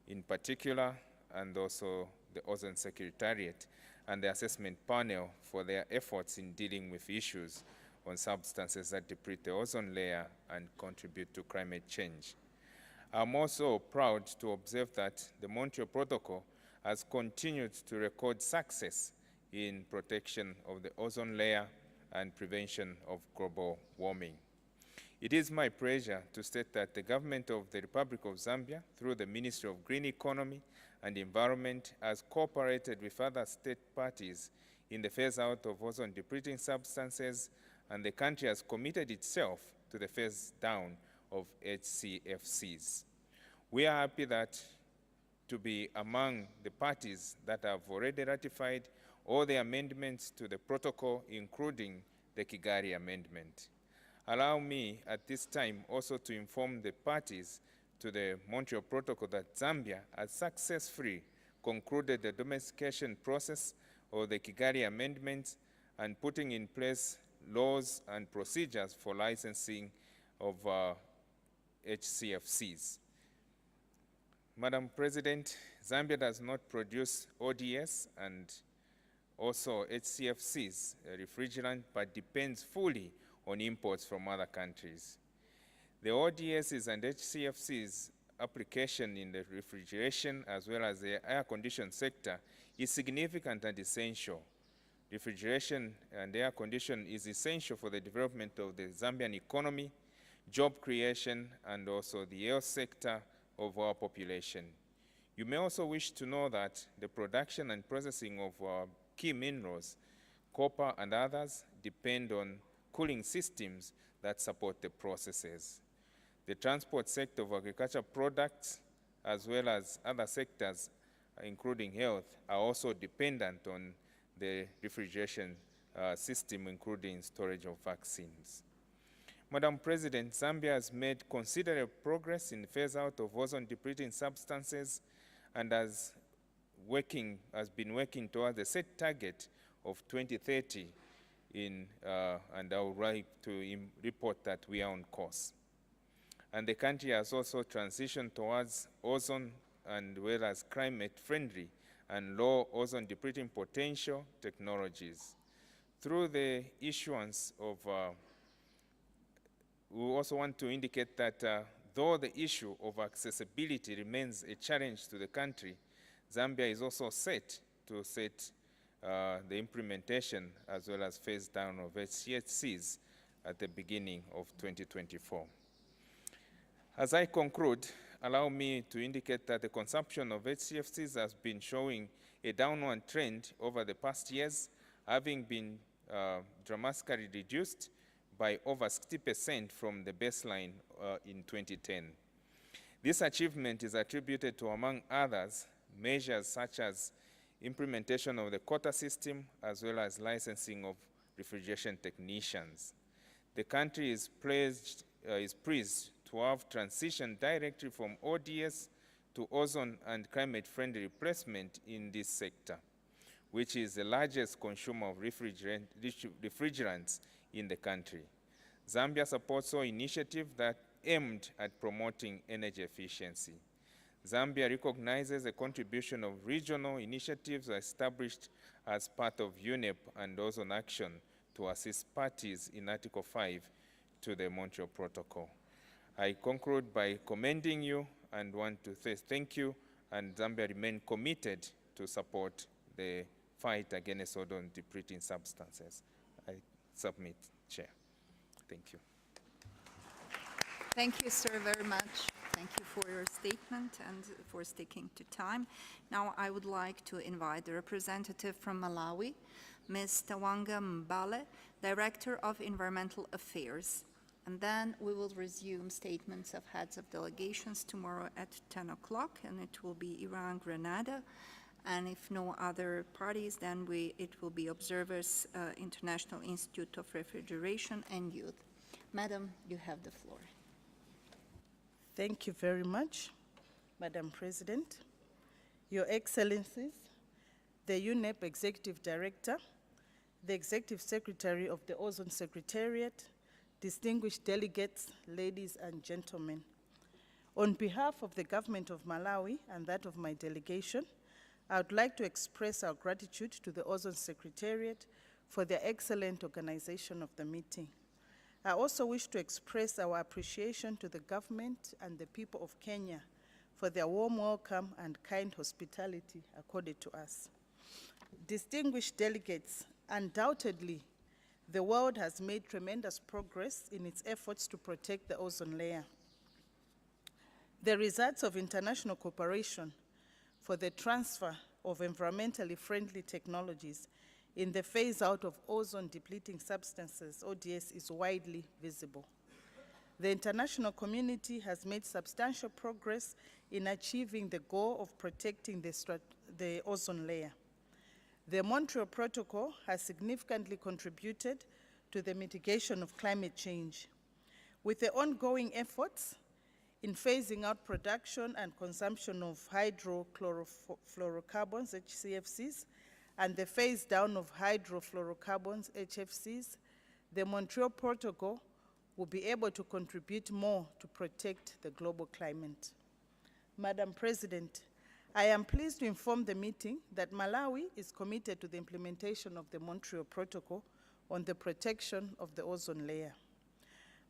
in particular, and also the Ozone Secretariat and the assessment panel for their efforts in dealing with issues on substances that deplete the ozone layer and contribute to climate change. I'm also proud to observe that the Montreal Protocol has continued to record success in protection of the ozone layer and prevention of global warming. It is my pleasure to state that the government of the Republic of Zambia, through the Ministry of Green Economy and Environment, has cooperated with other state parties in the phase-out of ozone-depleting substances, and the country has committed itself to the phase-down of HCFCs. We are happy to be among the parties that have already ratified all the amendments to the protocol, including the Kigali Amendment. Allow me at this time also to inform the parties to the Montreal Protocol that Zambia has successfully concluded the domestication process of the Kigali Amendments and putting in place laws and procedures for licensing of HCFCs. Madam President, Zambia does not produce ODS and also HCFCs, a refrigerant, but depends fully on imports from other countries. The ODSs and HCFCs application in the refrigeration as well as the air conditioning sector is significant and essential. Refrigeration and air conditioning is essential for the development of the Zambian economy, job creation, and also the health sector of our population. You may also wish to know that the production and processing of key minerals, copper and others, depend on cooling systems that support the processes. The transport sector of agricultural products, as well as other sectors, including health, are also dependent on the refrigeration system, including storage of vaccines. Madam President, Zambia has made considerable progress in phase-out of ozone-depleting substances and has been working towards the set target of 2030 and I would like to report that we are on course. And the country has also transitioned towards ozone and whereas climate-friendly and low ozone-depleting potential technologies. Through the issuance of, we also want to indicate that though the issue of accessibility remains a challenge to the country, Zambia is also set to set the implementation as well as phase down of HCFCs at the beginning of 2024. As I conclude, allow me to indicate that the consumption of HCFCs has been showing a downward trend over the past years, having been dramatically reduced by over 60% from the baseline in 2010. This achievement is attributed to, among others, measures such as implementation of the quota system, as well as licensing of refrigeration technicians. The country is pleased to have transitioned directly from ODS to ozone and climate-friendly replacement in this sector, which is the largest consumer of refrigerants in the country. Zambia supports all initiatives that aimed at promoting energy efficiency. Zambia recognizes the contribution of regional initiatives established as part of UNEP and Ozone Action to assist parties in Article 5 to the Montreal Protocol. I conclude by commending you and want to say thank you, and Zambia remains committed to support the fight against ozone-depleting substances. I submit, Chair. Thank you. Thank you, sir, very much. Thank you for your statement and for sticking to time. Now I would like to invite the representative from Malawi, Ms. Tawanga Mbale, Director of Environmental Affairs. And then we will resume statements of heads of delegations tomorrow at 10 o'clock, and it will be Iran, Grenada. And if no other parties, then it will be Observers, International Institute of Refrigeration and Youth. Madam, you have the floor. Thank you very much. Madam President, Your Excellencies, the UNEP Executive Director, the Executive Secretary of the Ozone Secretariat, distinguished delegates, ladies and gentlemen. On behalf of the government of Malawi and that of my delegation, I would like to express our gratitude to the Ozone Secretariat for their excellent organization of the meeting. I also wish to express our appreciation to the government and the people of Kenya for their warm welcome and kind hospitality accorded to us. Distinguished delegates, undoubtedly, the world has made tremendous progress in its efforts to protect the ozone layer. The results of international cooperation for the transfer of environmentally friendly technologies in the phase-out of ozone-depleting substances, ODS, is widely visible. The international community has made substantial progress in achieving the goal of protecting the ozone layer. The Montreal Protocol has significantly contributed to the mitigation of climate change. With the ongoing efforts in phasing out production and consumption of hydrofluorocarbons, HCFCs, and the phase down of hydrofluorocarbons, HFCs, the Montreal Protocol will be able to contribute more to protect the global climate. Madam President, I am pleased to inform the meeting that Malawi is committed to the implementation of the Montreal Protocol on the protection of the ozone layer.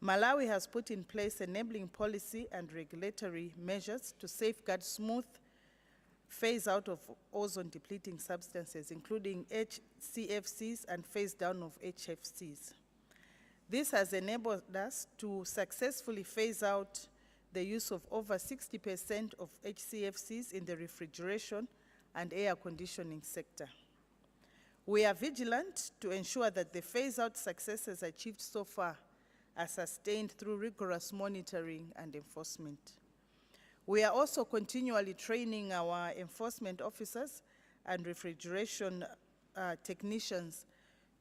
Malawi has put in place enabling policy and regulatory measures to safeguard smooth phase out of ozone-depleting substances, including HCFCs and phase down of HFCs. This has enabled us to successfully phase out the use of over 60% of HCFCs in the refrigeration and air conditioning sector. We are vigilant to ensure that the phase-out successes achieved so far are sustained through rigorous monitoring and enforcement. We are also continually training our enforcement officers and refrigeration technicians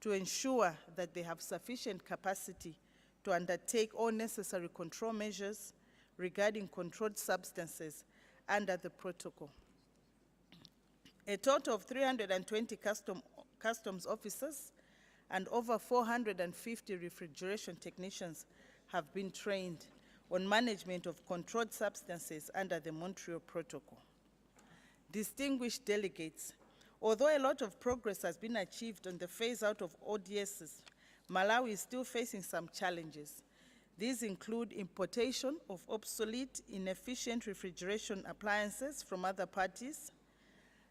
to ensure that they have sufficient capacity to undertake all necessary control measures regarding controlled substances under the protocol. A total of 320 customs officers and over 450 refrigeration technicians have been trained on management of controlled substances under the Montreal Protocol. Distinguished delegates, although a lot of progress has been achieved on the phase-out of ODSs, Malawi is still facing some challenges. These include importation of obsolete, inefficient refrigeration appliances from other parties,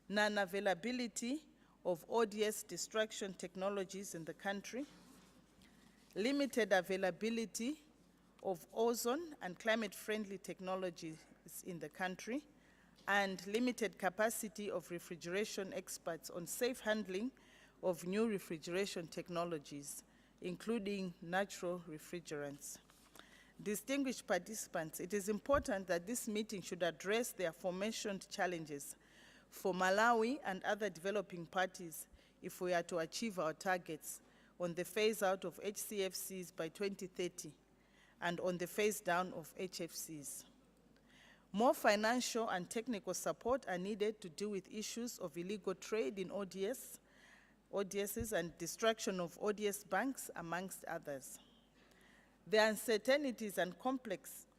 non-availability of ODS destruction technologies in the country, limited availability of ozone and climate-friendly technologies in the country, and limited capacity of refrigeration experts on safe handling of new refrigeration technologies, including natural refrigerants. Distinguished participants, it is important that this meeting should address the aforementioned challenges for Malawi and other developing parties if we are to achieve our targets on the phase-out of HCFCs by 2030 and on the phase-down of HFCs. More financial and technical support are needed to deal with issues of illegal trade in ODSs and destruction of ODS banks, amongst others. The uncertainties and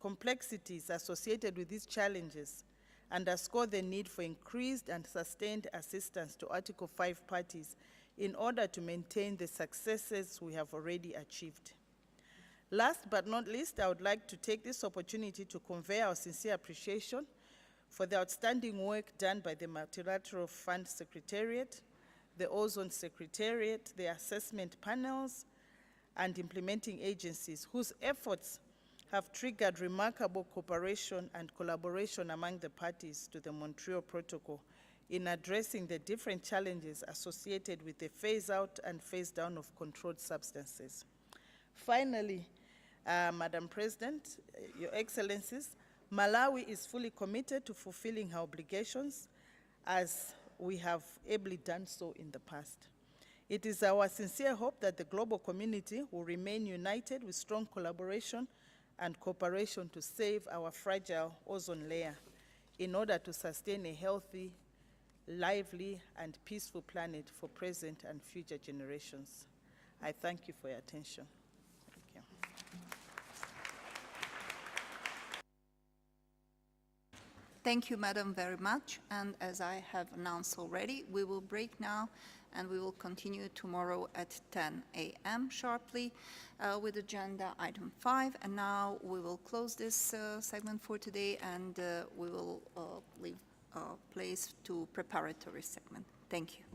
complexities associated with these challenges underscore the need for increased and sustained assistance to Article 5 parties in order to maintain the successes we have already achieved. Last but not least, I would like to take this opportunity to convey our sincere appreciation for the outstanding work done by the Multilateral Fund Secretariat, the Ozone Secretariat, the assessment panels, and implementing agencies whose efforts have triggered remarkable cooperation and collaboration among the parties to the Montreal Protocol in addressing the different challenges associated with the phase-out and phase-down of controlled substances. Finally, Madam President, Your Excellencies, Malawi is fully committed to fulfilling her obligations as we have ably done so in the past. It is our sincere hope that the global community will remain united with strong collaboration and cooperation to save our fragile ozone layer in order to sustain a healthy, lively, and peaceful planet for present and future generations. I thank you for your attention. Thank you. Thank you, Madam, very much. And as I have announced already, we will break now and we will continue tomorrow at 10 a.m. sharply with agenda item 5. And now we will close this segment for today and we will leave place to preparatory segment. Thank you.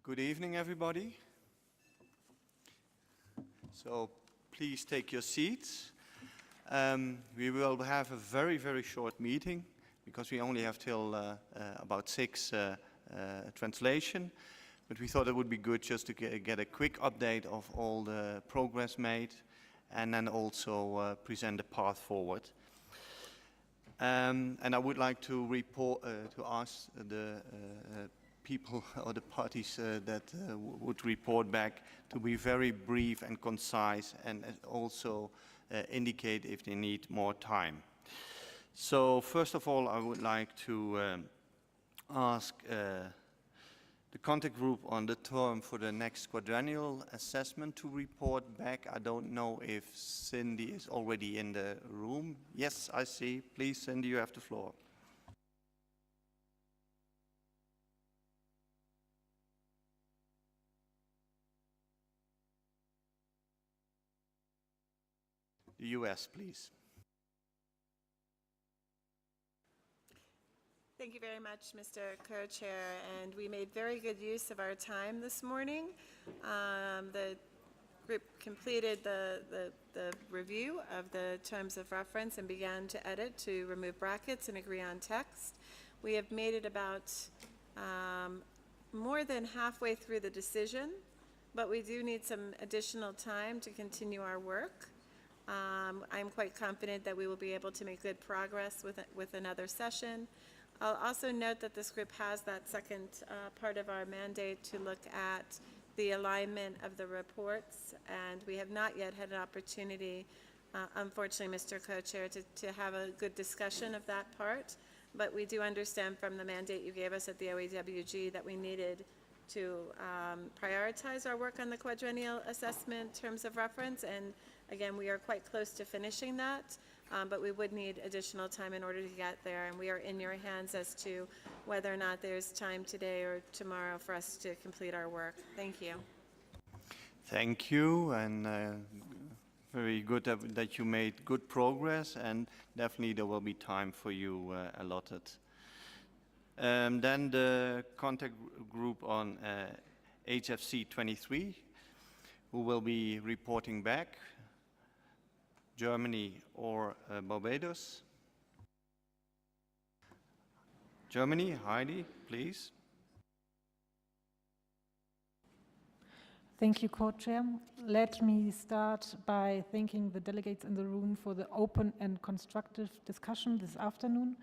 Good evening, everybody. So please take your seats. We will have a very, very short meeting because we only have till about 6 translation. But we thought it would be good just to get a quick update of all the progress made and then also present the path forward. And I would like to report, to ask the people or the parties that would report back to be very brief and concise and also indicate if they need more time. So first of all, I would like to ask the contact group on the term for the next quadrennial assessment to report back. I don't know if Cindy is already in the room. Yes, I see. Please, Cindy, you have the floor. The US, please. Thank you very much, Mr. Co-Chair, and we made very good use of our time this morning. The group completed the review of the terms of reference and began to edit to remove brackets and agree on text. We have made it about more than halfway through the decision, but we do need some additional time to continue our work. I'm quite confident that we will be able to make good progress with another session. I'll also note that this group has that second part of our mandate to look at the alignment of the reports, and we have not yet had an opportunity, unfortunately, Mr. Co-Chair, to have a good discussion of that part, but we do understand from the mandate you gave us at the OEWG that we needed to prioritize our work on the quadrennial assessment terms of reference, and again, we are quite close to finishing that, but we would need additional time in order to get there, and we are in your hands as to whether or not there's time today or tomorrow for us to complete our work. Thank you. Thank you, and very good that you made good progress, and definitely there will be time for you allotted. Then the contact group on HFC 23, who will be reporting back. Germany or Barbados? Germany, Heidi, please. Thank you, Co-Chair. Let me start by thanking the delegates in the room for the open and constructive discussion this afternoon.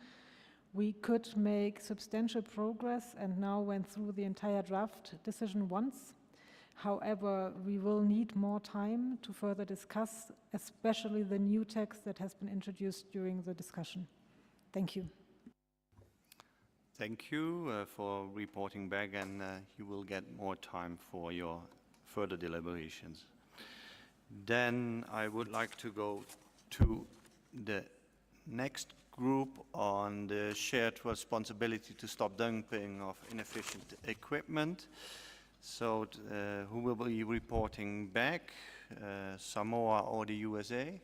We could make substantial progress and now went through the entire draft decision once. However, we will need more time to further discuss, especially the new text that has been introduced during the discussion. Thank you. Thank you for reporting back, and you will get more time for your further deliberations. Then I would like to go to the next group on the shared responsibility to stop dumping of inefficient equipment. So who will be reporting back, Samoa or the USA?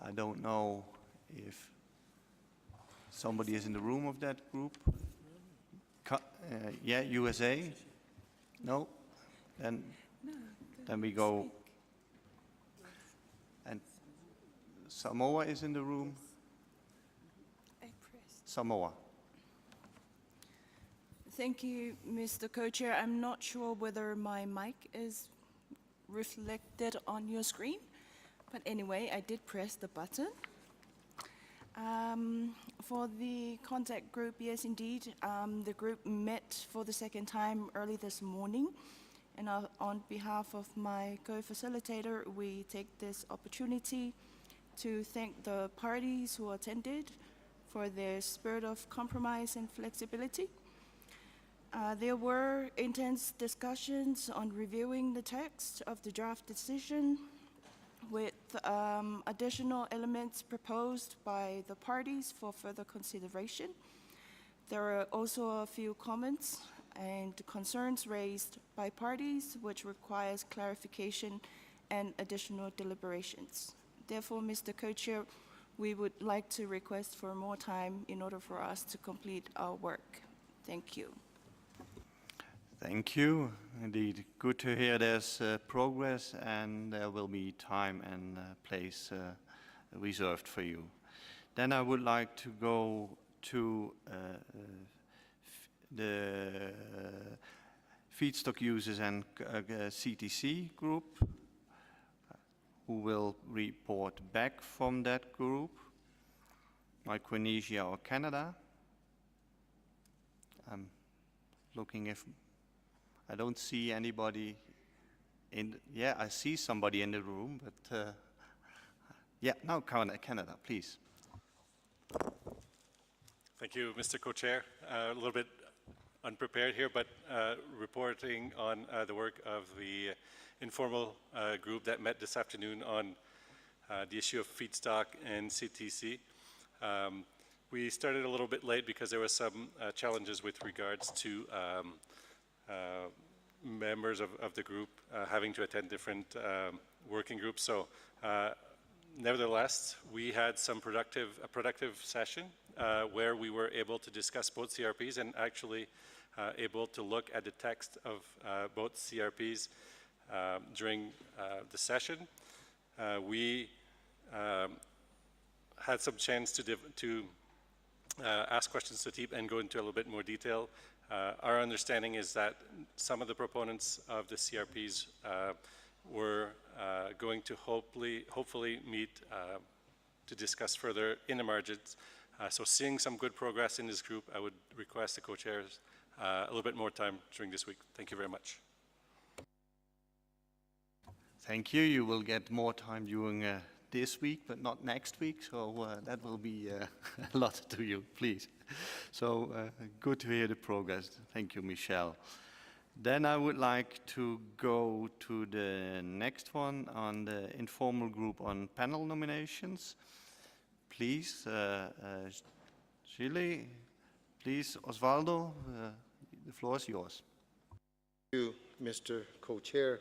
I don't know if somebody is in the room of that group. Yeah, USA? No? Then we go. And Samoa is in the room. Samoa. Thank you, Mr. Co-Chair. I'm not sure whether my mic is reflected on your screen, but anyway, I did press the button. For the contact group, yes, indeed, the group met for the second time early this morning, and on behalf of my co-facilitator, we take this opportunity to thank the parties who attended for their spirit of compromise and flexibility. There were intense discussions on reviewing the text of the draft decision with additional elements proposed by the parties for further consideration. There are also a few comments and concerns raised by parties which requires clarification and additional deliberations. Therefore, Mr. Co-Chair, we would like to request for more time in order for us to complete our work. Thank you. Thank you. Indeed, good to hear there's progress and there will be time and place reserved for you. Then I would like to go to the feedstock users and CTC group, who will report back from that group, Micronesia or Canada. I'm looking if I don't see anybody in. Yeah, I see somebody in the room, but yeah, now Canada, please. Thank you, Mr. Co-Chair. A little bit unprepared here, but reporting on the work of the informal group that met this afternoon on the issue of feedstock and CTC. We started a little bit late because there were some challenges with regards to members of the group having to attend different working groups. So nevertheless, we had a productive session where we were able to discuss both CRPs and actually able to look at the text of both CRPs during the session. We had some chance to ask questions to TEEP and go into a little bit more detail. Our understanding is that some of the proponents of the CRPs were going to hopefully meet to discuss further in the margins. So seeing some good progress in this group, I would request the co-chairs a little bit more time during this week. Thank you very much. Thank you. You will get more time during this week, but not next week, so that will be a lot to you, please. So good to hear the progress. Thank you, Michelle. Then I would like to go to the next one on the informal group on panel nominations. Please, Gilles, please, Osvaldo, the floor is yours. Thank you, Mr. Co-Chair,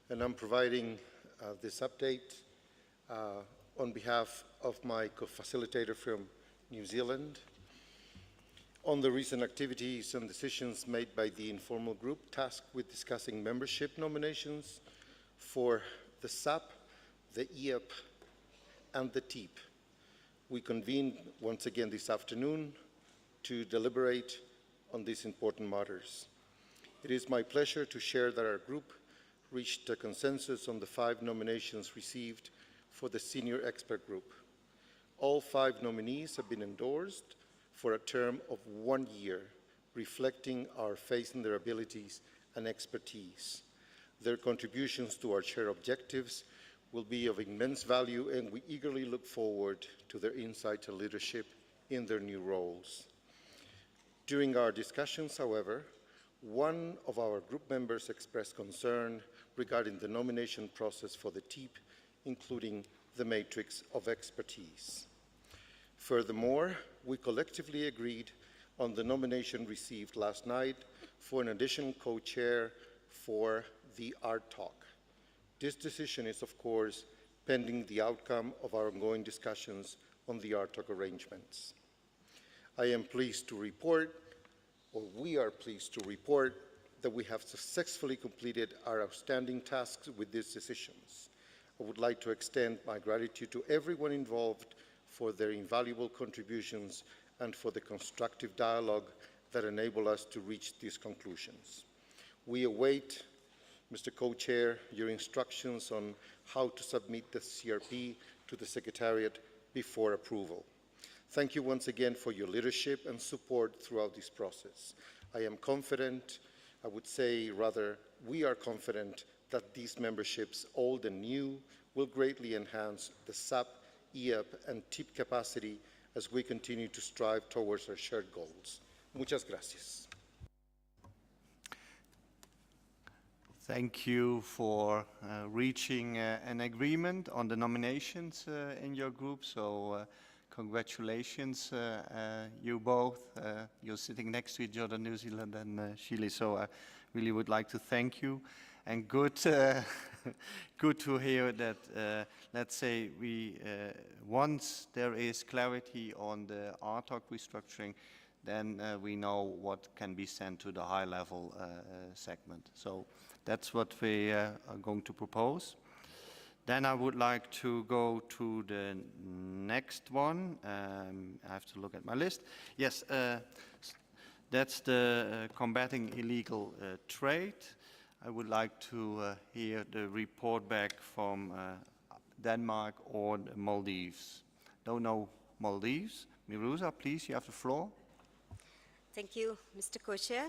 and I'm providing this update on behalf of my co-facilitator from New Zealand on the recent activities and decisions made by the informal group tasked with discussing membership nominations for the SAP, the EAP, and the TEEP. We convened once again this afternoon to deliberate on these important matters. It is my pleasure to share that our group reached a consensus on the 5 nominations received for the senior expert group. All 5 nominees have been endorsed for a term of 1 year, reflecting our faith in their abilities and expertise. Their contributions to our shared objectives will be of immense value, and we eagerly look forward to their insight and leadership in their new roles. During our discussions, however, One of our group members expressed concern regarding the nomination process for the TEEP, including the matrix of expertise. Furthermore, we collectively agreed on the nomination received last night for an additional co-chair for the Art Talk. This decision is, of course, pending the outcome of our ongoing discussions on the Art Talk arrangements. I am pleased to report, or we are pleased to report, that we have successfully completed our outstanding tasks with these decisions. I would like to extend my gratitude to everyone involved for their invaluable contributions and for the constructive dialogue that enabled us to reach these conclusions. We await, Mr. Co-Chair, your instructions on how to submit the CRP to the Secretariat before approval. Thank you once again for your leadership and support throughout this process. I am confident, I would say rather, we are confident that these memberships, old and new, will greatly enhance the SAP, EAP, and TIP capacity as we continue to strive towards our shared goals. Muchas gracias. Thank you for reaching an agreement on the nominations in your group. So congratulations, you both. You're sitting next to each other, New Zealand and Chile. So I really would like to thank you. And good, good to hear that, let's say, once there is clarity on the RTOC restructuring, then we know what can be sent to the high-level segment. So that's what we are going to propose. Then I would like to go to the next one. I have to look at my list. Yes, that's the combating illegal trade. I would like to hear the report back from Denmark or the Maldives. Don't know Maldives. Miruza, please, you have the floor. Thank you, Mr. Co-Chair.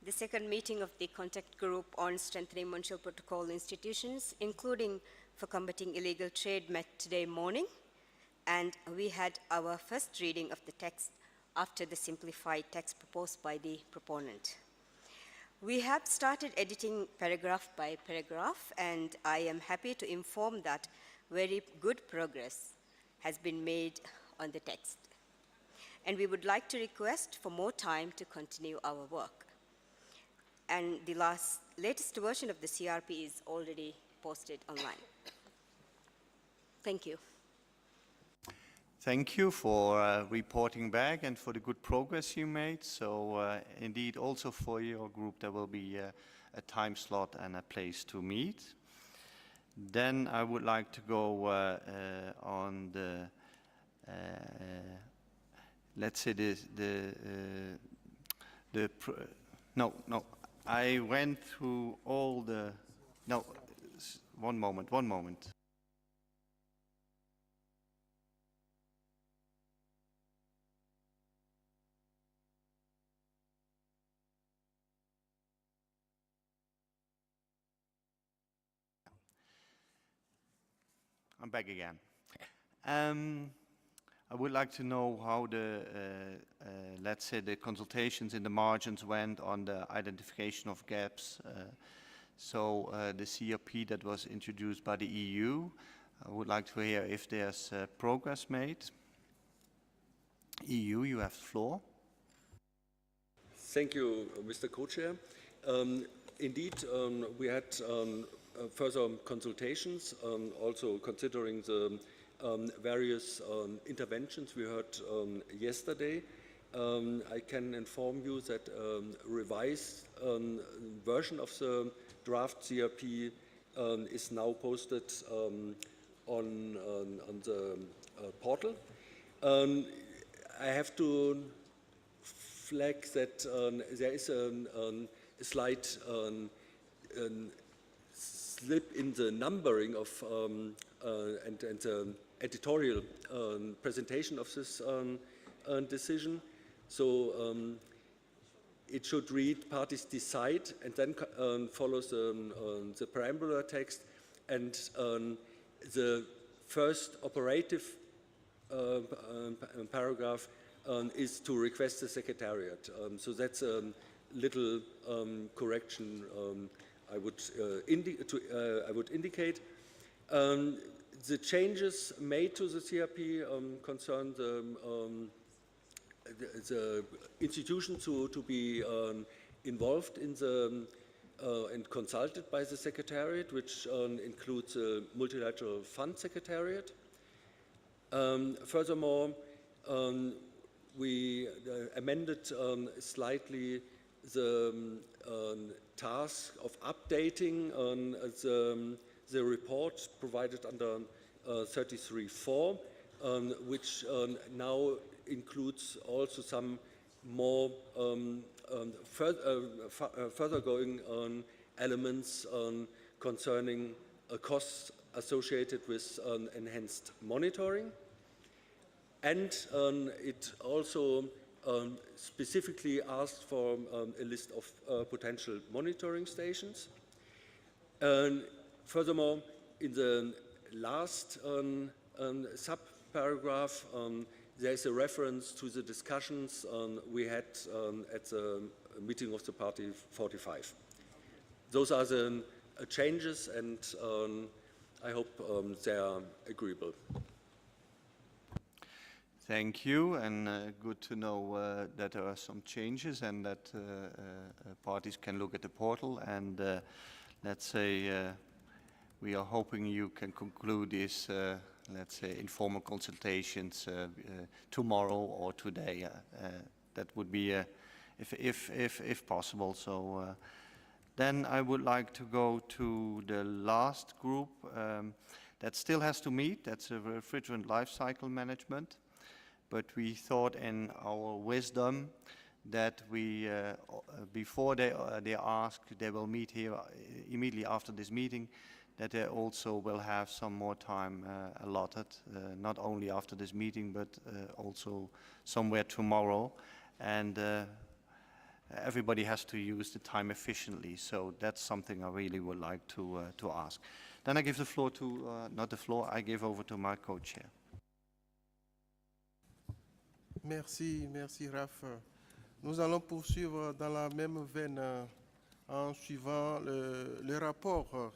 The second meeting of the contact group on strengthening Montreal Protocol institutions, including for combating illegal trade, met today morning, and we had our first reading of the text after the simplified text proposed by the proponent. We have started editing paragraph by paragraph, and I am happy to inform that very good progress has been made on the text. And we would like to request for more time to continue our work. And the latest version of the CRP is already posted online. Thank you. Thank you for reporting back and for the good progress you made. So indeed, also for your group, there will be a time slot and a place to meet. Then I would like to go on the, let's say no, I went through all the, no, one moment. I'm back again. I would like to know how the, let's say, the consultations in the margins went on the identification of gaps. So the CRP that was introduced by the EU, I would like to hear if there's progress made. EU, you have the floor. Thank you, Mr. Co-Chair. Indeed, we had further consultations, also considering the various interventions we heard yesterday. I can inform you that a revised version of the draft CRP is now posted on the portal. I have to flag that there is a slight slip in the numbering of and the editorial presentation of this decision. So it should read parties decide and then follows the preambular text, and the first operative paragraph is to request the Secretariat. So that's little correction I would indicate. The changes made to the CRP concern the institution to be involved in the and consulted by the Secretariat, which includes the Multilateral Fund Secretariat. Furthermore, we amended slightly the task of updating the report provided under 33.4, which now includes also some more further going elements concerning costs associated with enhanced monitoring. And it also specifically asked for a list of potential monitoring stations. Furthermore, in the last sub-paragraph, there is a reference to the discussions we had at the meeting of the Party 45. Those are the changes, and I hope they are agreeable. Thank you, and good to know that there are some changes and that parties can look at the portal, and let's say we are hoping you can conclude this, let's say, informal consultations tomorrow or today. That would be, if possible. So then I would like to go to the last group that still has to meet. That's a refrigerant life cycle management. But we thought in our wisdom that we, before they ask, they will meet here immediately after this meeting, that they also will have some more time allotted, not only after this meeting, but also somewhere tomorrow. And everybody has to use the time efficiently, so that's something I really would like to ask. Then I give the floor to, not the floor, I give over to my co-chair. Merci, merci Raph. Nous allons poursuivre dans la même veine en suivant le rapport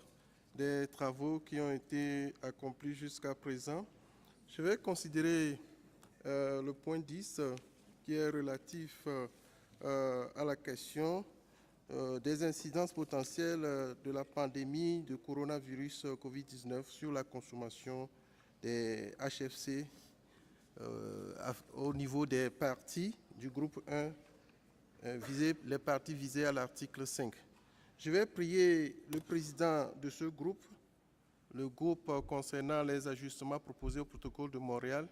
des travaux qui ont été accomplis jusqu'à présent. Je vais considérer le point 10 qui est relatif à la question des incidences potentielles de la pandémie de coronavirus Covid-19 sur la consommation des HFC au niveau des parties du groupe 1, les parties visées à l'article 5. Je vais prier le président de ce groupe, le groupe concernant les ajustements proposés au protocole de Montréal,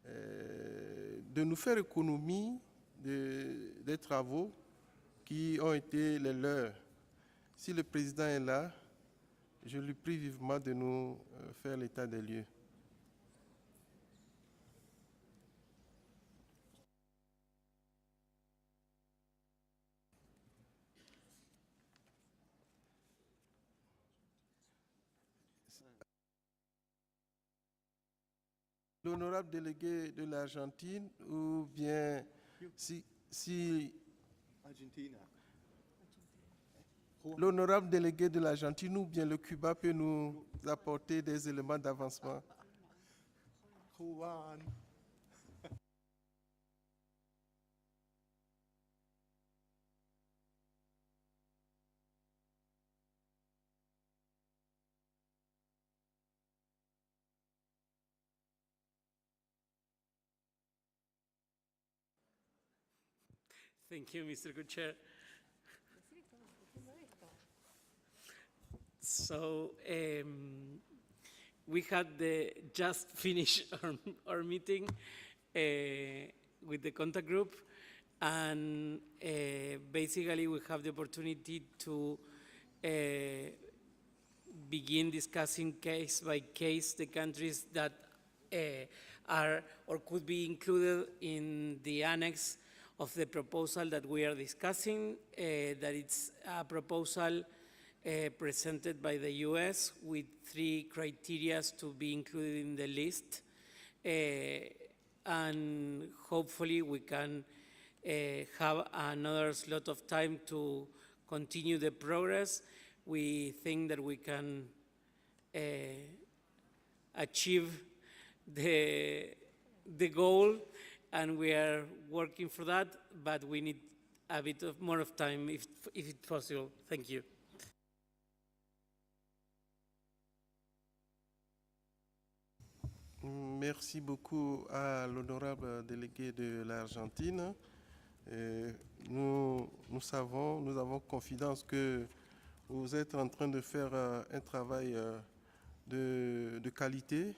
de nous faire économie des travaux qui ont été les leurs. Si le président est là, je lui prie vivement de nous faire l'état des lieux. L'honorable délégué de l'Argentine ou bien si l'honorable délégué de l'Argentine ou bien le Cuba peut nous apporter des éléments d'avancement. Thank you, Mr. Good Chair. So we had just finished our meeting with the contact group, and basically we have the opportunity to begin discussing case by case the countries that are or could be included in the annex of the proposal that we are discussing, that it's a proposal presented by the US with 3 criteria to be included in the list. And hopefully we can have another slot of time to continue the progress. We think that we can achieve the goal, and we are working for that, but we need a bit more of time if it's possible. Thank you. Merci beaucoup à l'honorable délégué de l'Argentine. Nous avons confidence que vous êtes en train de faire un travail de qualité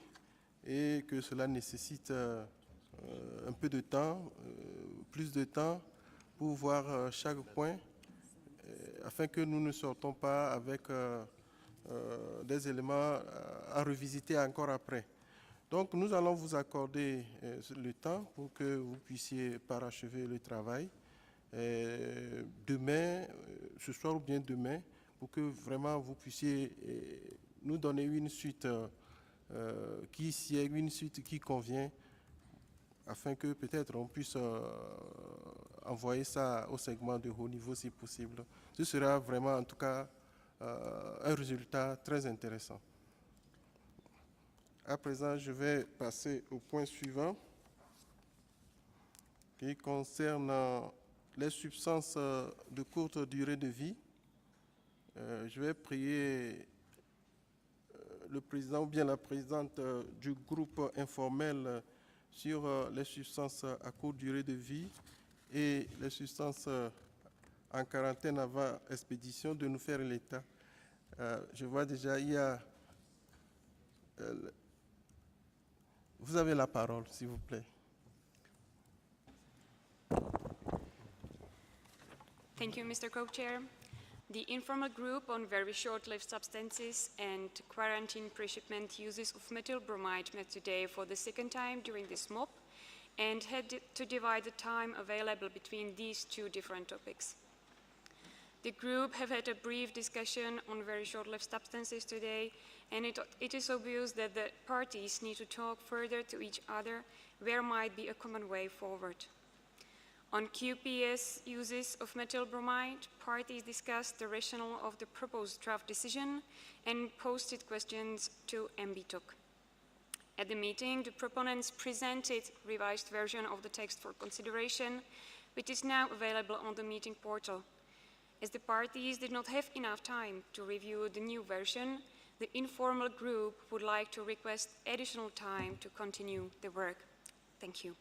et que cela nécessite un peu de temps, plus de temps pour voir chaque point afin que nous ne sortons pas avec des éléments à revisiter encore après. Donc nous allons vous accorder le temps pour que vous puissiez parachever le travail demain, ce soir ou bien demain, pour que vraiment vous puissiez nous donner une suite qui convient, afin que peut-être on puisse envoyer ça au segment de haut niveau si possible. Ce sera vraiment en tout cas un résultat très intéressant. À présent, je vais passer au point suivant qui concerne les substances de courte durée de vie. Je vais prier le président ou bien la présidente du groupe informel sur les substances à courte durée de vie et les substances en quarantaine avant expédition de nous faire l'état. Je vois déjà, il y a... vous avez la parole, s'il vous plaît. Thank you, Mr. Co-Chair. The informal group on very short-lived substances and quarantine pre-shipment uses of methyl bromide met today for the second time during this MOP and had to divide the time available between these two different topics. The group have had a brief discussion on very short-lived substances today, and it is obvious that the parties need to talk further to each other where might be a common way forward. On QPS uses of methyl bromide, parties discussed the rationale of the proposed draft decision and posted questions to MBTOC. At the meeting, the proponents presented revised version of the text for consideration, which is now available on the meeting portal. As the parties did not have enough time to review the new version, the informal group would like to request additional time to continue the work. Thank you.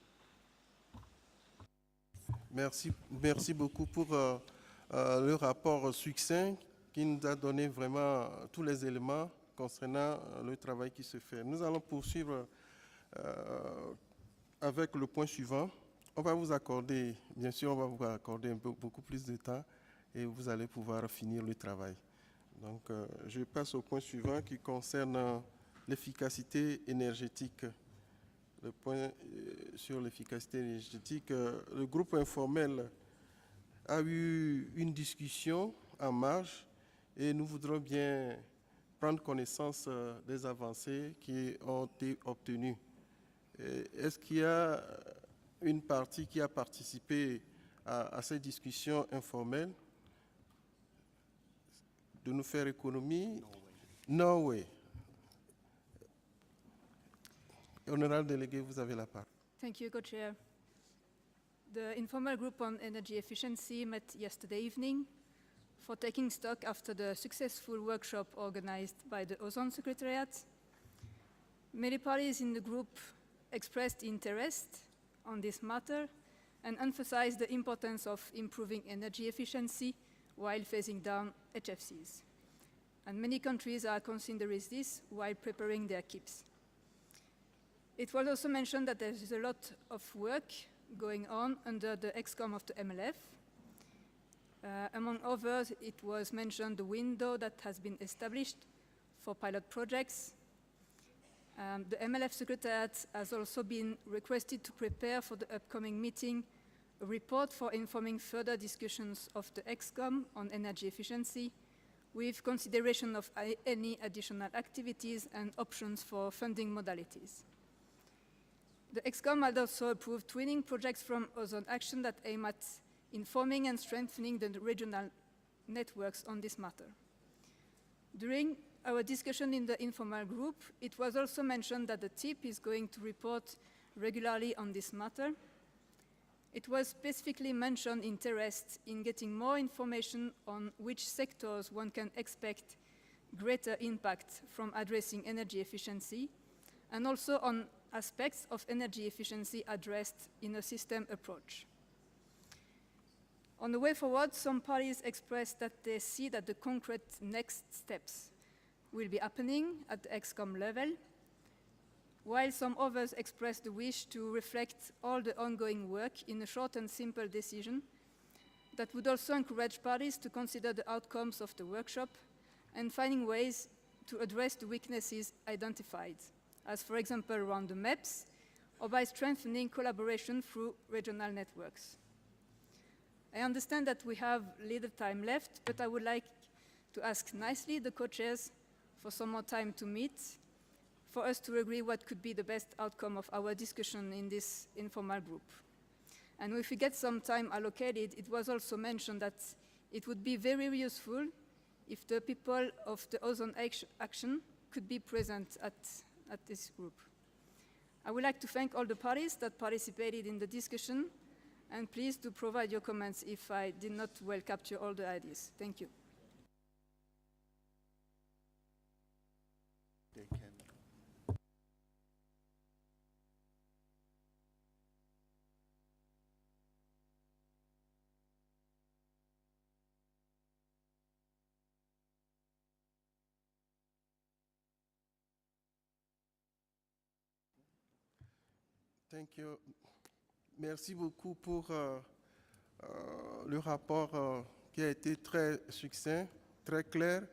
Merci beaucoup pour le rapport succinct qui nous a donné vraiment tous les éléments concernant le travail qui se fait. Nous allons poursuivre avec le point suivant. On va vous accorder, bien sûr, on va vous accorder beaucoup plus de temps et vous allez pouvoir finir le travail. Donc, je passe au point suivant qui concerne l'efficacité énergétique. Le point sur l'efficacité énergétique, le groupe informel a eu une discussion en marge et nous voudrons bien prendre connaissance des avancées qui ont été obtenues. Est-ce qu'il y a une partie qui a participé à ces discussions informelles de nous faire économie? No way. Honorable délégué, vous avez la parole. Thank you, Co-Chair. The informal group on energy efficiency met yesterday evening for taking stock after the successful workshop organized by the Ozone Secretariat. Many parties in the group expressed interest on this matter and emphasized the importance of improving energy efficiency while phasing down HFCs. And many countries are considering this while preparing their KIPs. It was also mentioned that there is a lot of work going on under the EXCOM of the MLF. Among others, it was mentioned the window that has been established for pilot projects. The MLF Secretariat has also been requested to prepare for the upcoming meeting a report for informing further discussions of the EXCOM on energy efficiency with consideration of any additional activities and options for funding modalities. The ExCom had also approved twinning projects from Ozone Action that aim at informing and strengthening the regional networks on this matter. During our discussion in the informal group, it was also mentioned that the TIP is going to report regularly on this matter. It was specifically mentioned interest in getting more information on which sectors one can expect greater impact from addressing energy efficiency, and also on aspects of energy efficiency addressed in a system approach. On the way forward, some parties expressed that they see that the concrete next steps will be happening at the ExCom level, while some others expressed the wish to reflect all the ongoing work in a short and simple decision that would also encourage parties to consider the outcomes of the workshop and finding ways to address the weaknesses identified, as for example around the MEPs, or by strengthening collaboration through regional networks. I understand that we have little time left, but I would like to ask nicely the co-chairs for some more time to meet, for us to agree what could be the best outcome of our discussion in this informal group. And if we get some time allocated, it was also mentioned that it would be very useful if the people of the Ozone Action could be present at this group. I would like to thank all the parties that participated in the discussion, and please do provide your comments if I did not well capture all the ideas. Thank you. Thank you. Merci beaucoup pour le rapport qui a été très succinct, très clair,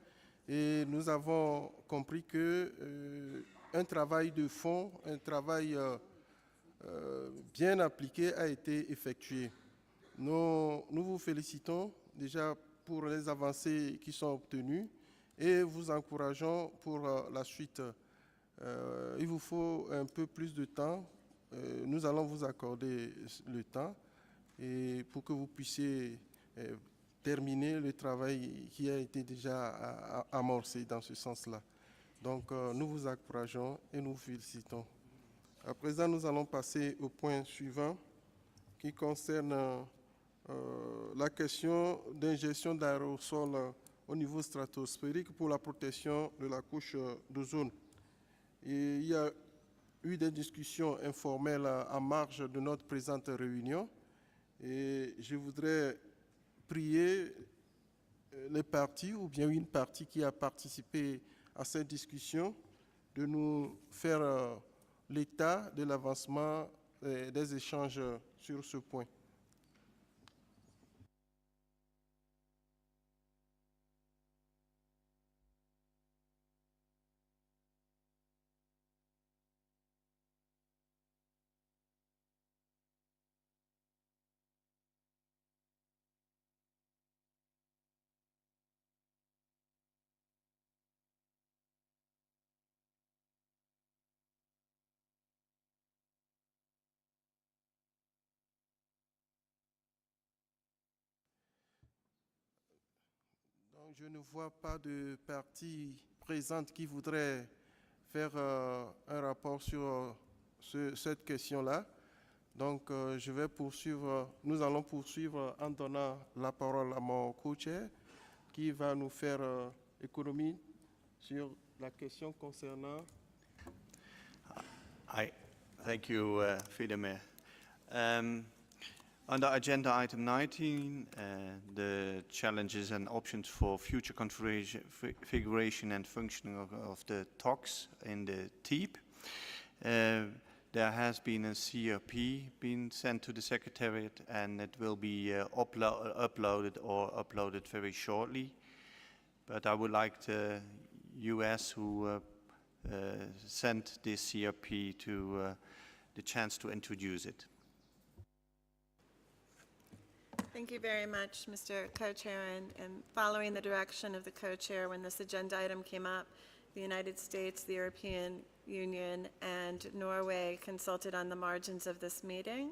et nous avons compris que un travail de fond, un travail bien appliqué a été effectué. Nous vous félicitons déjà pour les avancées qui sont obtenues et vous encourageons pour la suite. Il vous faut un peu plus de temps. Nous allons vous accorder le temps et pour que vous puissiez terminer le travail qui a été déjà amorcé dans ce sens-là. Donc, nous vous encourageons et nous vous félicitons. À présent, nous allons passer au point suivant qui concerne la question d'ingestion d'aérosols au niveau stratosphérique pour la protection de la couche d'ozone. Il y a eu des discussions informelles en marge de notre présente réunion et je voudrais prier les partis ou bien une partie qui a participé à cette discussion de nous faire l'état de l'avancement des échanges sur ce point. Je ne vois pas de partie présente qui voudrait faire un rapport sur cette question-là. Donc, je vais poursuivre. Nous allons poursuivre en donnant la parole à mon co-chair qui va nous faire économie sur la question concernant. Thank you, Fidemer. Under agenda item 19, the challenges and options for future configuration and functioning of the TOCs in the TEEP. There has been a CRP being sent to the Secretariat, and it will be uploaded very shortly. But I would like the US who sent this CRP to the chance to introduce it. Thank you very much, Mr. Co-Chair, and following the direction of the Co-Chair when this agenda item came up, the United States, the European Union and Norway consulted on the margins of this meeting.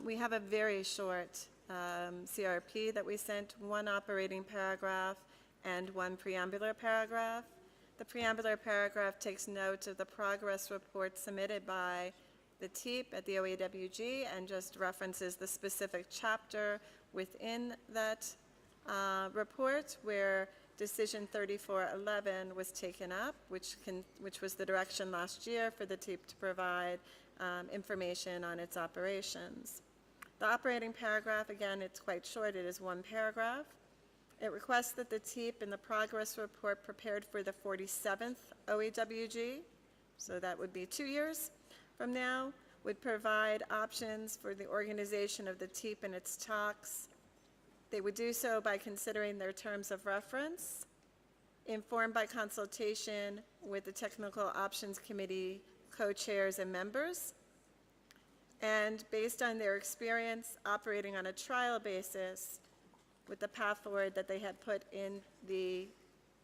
We have a very short CRP that we sent, one operating paragraph and one preambular paragraph. The preambular paragraph takes note of the progress report submitted by the TEEP at the OAWG and just references the specific chapter within that report where Decision 3411 was taken up, which was the direction last year for the TEEP to provide information on its operations. The operating paragraph, again, it's quite short. It is one paragraph. It requests that the TEEP in the progress report prepared for the 47th OAWG, so that would be 2 years from now, would provide options for the organization of the TEEP and its talks. They would do so by considering their terms of reference, informed by consultation with the Technical Options Committee co-chairs and members, and based on their experience operating on a trial basis with the path forward that they had put in the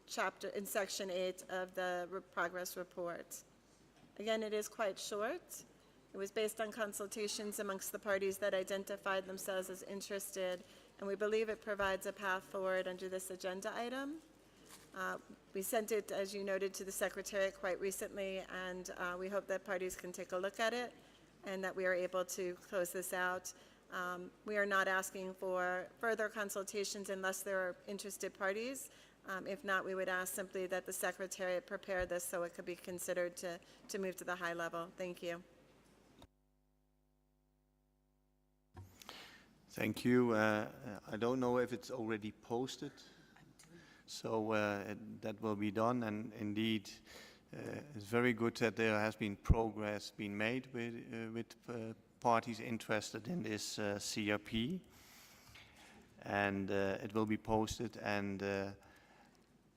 chapter, in section 8 of the progress report. Again, it is quite short. It was based on consultations amongst the parties that identified themselves as interested, and we believe it provides a path forward under this agenda item. We sent it, as you noted, to the Secretariat quite recently, and we hope that parties can take a look at it and that we are able to close this out. We are not asking for further consultations unless there are interested parties. If not, we would ask simply that the Secretariat prepare this so it could be considered to move to the high level. Thank you. Thank you. I don't know if it's already posted, so that will be done. And indeed, it's very good that there has been progress being made with parties interested in this CRP, and it will be posted. And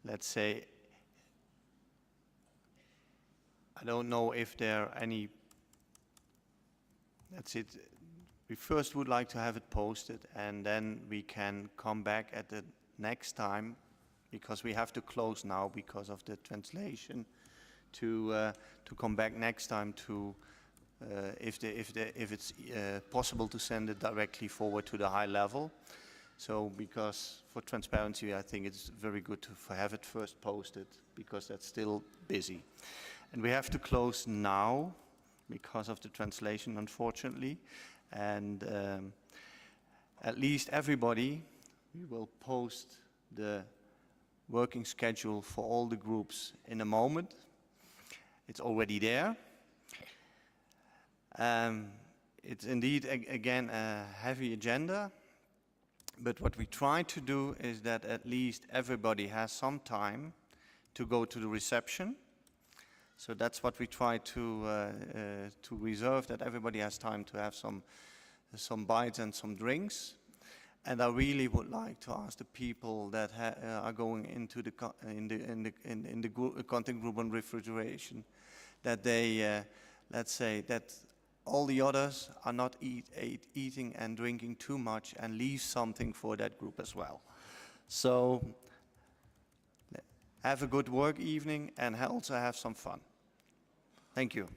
let's say, I don't know if there are any. That's it. We first would like to have it posted, and then we can come back at the next time, because we have to close now because of the translation, to come back next time to if it's possible to send it directly forward to the high level. So because for transparency, I think it's very good to have it first posted, because that's still busy. And we have to close now because of the translation, unfortunately. And at least everybody, we will post the working schedule for all the groups in a moment. It's already there. It's indeed, again, a heavy agenda. But what we try to do is that at least everybody has some time to go to the reception. So that's what we try to reserve, that everybody has time to have some bites and some drinks. And I really would like to ask the people that are going into the contact group on refrigeration, that they, let's say, that all the others are not eating and drinking too much, and leave something for that group as well. So have a good work evening and also have some fun. Thank you.